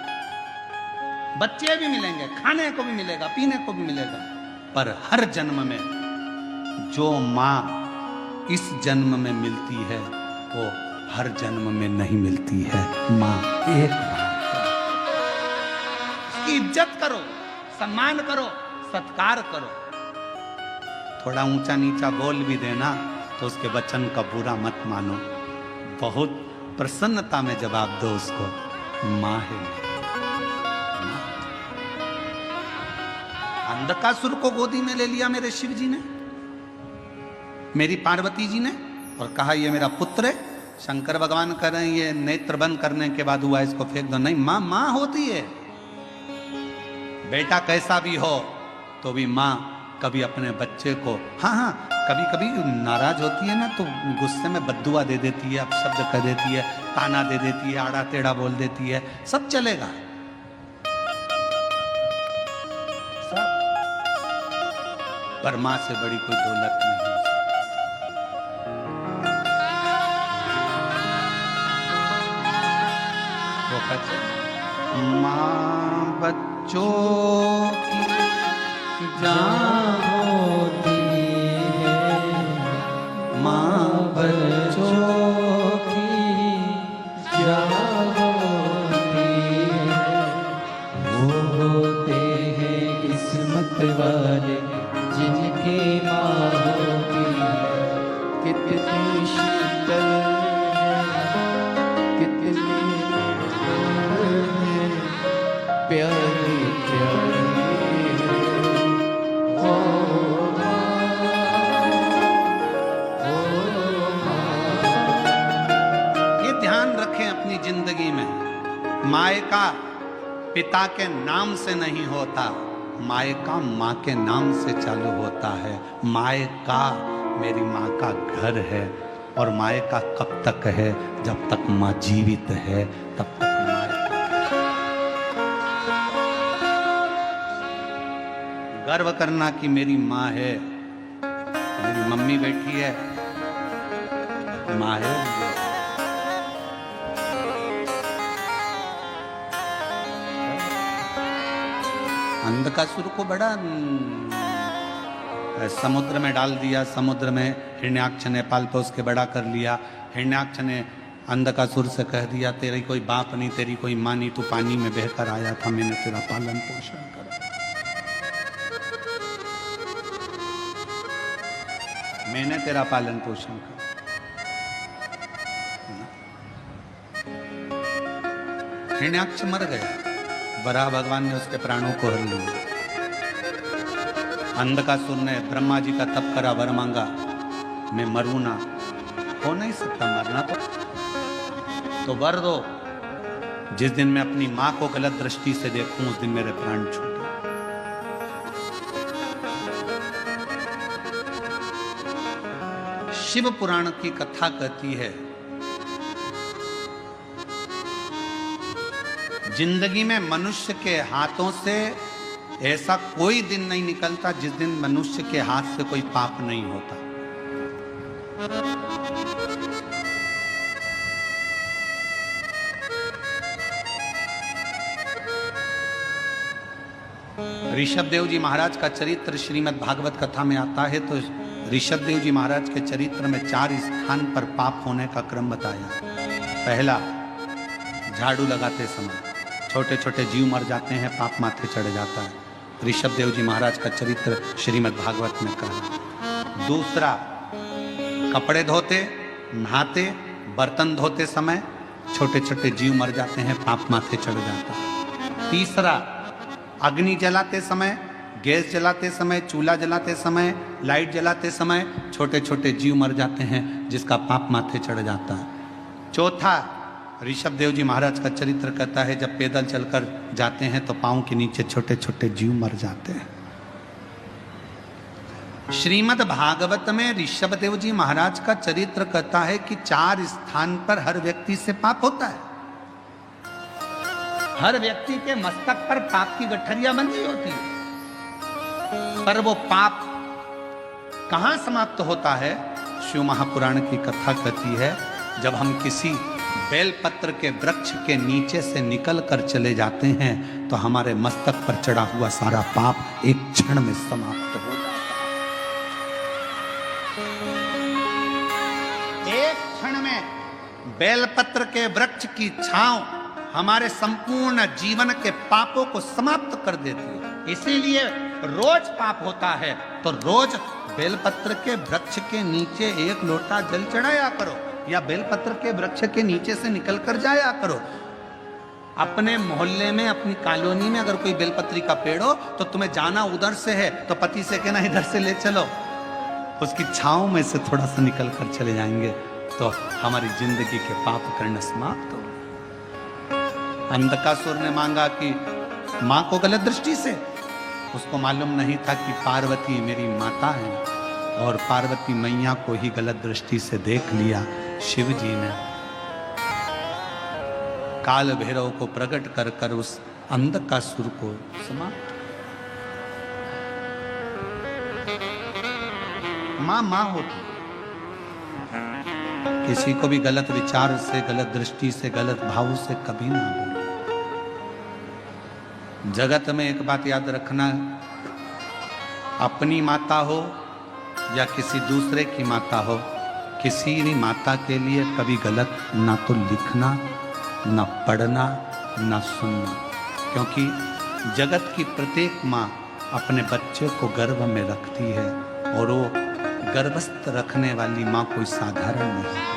बच्चे भी मिलेंगे, खाने को भी मिलेगा, पीने को भी मिलेगा। पर हर जन्म में जो माँ इस जन्म में मिलती है वो हर जन्म में नहीं मिलती है। माँ एक बार उसकी इज्जत करो, सम्मान करो, सत्कार करो। थोड़ा ऊंचा नीचा बोल भी देना तो उसके वचन का बुरा मत मानो, बहुत प्रसन्नता में जवाब दो उसको, माँ है। अंधकासुर को गोदी में ले लिया मेरे शिव जी ने, मेरी पार्वती जी ने, और कहा ये मेरा पुत्र है। शंकर भगवान कह रहे हैं ये नेत्र बंद करने के बाद हुआ, इसको फेंक दो। नहीं, माँ माँ होती है। बेटा कैसा भी हो तो भी माँ कभी अपने बच्चे को, हाँ कभी कभी नाराज होती है ना तो गुस्से में बद्दुआ दे देती है, अपशब्द कह देती है, ताना दे देती है, आड़ा टेढ़ा बोल देती है, सब चलेगा, सब। पर माँ से बड़ी कोई दौलत नहीं। वो कहते माँ बच्चों की जान होती है, माँ बच्चों की जान होती है। वो होते हैं किस्मत वाले जिनकी माँ होती है। कितनी शीतल कितनी प्यारी प्यारी जिंदगी में मायका पिता के नाम से नहीं होता, मायका माँ के नाम से चालू होता है। मायका मेरी माँ का घर है, और मायका कब तक है? जब तक माँ जीवित है तब तक मायका। गर्व करना कि मेरी माँ है, मेरी मम्मी बैठी है, माँ है। अंधकासुर को बड़ा समुद्र में डाल दिया, समुद्र में हिरण्याक्ष ने पाल पोस के बड़ा कर लिया। हिरण्याक्ष ने अंधकासुर से कह दिया तेरी कोई बाप नहीं, तेरी कोई माँ नहीं, तू पानी में बहकर आया था, मैंने तेरा पालन पोषण करा, मैंने तेरा पालन पोषण करा। हिरण्याक्ष मर गया, वराह भगवान ने उसके प्राणों को हर लिया। अंधकासुर ने ब्रह्मा जी का तप करा, वर मांगा, मैं मरूं ना, हो नहीं सकता मरना तो वर दो, जिस दिन मैं अपनी मां को गलत दृष्टि से देखूं उस दिन मेरे प्राण छूटे। शिव पुराण की कथा कहती है जिंदगी में मनुष्य के हाथों से ऐसा कोई दिन नहीं निकलता जिस दिन मनुष्य के हाथ से कोई पाप नहीं होता। ऋषभ देव जी महाराज का चरित्र श्रीमद् भागवत कथा में आता है, तो ऋषभ देव जी महाराज के चरित्र में 4 स्थान पर पाप होने का क्रम बताया। पहला, झाड़ू लगाते समय छोटे छोटे जीव मर जाते हैं, पाप माथे चढ़ जाता है। ऋषभ देव जी महाराज का चरित्र श्रीमद् भागवत में कहा। दूसरा, कपड़े धोते, नहाते, बर्तन धोते समय छोटे छोटे जीव मर जाते हैं, पाप माथे चढ़ जाता है। तीसरा, अग्नि जलाते समय, गैस जलाते समय, चूल्हा जलाते समय, लाइट जलाते समय छोटे छोटे जीव मर जाते हैं, जिसका पाप माथे चढ़ जाता है। चौथा, ऋषभ देव जी महाराज का चरित्र कहता है, जब पैदल चलकर जाते हैं तो पांव के नीचे छोटे छोटे जीव मर जाते हैं। श्रीमद् भागवत में ऋषभ देव जी महाराज का चरित्र कहता है कि 4 स्थान पर हर व्यक्ति से पाप होता है। हर व्यक्ति के मस्तक पर पाप की गठरियां बंधी होती है, पर वो पाप कहां समाप्त होता है? शिव महापुराण की कथा कहती है, जब हम किसी बेलपत्र के वृक्ष के नीचे से निकल कर चले जाते हैं तो हमारे मस्तक पर चढ़ा हुआ सारा पाप एक क्षण में समाप्त हो जाता है। एक क्षण में बेलपत्र के वृक्ष की छांव हमारे संपूर्ण जीवन के पापों को समाप्त कर देती है। इसीलिए रोज पाप होता है तो रोज बेलपत्र के वृक्ष के नीचे 1 लोटा जल चढ़ाया करो, या बेलपत्र के वृक्ष के नीचे से निकल कर जाया करो। अपने मोहल्ले में, अपनी कॉलोनी में अगर कोई बेलपत्री का पेड़ हो तो तुम्हें जाना उधर से है तो पति से कहना इधर से ले चलो, उसकी छांव में से थोड़ा सा निकल कर चले जाएंगे तो हमारी जिंदगी के पाप करना समाप्त हो। अंधकासुर ने मांगा कि मां को गलत दृष्टि से, उसको मालूम नहीं था कि पार्वती मेरी माता है, और पार्वती मैया को ही गलत दृष्टि से देख लिया। शिव जी ने काल भैरव को प्रकट कर कर उस अंधकासुर को समाप्त। मां होती, किसी को भी गलत विचार से, गलत दृष्टि से, गलत भाव से कभी ना बोलो। जगत में एक बात याद रखना, अपनी माता हो या किसी दूसरे की माता हो, किसी भी माता के लिए कभी गलत ना तो लिखना, ना पढ़ना, ना सुनना, क्योंकि जगत की प्रत्येक माँ अपने बच्चे को गर्भ में रखती है, और वो गर्भस्थ रखने वाली माँ कोई साधारण नहीं है।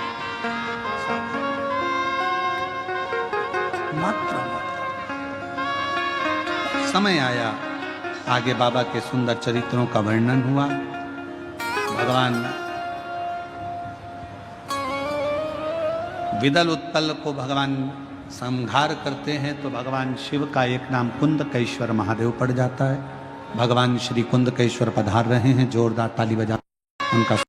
मात्र समय आया, आगे बाबा के सुंदर चरित्रों का वर्णन हुआ। भगवान विदल उत्पल को भगवान संहार करते हैं तो भगवान शिव का एक नाम कुंदकेश्वर महादेव पड़ जाता है। भगवान श्री कुंदकेश्वर पधार रहे हैं, जोरदार ताली बजा उनका